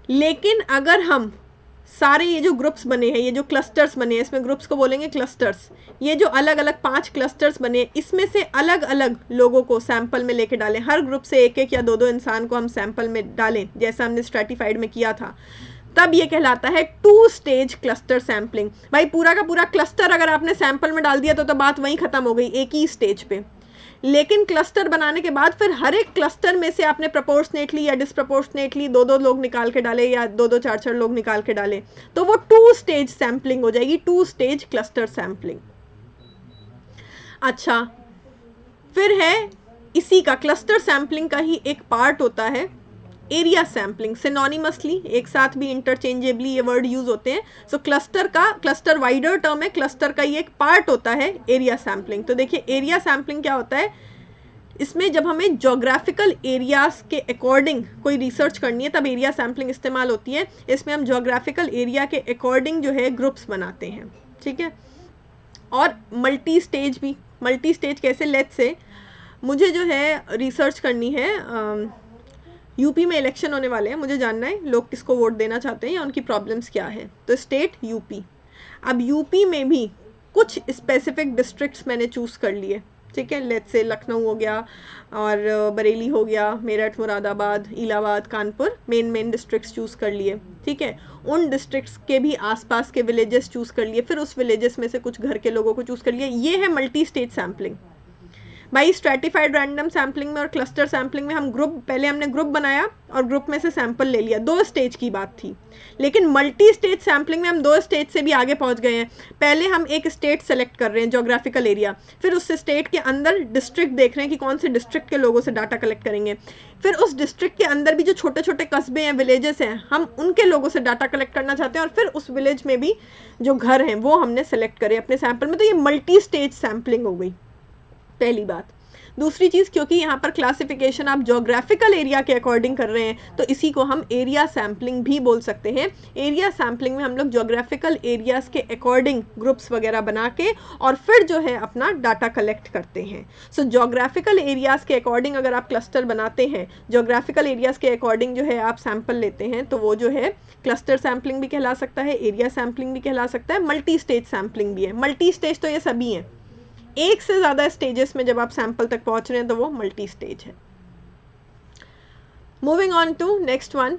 लेकिन अगर हम सारे ये जो ग्रुप्स बने हैं, ये जो क्लस्टर्स बने हैं, इसमें ग्रुप्स को बोलेंगे क्लस्टर्स, ये जो अलग अलग 5 क्लस्टर्स बने, इसमें से अलग अलग लोगों को सैंपल में लेके डालें, हर ग्रुप से एक एक या 2 इंसान को हम सैंपल में डालें जैसा हमने स्ट्रैटिफाइड में किया था, तब ये कहलाता है 2 स्टेज क्लस्टर सैम्पलिंग। भाई पूरा का पूरा क्लस्टर अगर आपने सैंपल में डाल दिया तो बात वहीं खत्म हो गई, एक ही स्टेज पे। लेकिन क्लस्टर बनाने के बाद फिर हर एक क्लस्टर में से आपने प्रोपोर्शनेटली या डिसप्रोपोर्शनेटली 2 लोग निकाल के डाले या 2 4 लोग निकाल के डाले, तो वो 2 स्टेज सैम्पलिंग हो जाएगी, 2 स्टेज क्लस्टर सैम्पलिंग। अच्छा, फिर है इसी का क्लस्टर सैम्पलिंग का ही एक पार्ट होता है एरिया सैम्पलिंग। सिनोनिमसली एक साथ भी इंटरचेंजेबली ये वर्ड यूज होते हैं। सो क्लस्टर वाइडर टर्म है, क्लस्टर का ये एक पार्ट होता है एरिया सैम्पलिंग। तो देखिए एरिया सैम्पलिंग क्या होता है, इसमें जब हमें जोग्राफिकल एरियाज के अकॉर्डिंग कोई रिसर्च करनी है तब एरिया सैम्पलिंग इस्तेमाल होती है। इसमें हम जोग्राफिकल एरिया के अकॉर्डिंग जो है ग्रुप्स बनाते हैं, ठीक है। और मल्टी स्टेज भी, मल्टी स्टेज कैसे, लेट्स से मुझे जो है रिसर्च करनी है, यूपी में इलेक्शन होने वाले हैं, मुझे जानना है लोग किसको वोट देना चाहते हैं या उनकी प्रॉब्लम्स क्या है। तो स्टेट यूपी, अब यूपी में भी कुछ स्पेसिफिक डिस्ट्रिक्ट्स मैंने चूज़ कर लिए, ठीक है। लेट्स से लखनऊ हो गया और बरेली हो गया, Meerut, Moradabad, Allahabad, Kanpur, main districts choose कर लिए, ठीक है। उन डिस्ट्रिक्ट्स के भी आसपास के विलेजेस चूज़ कर लिए, फिर उस विलेजेस में से कुछ घर के लोगों को चूज़ कर लिया। ये है मल्टी स्टेज सैम्पलिंग। भाई स्ट्रैटिफाइड रैंडम सैम्पलिंग में और क्लस्टर सैम्पलिंग में हम पहले हमने ग्रुप बनाया और ग्रुप में से सैंपल ले लिया, 2 स्टेज की बात थी। लेकिन मल्टी स्टेज सैम्पलिंग में हम 2 स्टेज से भी आगे पहुंच गए हैं। पहले हम एक स्टेट सेलेक्ट कर रहे हैं, जोग्राफिकल एरिया, फिर उस स्टेट के अंदर डिस्ट्रिक्ट देख रहे हैं कि कौन से डिस्ट्रिक्ट के लोगों से डाटा कलेक्ट करेंगे, फिर उस डिस्ट्रिक्ट के अंदर भी जो छोटे छोटे कस्बे हैं, विलेजेस हैं, हम उनके लोगों से डाटा कलेक्ट करना चाहते हैं, और फिर उस विलेज में भी जो घर हैं वो हमने सेलेक्ट करे अपने सैंपल में। तो ये मल्टी स्टेज सैम्पलिंग हो गई पहली बात। दूसरी चीज़, क्योंकि यहाँ पर क्लासिफिकेशन आप जोग्राफिकल एरिया के अकॉर्डिंग कर रहे हैं तो इसी को हम एरिया सैम्पलिंग भी बोल सकते हैं। एरिया सैम्पलिंग में हम लोग जोग्राफिकल एरियाज़ के अकॉर्डिंग ग्रुप्स वगैरह बना के और फिर जो है अपना डाटा कलेक्ट करते हैं। सो जोग्राफिकल एरियाज़ के अकॉर्डिंग अगर आप क्लस्टर बनाते हैं, जोग्राफिकल एरियाज़ के अकॉर्डिंग जो है आप सैम्पल लेते हैं, तो वो जो है क्लस्टर सैम्पलिंग भी कहला सकता है, एरिया सैम्पलिंग भी कहला सकता है, मल्टी स्टेज सैम्पलिंग भी है। मल्टी स्टेज तो ये सभी हैं, एक से ज़्यादा स्टेजेस में जब आप सैंपल तक पहुंच रहे हैं तो वो मल्टी स्टेज है। Moving on to next one.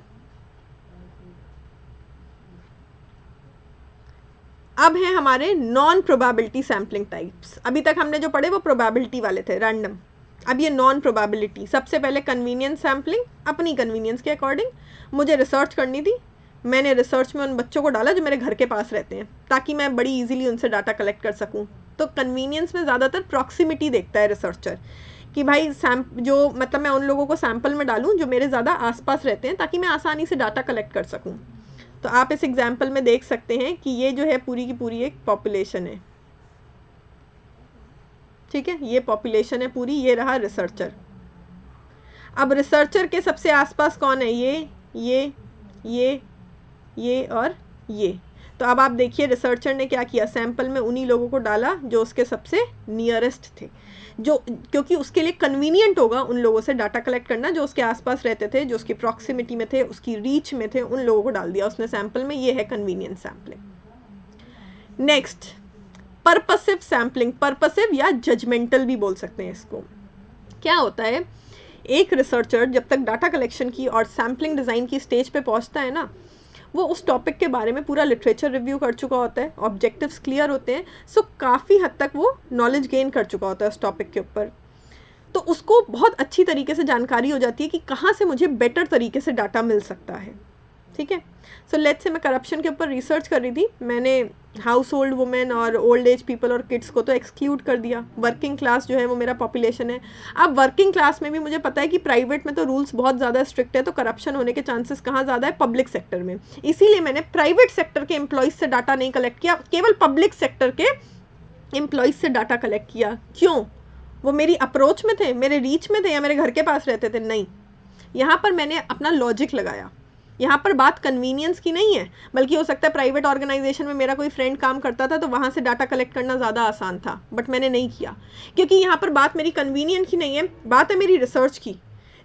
अब है हमारे नॉन प्रोबेबिलिटी सैम्पलिंग टाइप्स। अभी तक हमने जो पढ़े वो प्रोबेबिलिटी वाले थे, रैंडम। अब ये नॉन प्रोबेबिलिटी। सबसे पहले कन्वीनियंस सैम्पलिंग, अपनी कन्वीनियंस के अकॉर्डिंग। मुझे रिसर्च करनी थी, मैंने रिसर्च में उन बच्चों को डाला जो मेरे घर के पास रहते हैं, ताकि मैं बड़ी इजीली उनसे डाटा कलेक्ट कर सकूं। तो कन्वीनियंस में ज़्यादातर प्रॉक्सिमिटी देखता है रिसर्चर, कि भाई जो मतलब मैं उन लोगों को सैम्पल में डालूं जो मेरे ज़्यादा आसपास रहते हैं, ताकि मैं आसानी से डाटा कलेक्ट कर सकूं। तो आप इस एग्जाम्पल में देख सकते हैं कि ये जो है पूरी की पूरी एक पॉपुलेशन है, ठीक है, ये पॉपुलेशन है पूरी, ये रहा रिसर्चर। अब रिसर्चर के सबसे आसपास कौन है? ये और ये। तो अब आप देखिए रिसर्चर ने क्या किया, सैंपल में उन्हीं लोगों को डाला जो उसके सबसे नियरेस्ट थे, जो क्योंकि उसके लिए कन्वीनियंट होगा उन लोगों से डाटा कलेक्ट करना जो उसके आसपास रहते थे, जो उसकी प्रॉक्सिमिटी में थे, उसकी रीच में थे, उन लोगों को डाल दिया उसने सैंपल में। ये है convenient sampling. Next, purposive sampling, purposive या जजमेंटल भी बोल सकते हैं इसको। क्या होता है, एक रिसर्चर जब तक डाटा कलेक्शन की और सैम्पलिंग डिज़ाइन की स्टेज पे पहुंचता है ना, वो उस टॉपिक के बारे में पूरा लिटरेचर रिव्यू कर चुका होता है, ऑब्जेक्टिव्स क्लियर होते हैं, सो काफ़ी हद तक वो नॉलेज गेन कर चुका होता है उस टॉपिक के ऊपर। तो उसको बहुत अच्छी तरीके से जानकारी हो जाती है कि कहाँ से मुझे बेटर तरीके से डाटा मिल सकता है, ठीक है। सो लेट्स से मैं करप्शन के ऊपर रिसर्च कर रही थी, मैंने हाउस होल्ड वुमेन और ओल्ड एज पीपल और किड्स को तो एक्सक्लूड कर दिया, वर्किंग क्लास जो है वो मेरा पॉपुलेशन है। अब वर्किंग क्लास में भी मुझे पता है कि प्राइवेट में तो रूल्स बहुत ज़्यादा स्ट्रिक्ट है, तो करप्शन होने के चांसेस कहाँ ज़्यादा है? पब्लिक सेक्टर में। इसीलिए मैंने प्राइवेट सेक्टर के एम्प्लॉयज़ से डाटा नहीं कलेक्ट किया, केवल पब्लिक सेक्टर के एम्प्लॉयज़ से डाटा कलेक्ट किया। क्यों? वो मेरी अप्रोच में थे, मेरे रीच में थे, या मेरे घर के पास रहते थे? नहीं, यहाँ पर मैंने अपना लॉजिक लगाया। यहाँ पर बात कन्वीनियंस की नहीं है, बल्कि हो सकता है प्राइवेट ऑर्गेनाइजेशन में मेरा कोई फ्रेंड काम करता था तो वहाँ से डाटा कलेक्ट करना ज़्यादा आसान था, बट मैंने नहीं किया, क्योंकि यहाँ पर बात मेरी कन्वीनियंट की नहीं है, बात है मेरी रिसर्च की।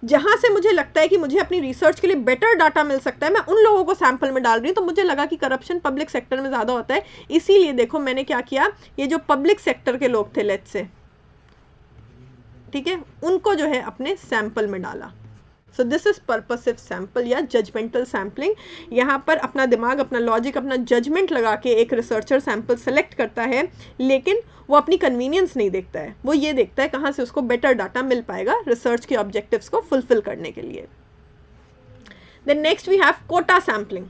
जहाँ से मुझे लगता है कि मुझे अपनी रिसर्च के लिए बेटर डाटा मिल सकता है, मैं उन लोगों को सैंपल में डाल रही हूँ। तो मुझे लगा कि करप्शन पब्लिक सेक्टर में ज़्यादा होता है, इसीलिए देखो मैंने क्या किया, ये जो पब्लिक सेक्टर के लोग थे लेट्स से, ठीक है, उनको जो है अपने सैंपल में डाला। सो दिस इज पर्पसिव सैंपल या जजमेंटल सैम्पलिंग। यहाँ पर अपना दिमाग, अपना लॉजिक, अपना जजमेंट लगा के एक रिसर्चर सैंपल सेलेक्ट करता है, लेकिन वो अपनी कन्वीनियंस नहीं देखता है, वो ये देखता है कहाँ से उसको बेटर डाटा मिल पाएगा रिसर्च के ऑब्जेक्टिव्स को फुलफिल करने के लिए। Then next we have quota sampling.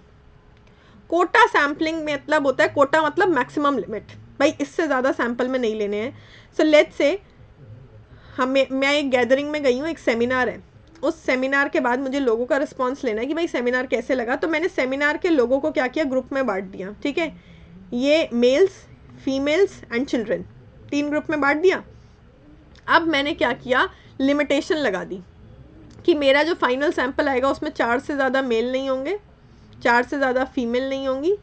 Quota sampling मतलब होता है, कोटा मतलब मैक्सिमम लिमिट, भाई इससे ज़्यादा सैंपल में नहीं लेने हैं। सो लेट्स से मैं एक गैदरिंग में गई हूँ, एक सेमिनार है, उस सेमिनार के बाद मुझे लोगों का रिस्पांस लेना है कि भाई सेमिनार कैसे लगा। तो मैंने सेमिनार के लोगों को क्या किया, ग्रुप में बांट दिया, ठीक है, ये males, females and children, 3 group में बांट दिया। अब मैंने क्या किया, लिमिटेशन लगा दी कि मेरा जो फाइनल सैंपल आएगा उसमें 4 से ज़्यादा मेल नहीं होंगे, 4 से ज़्यादा फीमेल नहीं होंगी,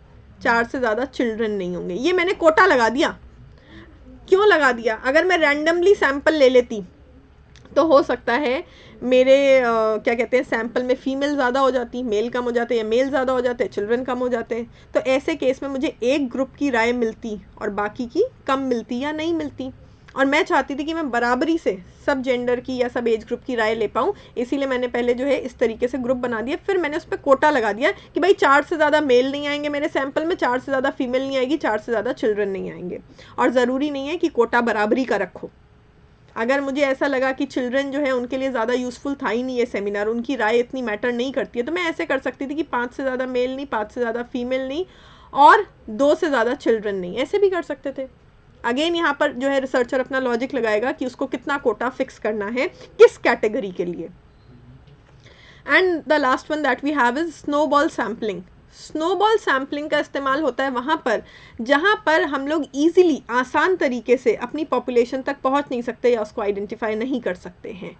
4 से ज़्यादा चिल्ड्रन नहीं होंगे। ये मैंने कोटा लगा दिया। क्यों लगा दिया? अगर मैं रैंडमली सैंपल ले लेती तो हो सकता है मेरे क्या कहते हैं, सैंपल में फीमेल ज़्यादा हो जाती, मेल कम हो जाते, या मेल ज़्यादा हो जाते, चिल्ड्रन कम हो जाते। तो ऐसे केस में मुझे एक ग्रुप की राय मिलती और बाकी की कम मिलती या नहीं मिलती, और मैं चाहती थी कि मैं बराबरी से सब जेंडर की या सब एज ग्रुप की राय ले पाऊँ, इसीलिए मैंने पहले जो है इस तरीके से ग्रुप बना दिया। फिर मैंने उस पर कोटा लगा दिया कि भाई 4 से ज़्यादा मेल नहीं आएंगे मेरे सैंपल में, 4 से ज़्यादा फीमेल नहीं आएगी, 4 से ज़्यादा चिल्ड्रन नहीं आएंगे। और ज़रूरी नहीं है कि कोटा बराबरी का रखो, अगर मुझे ऐसा लगा कि चिल्ड्रन जो है उनके लिए ज़्यादा यूज़फुल था ही नहीं ये सेमिनार, उनकी राय इतनी मैटर नहीं करती है, तो मैं ऐसे कर सकती थी कि 5 से ज़्यादा मेल नहीं, 5 से ज़्यादा फीमेल नहीं, और 2 से ज़्यादा चिल्ड्रन नहीं, ऐसे भी कर सकते थे। अगेन यहाँ पर जो है रिसर्चर अपना लॉजिक लगाएगा कि उसको कितना कोटा फिक्स करना है किस कैटेगरी के लिए। And the last one that we have is snowball sampling. Snowball sampling का इस्तेमाल होता है वहाँ पर जहाँ पर हम लोग ईजिली आसान तरीके से अपनी पॉपुलेशन तक पहुँच नहीं सकते या उसको आइडेंटिफाई नहीं कर सकते हैं,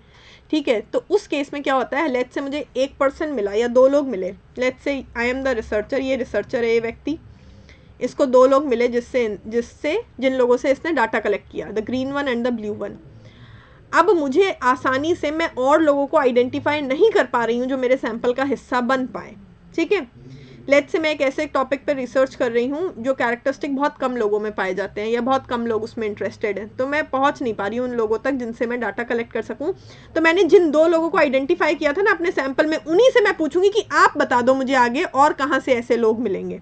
ठीक है। तो उस केस में क्या होता है, लेट्स से मुझे एक पर्सन मिला या दो लोग मिले, let's say I am the researcher, ये रिसर्चर है ये व्यक्ति, इसको दो लोग मिले जिन लोगों से इसने डाटा कलेक्ट किया, the green one and the blue one. अब मुझे आसानी से मैं और लोगों को आइडेंटिफाई नहीं कर पा रही हूँ जो मेरे सैंपल का हिस्सा बन पाए, ठीक है। लेट्स से मैं एक ऐसे टॉपिक पर रिसर्च कर रही हूँ जो कैरेक्टरिस्टिक बहुत कम लोगों में पाए जाते हैं या बहुत कम लोग उसमें इंटरेस्टेड हैं, तो मैं पहुँच नहीं पा रही हूँ उन लोगों तक जिनसे मैं डाटा कलेक्ट कर सकूँ। तो मैंने जिन दो लोगों को आइडेंटिफाई किया था ना अपने सैंपल में, उन्हीं से मैं पूछूंगी कि आप बता दो मुझे आगे और कहाँ से ऐसे लोग मिलेंगे।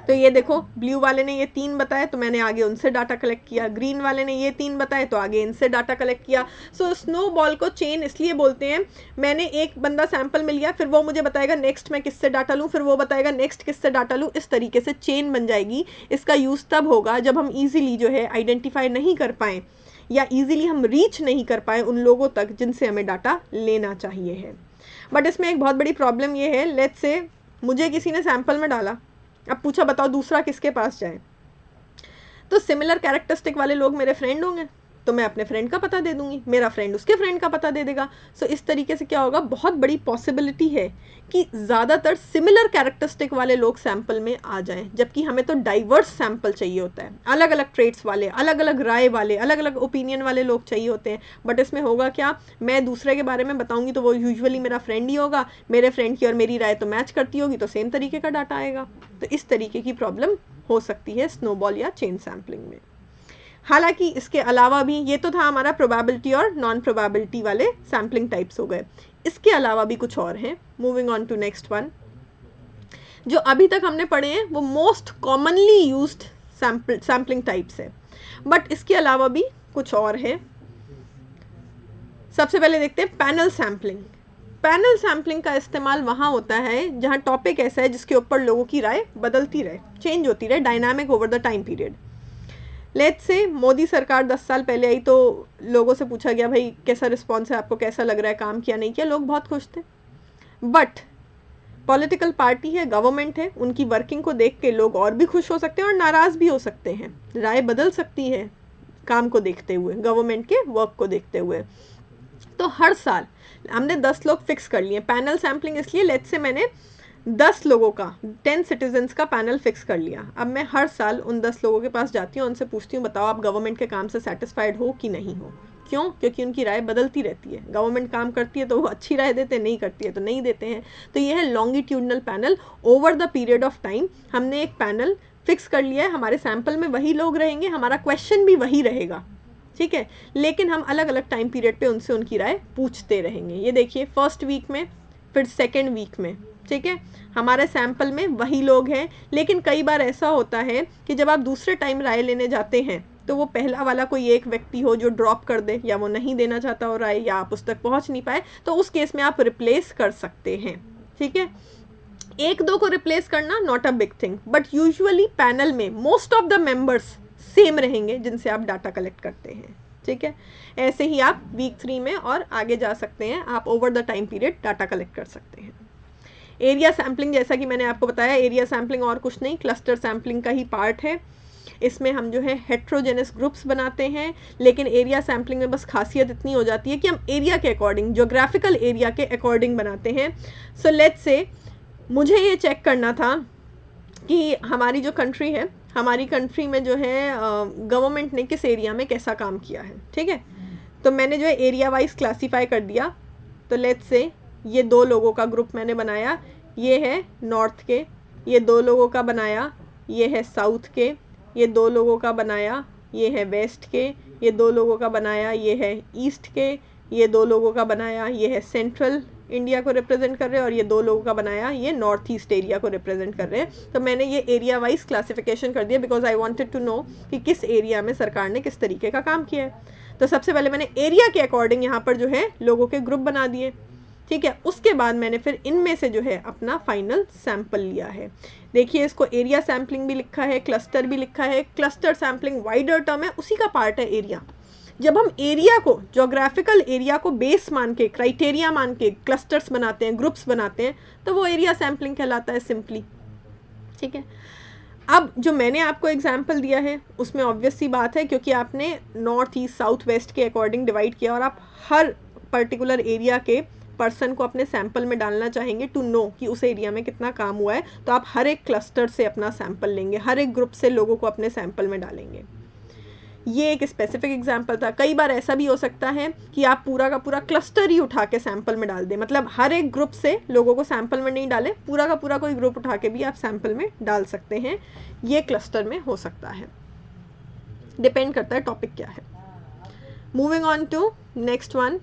तो ये देखो, ब्लू वाले ने ये 3 बताए तो मैंने आगे उनसे डाटा कलेक्ट किया, ग्रीन वाले ने ये 3 बताए तो आगे इनसे डाटा कलेक्ट किया। सो स्नोबॉल को चेन इसलिए बोलते हैं, मैंने एक बंदा सैंपल मिल गया, फिर वो मुझे बताएगा नेक्स्ट मैं किससे डाटा लूँ, फिर वो बताएगा नेक्स्ट किससे डाटा लूँ, इस तरीके से चेन बन जाएगी। इसका यूज़ तब होगा जब हम ईजिली जो है आइडेंटिफाई नहीं कर पाएँ या ईजिली हम रीच नहीं कर पाए उन लोगों तक जिनसे हमें डाटा लेना चाहिए है। बट इसमें एक बहुत बड़ी प्रॉब्लम ये है, लेट्स से मुझे किसी ने सैंपल में डाला, अब पूछा बताओ दूसरा किसके पास जाए, तो सिमिलर कैरेक्टरिस्टिक वाले लोग मेरे फ्रेंड होंगे तो मैं अपने फ्रेंड का पता दे दूंगी, मेरा फ्रेंड उसके फ्रेंड का पता दे देगा। सो इस तरीके से क्या होगा, बहुत बड़ी पॉसिबिलिटी है कि ज़्यादातर सिमिलर कैरेक्टरिस्टिक वाले लोग सैंपल में आ जाएं, जबकि हमें तो डाइवर्स सैंपल चाहिए होता है, अलग अलग ट्रेट्स वाले, अलग अलग राय वाले, अलग अलग ओपिनियन वाले लोग चाहिए होते हैं। बट इसमें होगा क्या, मैं दूसरे के बारे में बताऊंगी तो वो यूजुअली मेरा फ्रेंड ही होगा, मेरे फ्रेंड की और मेरी राय तो मैच करती होगी तो सेम तरीके का डाटा आएगा। तो इस तरीके की प्रॉब्लम हो सकती है स्नोबॉल या चेन सैम्पलिंग में। हालांकि इसके अलावा भी, ये तो था हमारा प्रोबेबिलिटी और नॉन प्रोबेबिलिटी वाले सैम्पलिंग टाइप्स हो गए, इसके अलावा भी कुछ और हैं। Moving on to next one, जो अभी तक हमने पढ़े हैं वो most commonly used sampling types है, बट इसके अलावा भी कुछ और है। सबसे पहले देखते हैं पैनल सैम्पलिंग। पैनल सैम्पलिंग का इस्तेमाल वहाँ होता है जहाँ टॉपिक ऐसा है जिसके ऊपर लोगों की राय बदलती रहे, चेंज होती रहे, dynamic over the time period. Let's say Modi सरकार 10 साल पहले आई तो लोगों से पूछा गया भाई कैसा रिस्पॉन्स है आपको, कैसा लग रहा है, काम किया नहीं किया, लोग बहुत खुश थे। बट पॉलिटिकल पार्टी है, गवर्नमेंट है, उनकी वर्किंग को देख के लोग और भी खुश हो सकते हैं और नाराज़ भी हो सकते हैं, राय बदल सकती है काम को देखते हुए, गवर्नमेंट के वर्क को देखते हुए। तो हर साल हमने 10 लोग फिक्स कर लिए, पैनल सैम्पलिंग इसलिए, लेट्स से मैंने 10 लोगों का, 10 सिटीजन्स का पैनल फिक्स कर लिया। अब मैं हर साल उन 10 लोगों के पास जाती हूँ, उनसे पूछती हूँ बताओ आप गवर्नमेंट के काम से सेटिस्फाइड हो कि नहीं हो। क्यों? क्योंकि उनकी राय बदलती रहती है, गवर्नमेंट काम करती है तो वो अच्छी राय देते हैं, नहीं करती है तो नहीं देते हैं। तो ये है longitudinal panel, over the period of time हमने एक पैनल फिक्स कर लिया है, हमारे सैंपल में वही लोग रहेंगे, हमारा क्वेश्चन भी वही रहेगा, ठीक है, लेकिन हम अलग अलग टाइम पीरियड पे उनसे उनकी राय पूछते रहेंगे। ये देखिए, फर्स्ट वीक में, फिर सेकेंड वीक में, ठीक है, हमारे सैंपल में वही लोग हैं। लेकिन कई बार ऐसा होता है कि जब आप दूसरे टाइम राय लेने जाते हैं तो वो पहला वाला कोई एक व्यक्ति हो जो ड्रॉप कर दे, या वो नहीं देना चाहता हो राय, या आप उस तक पहुंच नहीं पाए, तो उस केस में आप रिप्लेस कर सकते हैं, ठीक है। एक दो को रिप्लेस करना not a big thing, but usually panel में most of the members same रहेंगे जिनसे आप डाटा कलेक्ट करते हैं, ठीक है। ऐसे ही आप वीक 3 में और आगे जा सकते हैं, आप over the time period data collect कर सकते हैं। एरिया सैम्पलिंग, जैसा कि मैंने आपको बताया, एरिया सैम्पलिंग और कुछ नहीं, क्लस्टर सैम्पलिंग का ही पार्ट है। इसमें हम जो है हेट्रोजेनस ग्रुप्स बनाते हैं, लेकिन एरिया सैम्पलिंग में बस खासियत इतनी हो जाती है कि हम एरिया के अकॉर्डिंग, जोग्राफिकल एरिया के अकॉर्डिंग बनाते हैं। सो लेट्स से मुझे ये चेक करना था कि हमारी जो कंट्री है, हमारी कंट्री में जो है गवर्नमेंट ने किस एरिया में कैसा काम किया है, ठीक है। तो मैंने जो है एरिया वाइज क्लासीफाई कर दिया। तो लेट्स से ये 2 लोगों का ग्रुप मैंने बनाया, ये है नॉर्थ के, ये 2 लोगों का बनाया, ये है साउथ के, ये 2 लोगों का बनाया, ये है वेस्ट के, ये 2 लोगों का बनाया, ये है ईस्ट के, ये 2 लोगों का बनाया, ये है सेंट्रल इंडिया को रिप्रेजेंट कर रहे हैं, और ये 2 लोगों का बनाया, ये नॉर्थ ईस्ट एरिया को रिप्रेजेंट कर रहे हैं। तो मैंने ये एरिया वाइज क्लासिफिकेशन कर दिया, because I wanted to know कि किस एरिया में सरकार ने किस तरीके का काम किया है। तो सबसे पहले मैंने एरिया के अकॉर्डिंग यहाँ पर जो है लोगों के ग्रुप बना दिए, ठीक है। उसके बाद मैंने फिर इनमें से जो है अपना फाइनल सैंपल लिया है। देखिए, इसको एरिया सैम्पलिंग भी लिखा है, क्लस्टर भी लिखा है। क्लस्टर सैम्पलिंग वाइडर टर्म है, उसी का पार्ट है एरिया। जब हम एरिया को, जोग्राफिकल एरिया को बेस मान के, क्राइटेरिया मान के क्लस्टर्स बनाते हैं, ग्रुप्स बनाते हैं, तो वो एरिया सैम्पलिंग कहलाता है सिंपली। ठीक है, अब जो मैंने आपको एग्जाम्पल दिया है उसमें ऑब्वियस सी बात है, क्योंकि आपने नॉर्थ ईस्ट साउथ वेस्ट के अकॉर्डिंग डिवाइड किया और आप हर पर्टिकुलर एरिया के पर्सन को अपने सैंपल में डालना चाहेंगे टू नो कि उस एरिया में कितना काम हुआ है, तो आप हर एक क्लस्टर से अपना सैंपल लेंगे, हर एक ग्रुप से लोगों को अपने सैंपल में डालेंगे। ये एक स्पेसिफिक एग्जाम्पल था। कई बार ऐसा भी हो सकता है कि आप पूरा का पूरा क्लस्टर ही उठा के सैंपल में डाल दें, मतलब हर एक ग्रुप से लोगों को सैंपल में नहीं डालें, पूरा का पूरा कोई ग्रुप उठा के भी आप सैंपल में डाल सकते हैं। ये क्लस्टर में हो सकता है, डिपेंड करता है टॉपिक क्या है। Moving on to next one,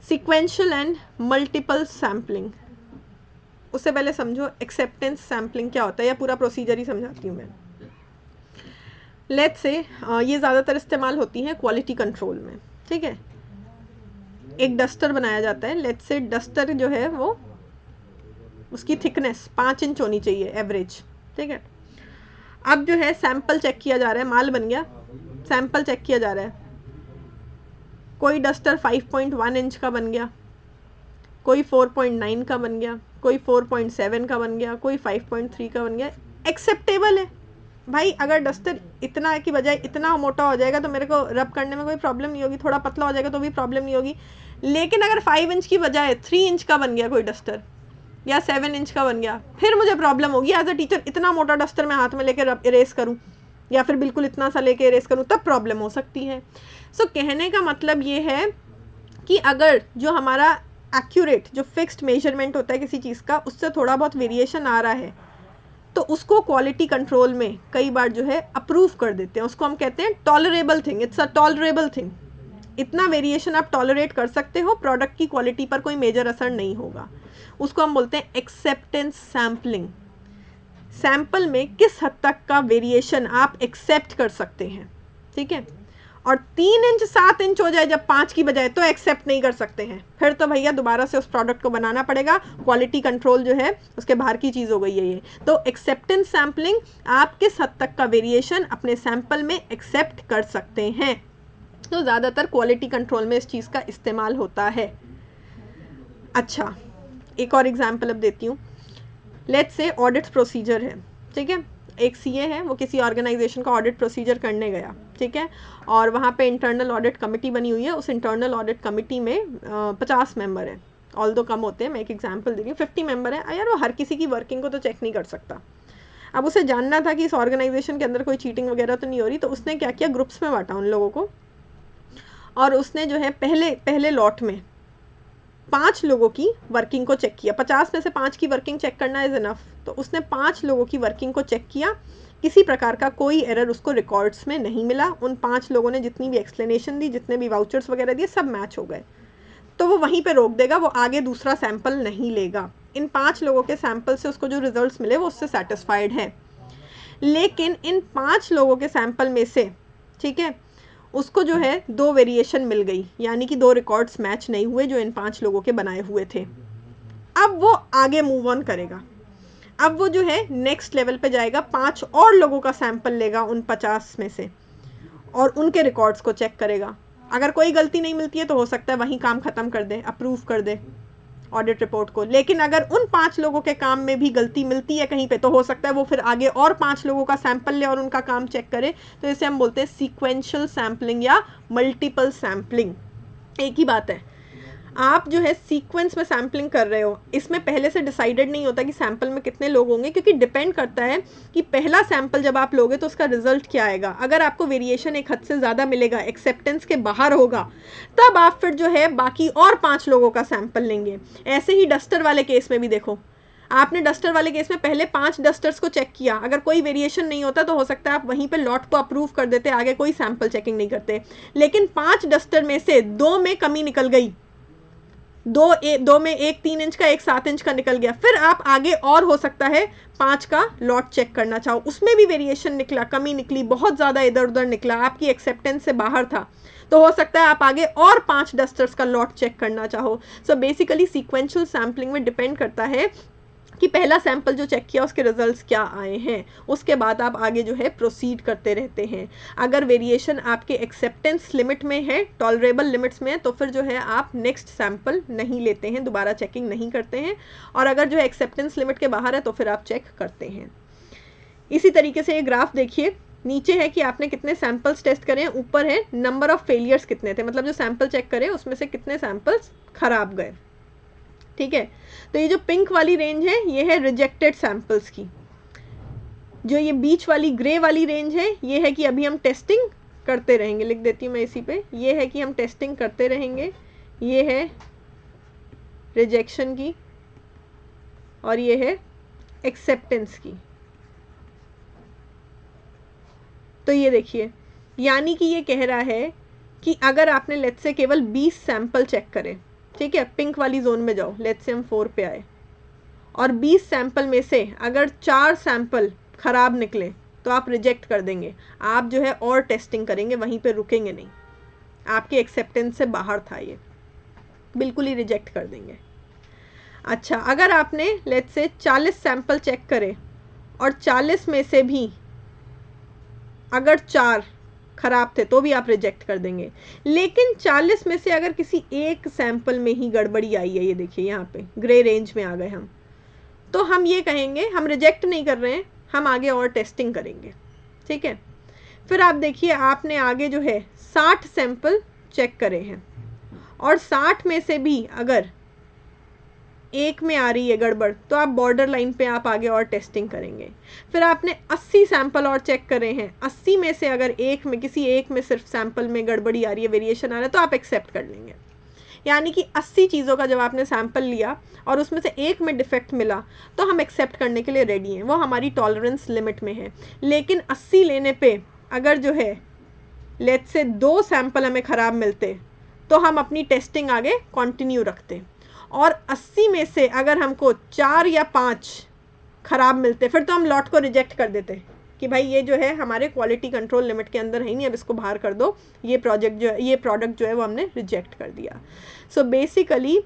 sequential and multiple sampling. उससे पहले समझो एक्सेप्टेंस सैम्पलिंग क्या होता है, या पूरा प्रोसीजर ही समझाती हूँ मैं। लेट्स से ये ज़्यादातर इस्तेमाल होती है क्वालिटी कंट्रोल में। ठीक है, एक डस्टर बनाया जाता है। लेट्स से डस्टर जो है वो, उसकी थिकनेस 5 इंच होनी चाहिए एवरेज। ठीक है, अब जो है सैंपल चेक किया जा रहा है, माल बन गया, सैंपल चेक किया जा रहा है। कोई डस्टर 5.1 इंच का बन गया, कोई 4.9 का बन गया, कोई 4.7 का बन गया, कोई 5.3 का बन गया, एक्सेप्टेबल है भाई। अगर डस्टर इतना की बजाय इतना मोटा हो जाएगा तो मेरे को रब करने में कोई प्रॉब्लम नहीं होगी, थोड़ा पतला हो जाएगा तो भी प्रॉब्लम नहीं होगी। लेकिन अगर 5 इंच की बजाय 3 इंच का बन गया कोई डस्टर, या 7 इंच का बन गया, फिर मुझे प्रॉब्लम होगी। एज अ टीचर इतना मोटा डस्टर मैं हाथ में लेकर इरेज करूँ, या फिर बिल्कुल इतना सा लेके इरेज करूँ, तब प्रॉब्लम हो सकती है। सो कहने का मतलब ये है कि अगर जो हमारा एक्यूरेट, जो फिक्स्ड मेजरमेंट होता है किसी चीज़ का, उससे थोड़ा बहुत वेरिएशन आ रहा है, तो उसको क्वालिटी कंट्रोल में कई बार जो है अप्रूव कर देते हैं। उसको हम कहते हैं tolerable thing, it's a tolerable thing. इतना वेरिएशन आप टॉलरेट कर सकते हो, प्रोडक्ट की क्वालिटी पर कोई मेजर असर नहीं होगा। उसको हम बोलते हैं एक्सेप्टेंस सैम्पलिंग। सैंपल में किस हद तक का वेरिएशन आप एक्सेप्ट कर सकते हैं। ठीक है, और 3 इंच 7 इंच हो जाए जब 5 की बजाय, तो एक्सेप्ट नहीं कर सकते हैं। फिर तो भैया दोबारा से उस प्रोडक्ट को बनाना पड़ेगा, क्वालिटी कंट्रोल जो है उसके बाहर की चीज़ हो गई है ये। तो एक्सेप्टेंस सैम्पलिंग, आप किस हद तक का वेरिएशन अपने सैंपल में एक्सेप्ट कर सकते हैं। तो ज़्यादातर क्वालिटी कंट्रोल में इस चीज़ का इस्तेमाल होता है। अच्छा, एक और एग्जाम्पल अब देती हूँ। लेट्स से ऑडिट प्रोसीजर है। ठीक है, एक सीए है, वो किसी ऑर्गेनाइजेशन का ऑडिट प्रोसीजर करने गया। ठीक है, और वहाँ पे इंटरनल ऑडिट कमेटी बनी हुई है। उस इंटरनल ऑडिट कमेटी में 50 मेंबर हैं, ऑल दो कम होते हैं। मैं एक एग्जांपल दे रही हूँ, 50 मेंबर है यार। वो हर किसी की वर्किंग को तो चेक नहीं कर सकता। अब उसे जानना था कि इस ऑर्गेनाइजेशन के अंदर कोई चीटिंग वगैरह तो नहीं हो रही, तो उसने क्या किया, ग्रुप्स में बांटा उन लोगों को, और उसने जो है पहले लॉट में 5 लोगों की वर्किंग को चेक किया। 50 में से 5 की वर्किंग चेक करना इज इनफ, तो उसने 5 लोगों की वर्किंग को चेक किया। किसी प्रकार का कोई एरर उसको रिकॉर्ड्स में नहीं मिला। उन 5 लोगों ने जितनी भी एक्सप्लेनेशन दी, जितने भी वाउचर्स वगैरह दिए, सब मैच हो गए। तो वो वहीं पे रोक देगा, वो आगे दूसरा सैंपल नहीं लेगा। इन 5 लोगों के सैंपल से उसको जो रिजल्ट्स मिले वो उससे सेटिस्फाइड है। लेकिन इन 5 लोगों के सैंपल में से, ठीक है, उसको जो है 2 वेरिएशन मिल गई, यानी कि 2 रिकॉर्ड्स मैच नहीं हुए जो इन 5 लोगों के बनाए हुए थे। अब वो आगे मूव ऑन करेगा। अब वो जो है नेक्स्ट लेवल पे जाएगा, 5 और लोगों का सैंपल लेगा उन 50 में से, और उनके रिकॉर्ड्स को चेक करेगा। अगर कोई गलती नहीं मिलती है तो हो सकता है वहीं काम ख़त्म कर दे, अप्रूव कर दे ऑडिट रिपोर्ट को। लेकिन अगर उन 5 लोगों के काम में भी गलती मिलती है कहीं पे, तो हो सकता है वो फिर आगे और 5 लोगों का सैंपल ले और उनका काम चेक करे। तो इसे हम बोलते हैं सीक्वेंशियल सैम्पलिंग या मल्टीपल सैम्पलिंग। एक ही बात है, आप जो है सीक्वेंस में सैम्पलिंग कर रहे हो, इसमें पहले से डिसाइडेड नहीं होता कि सैंपल में कितने लोग होंगे, क्योंकि डिपेंड करता है कि पहला सैंपल जब आप लोगे तो उसका रिजल्ट क्या आएगा। अगर आपको वेरिएशन एक हद से ज़्यादा मिलेगा, एक्सेप्टेंस के बाहर होगा, तब आप फिर जो है बाकी और 5 लोगों का सैंपल लेंगे। ऐसे ही डस्टर वाले केस में भी देखो, आपने डस्टर वाले केस में पहले 5 डस्टर्स को चेक किया, अगर कोई वेरिएशन नहीं होता तो हो सकता है आप वहीं पे लॉट को अप्रूव कर देते, आगे कोई सैंपल चेकिंग नहीं करते। लेकिन 5 डस्टर में से 2 में कमी निकल गई, दो में एक 3 इंच का, एक 7 इंच का निकल गया, फिर आप आगे और हो सकता है 5 का लॉट चेक करना चाहो, उसमें भी वेरिएशन निकला, कमी निकली, बहुत ज़्यादा इधर उधर निकला, आपकी एक्सेप्टेंस से बाहर था, तो हो सकता है आप आगे और 5 डस्टर्स का लॉट चेक करना चाहो। सो बेसिकली सीक्वेंशियल सैम्पलिंग में डिपेंड करता है कि पहला सैंपल जो चेक किया उसके रिजल्ट्स क्या आए हैं, उसके बाद आप आगे जो है प्रोसीड करते रहते हैं। अगर वेरिएशन आपके एक्सेप्टेंस लिमिट में है, टॉलरेबल लिमिट्स में है, तो फिर जो है आप नेक्स्ट सैंपल नहीं लेते हैं, दोबारा चेकिंग नहीं करते हैं। और अगर जो है एक्सेप्टेंस लिमिट के बाहर है तो फिर आप चेक करते हैं। इसी तरीके से ये ग्राफ देखिए, नीचे है कि आपने कितने सैंपल्स टेस्ट करें, ऊपर है नंबर ऑफ फेलियर्स कितने थे, मतलब जो सैंपल चेक करें उसमें से कितने सैंपल्स खराब गए। ठीक है, तो ये जो पिंक वाली रेंज है ये है रिजेक्टेड सैंपल्स की। जो ये बीच वाली ग्रे वाली रेंज है ये है कि अभी हम टेस्टिंग करते रहेंगे, लिख देती हूँ मैं इसी पे, ये है कि हम टेस्टिंग करते रहेंगे। ये है रिजेक्शन की और ये है एक्सेप्टेंस की। तो ये देखिए, यानी कि ये कह रहा है कि अगर आपने लेट्स से केवल 20 सैंपल चेक करे, ठीक है, पिंक वाली जोन में जाओ, लेट्स से हम 4 पे आए, और 20 सैंपल में से अगर 4 सैंपल खराब निकले तो आप रिजेक्ट कर देंगे। आप जो है और टेस्टिंग करेंगे, वहीं पे रुकेंगे नहीं, आपके एक्सेप्टेंस से बाहर था, ये बिल्कुल ही रिजेक्ट कर देंगे। अच्छा, अगर आपने लेट्स से 40 सैंपल चेक करे और 40 में से भी अगर 4 खराब थे तो भी आप रिजेक्ट कर देंगे। लेकिन 40 में से अगर किसी एक सैंपल में ही गड़बड़ी आई है, ये देखिए यहाँ पे ग्रे रेंज में आ गए हम, तो हम ये कहेंगे हम रिजेक्ट नहीं कर रहे हैं, हम आगे और टेस्टिंग करेंगे। ठीक है, फिर आप देखिए आपने आगे जो है 60 सैंपल चेक करे हैं और 60 में से भी अगर एक में आ रही है गड़बड़ तो आप बॉर्डर लाइन पे आप आगे और टेस्टिंग करेंगे। फिर आपने 80 सैंपल और चेक करे हैं, 80 में से अगर एक में, किसी एक में सिर्फ सैंपल में गड़बड़ी आ रही है, वेरिएशन आ रहा है, तो आप एक्सेप्ट कर लेंगे। यानी कि 80 चीज़ों का जब आपने सैंपल लिया और उसमें से एक में डिफेक्ट मिला तो हम एक्सेप्ट करने के लिए रेडी हैं, वो हमारी टॉलरेंस लिमिट में है। लेकिन 80 लेने पे अगर जो है लेट्स से 2 सैंपल हमें ख़राब मिलते तो हम अपनी टेस्टिंग आगे कंटिन्यू रखते, और 80 में से अगर हमको 4 या 5 ख़राब मिलते फिर तो हम लॉट को रिजेक्ट कर देते कि भाई ये जो है हमारे क्वालिटी कंट्रोल लिमिट के अंदर है ही नहीं, अब इसको बाहर कर दो, ये प्रोडक्ट जो है वो हमने रिजेक्ट कर दिया। सो बेसिकली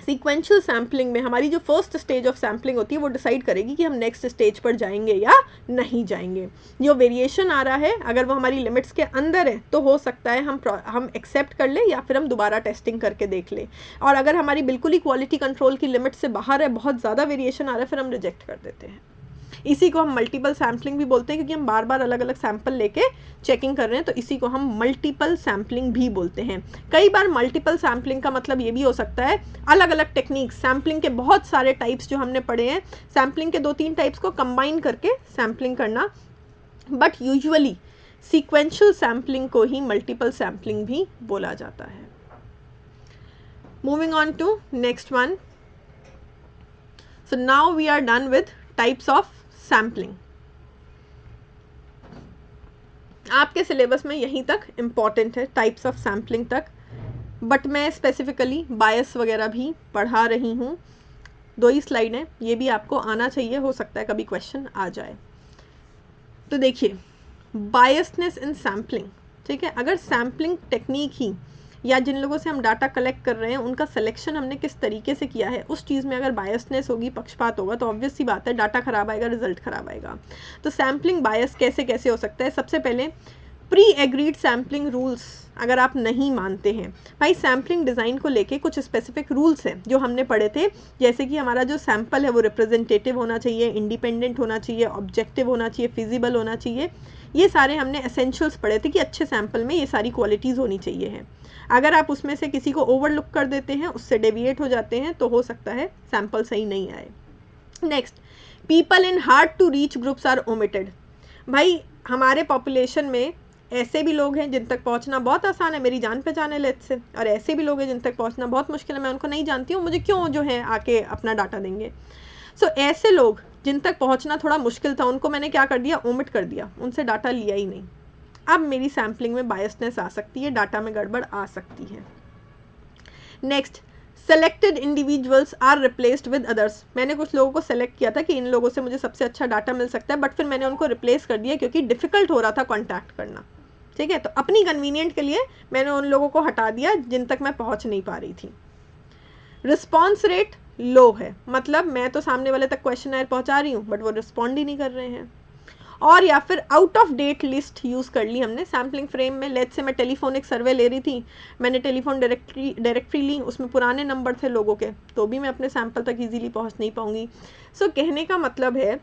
सीक्वेंशियल सैम्पलिंग में हमारी जो फर्स्ट स्टेज ऑफ सैम्पलिंग होती है वो डिसाइड करेगी कि हम नेक्स्ट स्टेज पर जाएंगे या नहीं जाएंगे। जो वेरिएशन आ रहा है अगर वो हमारी लिमिट्स के अंदर है तो हो सकता है हम एक्सेप्ट कर ले या फिर हम दोबारा टेस्टिंग करके देख ले, और अगर हमारी बिल्कुल ही क्वालिटी कंट्रोल की लिमिट से बाहर है, बहुत ज़्यादा वेरिएशन आ रहा है, फिर हम रिजेक्ट कर देते हैं। इसी को हम मल्टीपल सैम्पलिंग भी बोलते हैं, क्योंकि हम बार बार अलग अलग सैंपल लेके चेकिंग कर रहे हैं, तो इसी को हम मल्टीपल सैम्पलिंग भी बोलते हैं। कई बार मल्टीपल सैम्पलिंग का मतलब ये भी हो सकता है अलग अलग टेक्निक्स, सैम्पलिंग के बहुत सारे टाइप्स जो हमने पढ़े हैं, सैम्पलिंग के 2-3 टाइप्स को कंबाइन करके सैम्पलिंग करना, बट यूजुअली सीक्वेंशियल सैम्पलिंग को ही मल्टीपल सैम्पलिंग भी बोला जाता है। Moving on to next one. So now we are done with types of sampling. आपके सिलेबस में यहीं तक इम्पॉर्टेंट है, टाइप्स ऑफ सैम्पलिंग तक, बट मैं स्पेसिफिकली बायस वगैरह भी पढ़ा रही हूँ। 2 ही स्लाइड हैं, ये भी आपको आना चाहिए, हो सकता है कभी क्वेश्चन आ जाए। तो देखिए बायसनेस इन सैम्पलिंग, ठीक है, अगर सैम्पलिंग टेक्निक ही या जिन लोगों से हम डाटा कलेक्ट कर रहे हैं उनका सिलेक्शन हमने किस तरीके से किया है, उस चीज़ में अगर बायसनेस होगी, पक्षपात होगा, तो ऑब्वियस सी बात है डाटा खराब आएगा, रिजल्ट खराब आएगा। तो सैम्पलिंग बायस कैसे कैसे हो सकता है? सबसे पहले प्री एग्रीड सैम्पलिंग रूल्स अगर आप नहीं मानते हैं, भाई सैम्पलिंग डिज़ाइन को लेके कुछ स्पेसिफिक रूल्स हैं जो हमने पढ़े थे, जैसे कि हमारा जो सैम्पल है वो रिप्रेजेंटेटिव होना चाहिए, इंडिपेंडेंट होना चाहिए, ऑब्जेक्टिव होना चाहिए, फिजिबल होना चाहिए। ये सारे हमने एसेंशियल्स पढ़े थे कि अच्छे सैम्पल में ये सारी क्वालिटीज़ होनी चाहिए हैं। अगर आप उसमें से किसी को ओवरलुक कर देते हैं, उससे डेविएट हो जाते हैं, तो हो सकता है सैम्पल सही नहीं आए। Next, people in hard to reach groups are omitted. भाई हमारे पॉपुलेशन में ऐसे भी लोग हैं जिन तक पहुंचना बहुत आसान है, मेरी जान पहचान है लेट्स से, और ऐसे भी लोग हैं जिन तक पहुंचना बहुत मुश्किल है, मैं उनको नहीं जानती हूँ, मुझे क्यों जो है आके अपना डाटा देंगे। सो ऐसे लोग जिन तक पहुंचना थोड़ा मुश्किल था, उनको मैंने क्या कर दिया, ओमिट कर दिया, उनसे डाटा लिया ही नहीं। अब मेरी सैम्पलिंग में बायसनेस आ सकती है, डाटा में गड़बड़ आ सकती है। Next, selected individuals are replaced with others. मैंने कुछ लोगों को सेलेक्ट किया था कि इन लोगों से मुझे सबसे अच्छा डाटा मिल सकता है, बट फिर मैंने उनको रिप्लेस कर दिया क्योंकि डिफिकल्ट हो रहा था कॉन्टैक्ट करना। ठीक है, तो अपनी कन्वीनियंट के लिए मैंने उन लोगों को हटा दिया जिन तक मैं पहुंच नहीं पा रही थी। रिस्पॉन्स रेट लो है, मतलब मैं तो सामने वाले तक क्वेश्चन पहुंचा रही हूँ बट वो रिस्पॉन्ड ही नहीं कर रहे हैं। और या फिर out of date list use कर ली हमने सैम्पलिंग फ्रेम में। लेट्स से मैं टेलीफोनिक सर्वे ले रही थी, मैंने टेलीफोन डायरेक्टरी ली, उसमें पुराने नंबर थे लोगों के, तो भी मैं अपने सैंपल तक इजीली पहुंच नहीं पाऊंगी। सो कहने का मतलब है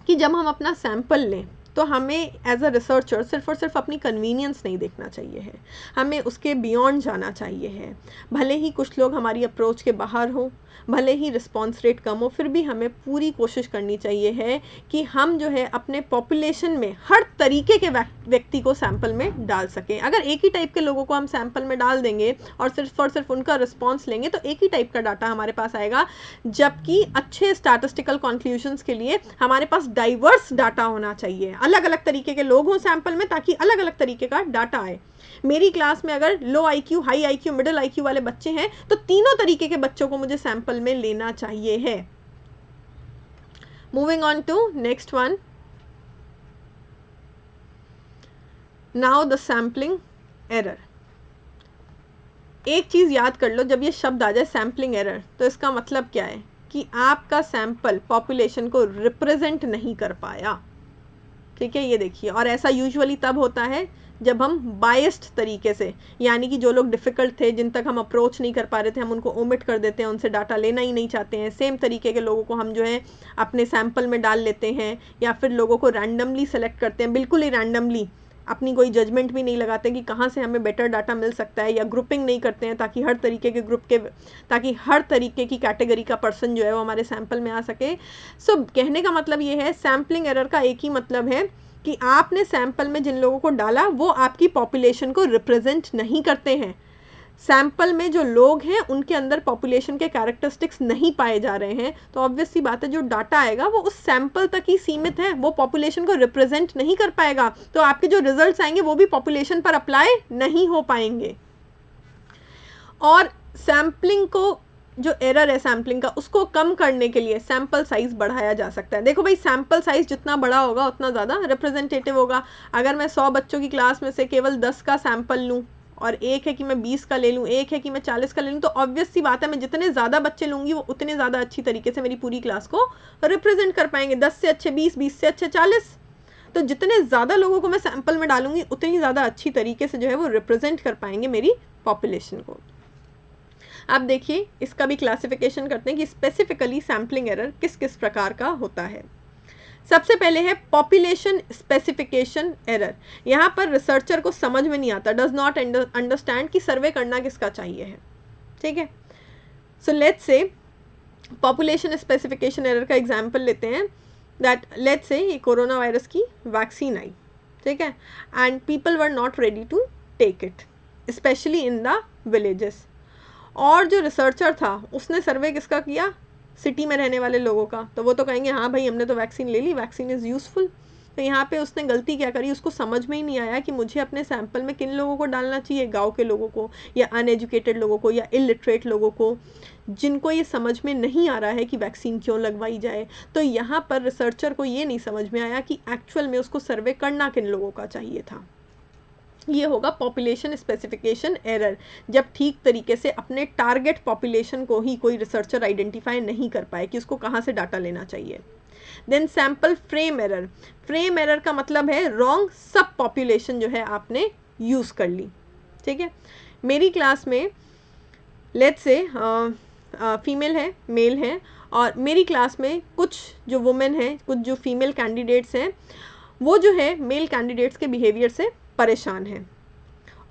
कि जब हम अपना सैंपल लें तो हमें एज अ रिसर्चर सिर्फ और सिर्फ अपनी कन्वीनियंस नहीं देखना चाहिए है, हमें उसके बियॉन्ड जाना चाहिए है। भले ही कुछ लोग हमारी अप्रोच के बाहर हों, भले ही रिस्पॉन्स रेट कम हो, फिर भी हमें पूरी कोशिश करनी चाहिए है कि हम जो है अपने पॉपुलेशन में हर तरीके के व्यक्ति को सैंपल में डाल सकें। अगर एक ही टाइप के लोगों को हम सैंपल में डाल देंगे और सिर्फ उनका रिस्पॉन्स लेंगे तो एक ही टाइप का डाटा हमारे पास आएगा, जबकि अच्छे स्टैटिस्टिकल कंक्लूजन्स के लिए हमारे पास डाइवर्स डाटा होना चाहिए, अलग अलग तरीके के लोग हों सैंपल में, ताकि अलग अलग तरीके का डाटा आए। मेरी क्लास में अगर लो IQ, high IQ, middle IQ वाले बच्चे हैं तो तीनों तरीके के बच्चों को मुझे सैंपल में लेना चाहिए है। Moving on to next one, now the sampling error. एक चीज़ याद कर लो, जब ये शब्द आ जाए सैम्पलिंग एरर तो इसका मतलब क्या है कि आपका सैंपल पॉपुलेशन को रिप्रेजेंट नहीं कर पाया। ठीक है, ये देखिए, और ऐसा यूजुअली तब होता है जब हम बायस्ड तरीके से, यानी कि जो लोग डिफ़िकल्ट थे, जिन तक हम अप्रोच नहीं कर पा रहे थे, हम उनको ओमिट कर देते हैं, उनसे डाटा लेना ही नहीं चाहते हैं, सेम तरीके के लोगों को हम जो है अपने सैंपल में डाल लेते हैं, या फिर लोगों को रैंडमली सेलेक्ट करते हैं, बिल्कुल ही रैंडमली, अपनी कोई जजमेंट भी नहीं लगाते कि कहाँ से हमें बेटर डाटा मिल सकता है, या ग्रुपिंग नहीं करते हैं ताकि हर तरीके के ग्रुप के, ताकि हर तरीके की कैटेगरी का पर्सन जो है वो हमारे सैंपल में आ सके। सो कहने का मतलब ये है, सैम्पलिंग एरर का एक ही मतलब है कि आपने सैंपल में जिन लोगों को डाला वो आपकी पॉपुलेशन को रिप्रेजेंट नहीं करते हैं। सैंपल में जो लोग हैं उनके अंदर पॉपुलेशन के कैरेक्टरिस्टिक्स नहीं पाए जा रहे हैं, तो ऑब्वियस सी बात है जो डाटा आएगा वो उस सैंपल तक ही सीमित है, वो पॉपुलेशन को रिप्रेजेंट नहीं कर पाएगा, तो आपके जो रिजल्ट्स आएंगे वो भी पॉपुलेशन पर अप्लाई नहीं हो पाएंगे। और सैम्पलिंग को, जो एरर है सैम्पलिंग का, उसको कम करने के लिए सैंपल साइज बढ़ाया जा सकता है। देखो भाई, सैंपल साइज जितना बड़ा होगा उतना ज़्यादा रिप्रेजेंटेटिव होगा। अगर मैं 100 बच्चों की क्लास में से केवल 10 का सैंपल लूँ, और एक है कि मैं 20 का ले लूँ, एक है कि मैं 40 का ले लूँ, तो ऑब्वियस सी बात है मैं जितने ज़्यादा बच्चे लूँगी वो उतने ज़्यादा अच्छी तरीके से मेरी पूरी क्लास को रिप्रेजेंट कर पाएंगे। 10 से अच्छे 20, 20 से अच्छे 40। तो जितने ज़्यादा लोगों को मैं सैंपल में डालूंगी उतनी ज़्यादा अच्छी तरीके से जो है वो रिप्रेजेंट कर पाएंगे मेरी पॉपुलेशन को। अब देखिए, इसका भी क्लासिफिकेशन करते हैं कि स्पेसिफिकली सैम्पलिंग एरर किस किस प्रकार का होता है। सबसे पहले है पॉपुलेशन स्पेसिफिकेशन एरर। यहाँ पर रिसर्चर को समझ में नहीं आता, डज नॉट अंडरस्टैंड कि सर्वे करना किसका चाहिए है। ठीक है, so let's say population specification error का एग्जाम्पल लेते हैं, दैट लेट्स से ये कोरोना वायरस की वैक्सीन आई, ठीक है, and people were not ready to take it, specially in the villages. और जो रिसर्चर था उसने सर्वे किसका किया, सिटी में रहने वाले लोगों का, तो वो तो कहेंगे हाँ भाई हमने तो वैक्सीन ले ली, वैक्सीन इज़ यूज़फुल। तो यहाँ पे उसने गलती क्या करी, उसको समझ में ही नहीं आया कि मुझे अपने सैंपल में किन लोगों को डालना चाहिए, गांव के लोगों को या अनएजुकेटेड लोगों को या इलिटरेट लोगों को, जिनको ये समझ में नहीं आ रहा है कि वैक्सीन क्यों लगवाई जाए। तो यहाँ पर रिसर्चर को ये नहीं समझ में आया कि एक्चुअल में उसको सर्वे करना किन लोगों का चाहिए था। ये होगा पॉपुलेशन स्पेसिफिकेशन एरर, जब ठीक तरीके से अपने टारगेट पॉपुलेशन को ही कोई रिसर्चर आइडेंटिफाई नहीं कर पाए कि उसको कहाँ से डाटा लेना चाहिए। Then sample frame error. Frame error का मतलब है रॉन्ग सब पॉपुलेशन जो है आपने यूज़ कर ली। ठीक है, मेरी क्लास में लेट्स से फीमेल है, मेल है, और मेरी क्लास में कुछ जो वुमेन हैं, कुछ जो फीमेल कैंडिडेट्स हैं, वो जो है मेल कैंडिडेट्स के बिहेवियर से परेशान हैं,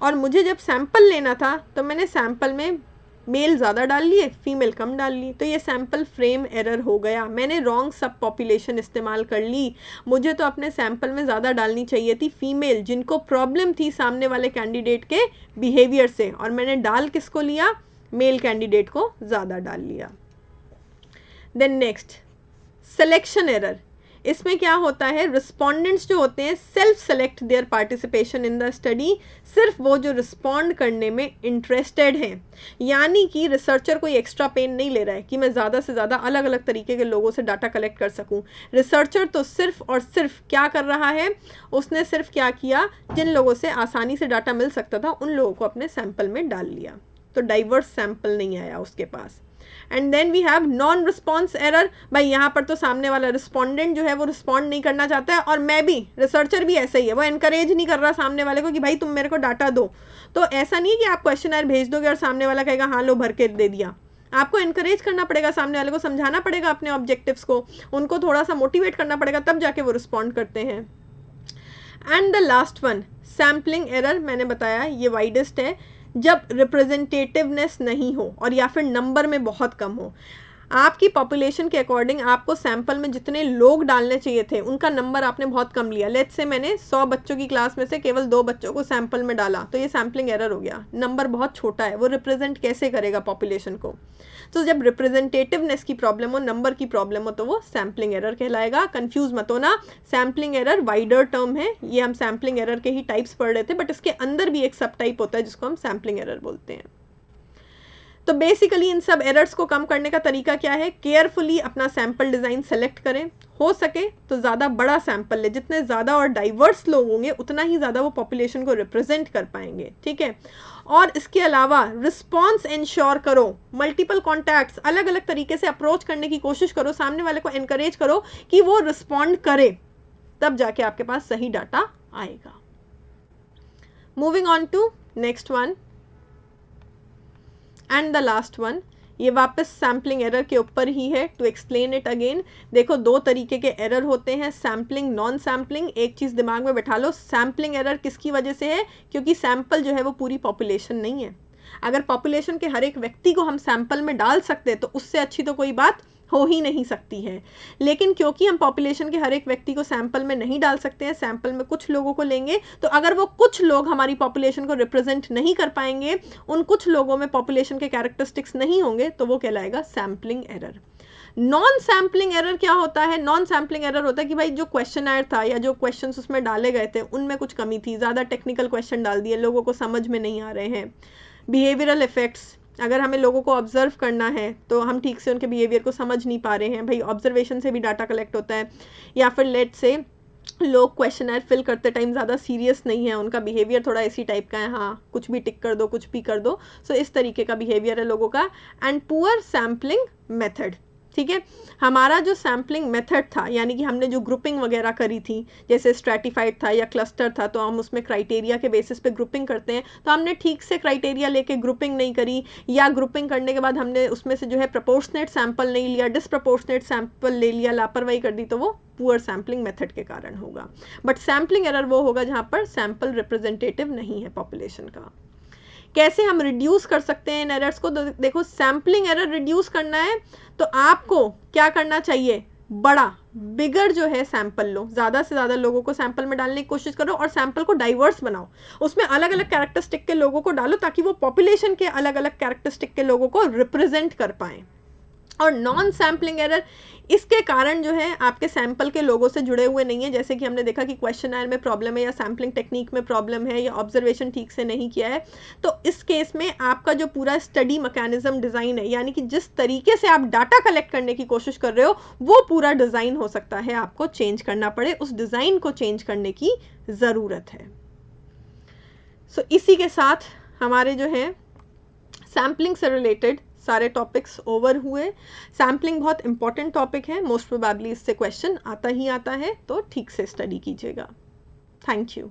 और मुझे जब सैंपल लेना था तो मैंने सैंपल में मेल ज़्यादा डाल लिए, फीमेल कम डाल ली, तो ये सैंपल फ्रेम एरर हो गया। मैंने रॉन्ग सब पॉपुलेशन इस्तेमाल कर ली। मुझे तो अपने सैंपल में ज़्यादा डालनी चाहिए थी फीमेल, जिनको प्रॉब्लम थी सामने वाले कैंडिडेट के बिहेवियर से, और मैंने डाल किसको लिया, मेल कैंडिडेट को ज़्यादा डाल लिया। Then next selection error. इसमें क्या होता है, रिस्पोंडेंट्स जो होते हैं self select their participation in the study, सिर्फ वो जो रिस्पॉन्ड करने में इंटरेस्टेड हैं, यानी कि रिसर्चर कोई एक्स्ट्रा पेन नहीं ले रहा है कि मैं ज़्यादा से ज़्यादा अलग अलग तरीके के लोगों से डाटा कलेक्ट कर सकूं। रिसर्चर तो सिर्फ और सिर्फ क्या कर रहा है, उसने सिर्फ क्या किया, जिन लोगों से आसानी से डाटा मिल सकता था उन लोगों को अपने सैंपल में डाल लिया, तो डाइवर्स सैंपल नहीं आया उसके पास। And then we have non response error, भाई यहाँ पर तो सामने वाला रिस्पॉन्डेंट जो है वो रिस्पॉन्ड नहीं करना चाहता है, और मैं भी, रिसर्चर भी ऐसा ही है, वो एनकरेज नहीं कर रहा सामने वाले को कि भाई तुम मेरे को डाटा दो। तो ऐसा नहीं है कि आप क्वेश्चनर भेज दोगे और सामने वाला कहेगा हाँ लो भर के दे दिया। आपको एनकरेज करना पड़ेगा, सामने वाले को समझाना पड़ेगा अपने ऑब्जेक्टिव्स को, उनको थोड़ा सा मोटिवेट करना पड़ेगा, तब जाके वो रिस्पॉन्ड करते हैं। And the last one, sampling error, मैंने बताया ये वाइडेस्ट है, जब रिप्रेजेंटेटिवनेस नहीं हो और या फिर नंबर में बहुत कम हो। आपकी पॉपुलेशन के अकॉर्डिंग आपको सैंपल में जितने लोग डालने चाहिए थे उनका नंबर आपने बहुत कम लिया। लेट्स से मैंने 100 बच्चों की क्लास में से केवल 2 बच्चों को सैंपल में डाला, तो ये सैम्पलिंग एरर हो गया, नंबर बहुत छोटा है, वो रिप्रेजेंट कैसे करेगा पॉपुलेशन को। तो जब रिप्रेजेंटेटिवनेस की प्रॉब्लम हो, नंबर की प्रॉब्लम हो, तो वो सैम्पलिंग एरर कहलाएगा। कंफ्यूज मत होना, सैम्पलिंग एरर वाइडर टर्म है, ये हम सैम्पलिंग एरर के ही टाइप्स पढ़ रहे थे, बट इसके अंदर भी एक सब टाइप होता है जिसको हम सैम्पलिंग एरर बोलते हैं। तो बेसिकली इन सब एरर्स को कम करने का तरीका क्या है, केयरफुली अपना सैंपल डिज़ाइन सेलेक्ट करें, हो सके तो ज़्यादा बड़ा सैंपल ले, जितने ज़्यादा और डाइवर्स लोग होंगे उतना ही ज़्यादा वो पॉपुलेशन को रिप्रेजेंट कर पाएंगे, ठीक है। और इसके अलावा रिस्पॉन्स इंश्योर करो, मल्टीपल कॉन्टैक्ट्स, अलग अलग तरीके से अप्रोच करने की कोशिश करो, सामने वाले को एनकरेज करो कि वो रिस्पॉन्ड करे, तब जाके आपके पास सही डाटा आएगा। Moving on to next one and the last one, ये वापस सैम्पलिंग एरर के ऊपर ही है। टू एक्सप्लेन इट अगेन, देखो 2 तरीके के एरर होते हैं, सैम्पलिंग, नॉन सैम्पलिंग। एक चीज़ दिमाग में बैठा लो, सैम्पलिंग एरर किसकी वजह से है, क्योंकि सैंपल जो है वो पूरी पॉपुलेशन नहीं है। अगर पॉपुलेशन के हर एक व्यक्ति को हम सैंपल में डाल सकते हैं तो उससे अच्छी तो कोई बात हो ही नहीं सकती है। लेकिन क्योंकि हम पॉपुलेशन के हर एक व्यक्ति को सैंपल में नहीं डाल सकते हैं, सैंपल में कुछ लोगों को लेंगे, तो अगर वो कुछ लोग हमारी पॉपुलेशन को रिप्रेजेंट नहीं कर पाएंगे, उन कुछ लोगों में पॉपुलेशन के कैरेक्टरिस्टिक्स नहीं होंगे, तो वो कहलाएगा sampling error. Non sampling error क्या होता है, नॉन सैम्पलिंग एरर होता है कि भाई जो क्वेश्चनर था या जो क्वेश्चंस उसमें डाले गए थे उनमें कुछ कमी थी, ज़्यादा टेक्निकल क्वेश्चन डाल दिए, लोगों को समझ में नहीं आ रहे हैं। बिहेवियरल इफेक्ट्स, अगर हमें लोगों को ऑब्जर्व करना है तो हम ठीक से उनके बिहेवियर को समझ नहीं पा रहे हैं, भाई ऑब्जर्वेशन से भी डाटा कलेक्ट होता है। या फिर लेट से लोग क्वेश्चनर फिल करते टाइम ज़्यादा सीरियस नहीं है, उनका बिहेवियर थोड़ा इसी टाइप का है, हाँ कुछ भी टिक कर दो, कुछ भी कर दो, सो इस तरीके का बिहेवियर है लोगों का। एंड पुअर सैम्पलिंग मेथड, ठीक है, हमारा जो सैम्पलिंग मेथड था, यानी कि हमने जो ग्रुपिंग वगैरह करी थी, जैसे स्ट्रैटिफाइड था या क्लस्टर था, तो हम उसमें क्राइटेरिया के बेसिस पे ग्रुपिंग करते हैं, तो हमने ठीक से क्राइटेरिया लेके ग्रुपिंग नहीं करी, या ग्रुपिंग करने के बाद हमने उसमें से जो है प्रपोर्शनेट सैंपल नहीं लिया, डिसप्रपोर्शनेट सैंपल ले लिया, लापरवाही कर दी, तो वो पुअर सैम्पलिंग मेथड के कारण होगा। बट सैम्पलिंग एरर वो होगा जहाँ पर सैंपल रिप्रेजेंटेटिव नहीं है पॉपुलेशन का। कैसे हम रिड्यूस कर सकते हैं इन एरर्स को, देखो सैम्पलिंग एरर रिड्यूस करना है तो आपको क्या करना चाहिए, बड़ा बिगर जो है सैंपल लो, ज़्यादा से ज़्यादा लोगों को सैंपल में डालने की कोशिश करो, और सैंपल को डाइवर्स बनाओ, उसमें अलग अलग कैरेक्टरिस्टिक के लोगों को डालो ताकि वो पॉपुलेशन के अलग अलग कैरेक्टरिस्टिक के लोगों को रिप्रेजेंट कर पाएँ। और नॉन सैम्पलिंग एरर, इसके कारण जो है आपके सैंपल के लोगों से जुड़े हुए नहीं है, जैसे कि हमने देखा कि क्वेश्चनर में प्रॉब्लम है या सैम्पलिंग टेक्निक में प्रॉब्लम है या ऑब्जर्वेशन ठीक से नहीं किया है, तो इस केस में आपका जो पूरा स्टडी मैकेनिज्म डिज़ाइन है, यानी कि जिस तरीके से आप डाटा कलेक्ट करने की कोशिश कर रहे हो वो पूरा डिज़ाइन हो सकता है आपको चेंज करना पड़े, उस डिज़ाइन को चेंज करने की ज़रूरत है। सो इसी के साथ हमारे जो है सैम्पलिंग से रिलेटेड सारे टॉपिक्स ओवर हुए। सैम्पलिंग बहुत इंपॉर्टेंट टॉपिक है, मोस्ट प्रोबेबली इससे क्वेश्चन आता ही आता है, तो ठीक से स्टडी कीजिएगा। Thank you.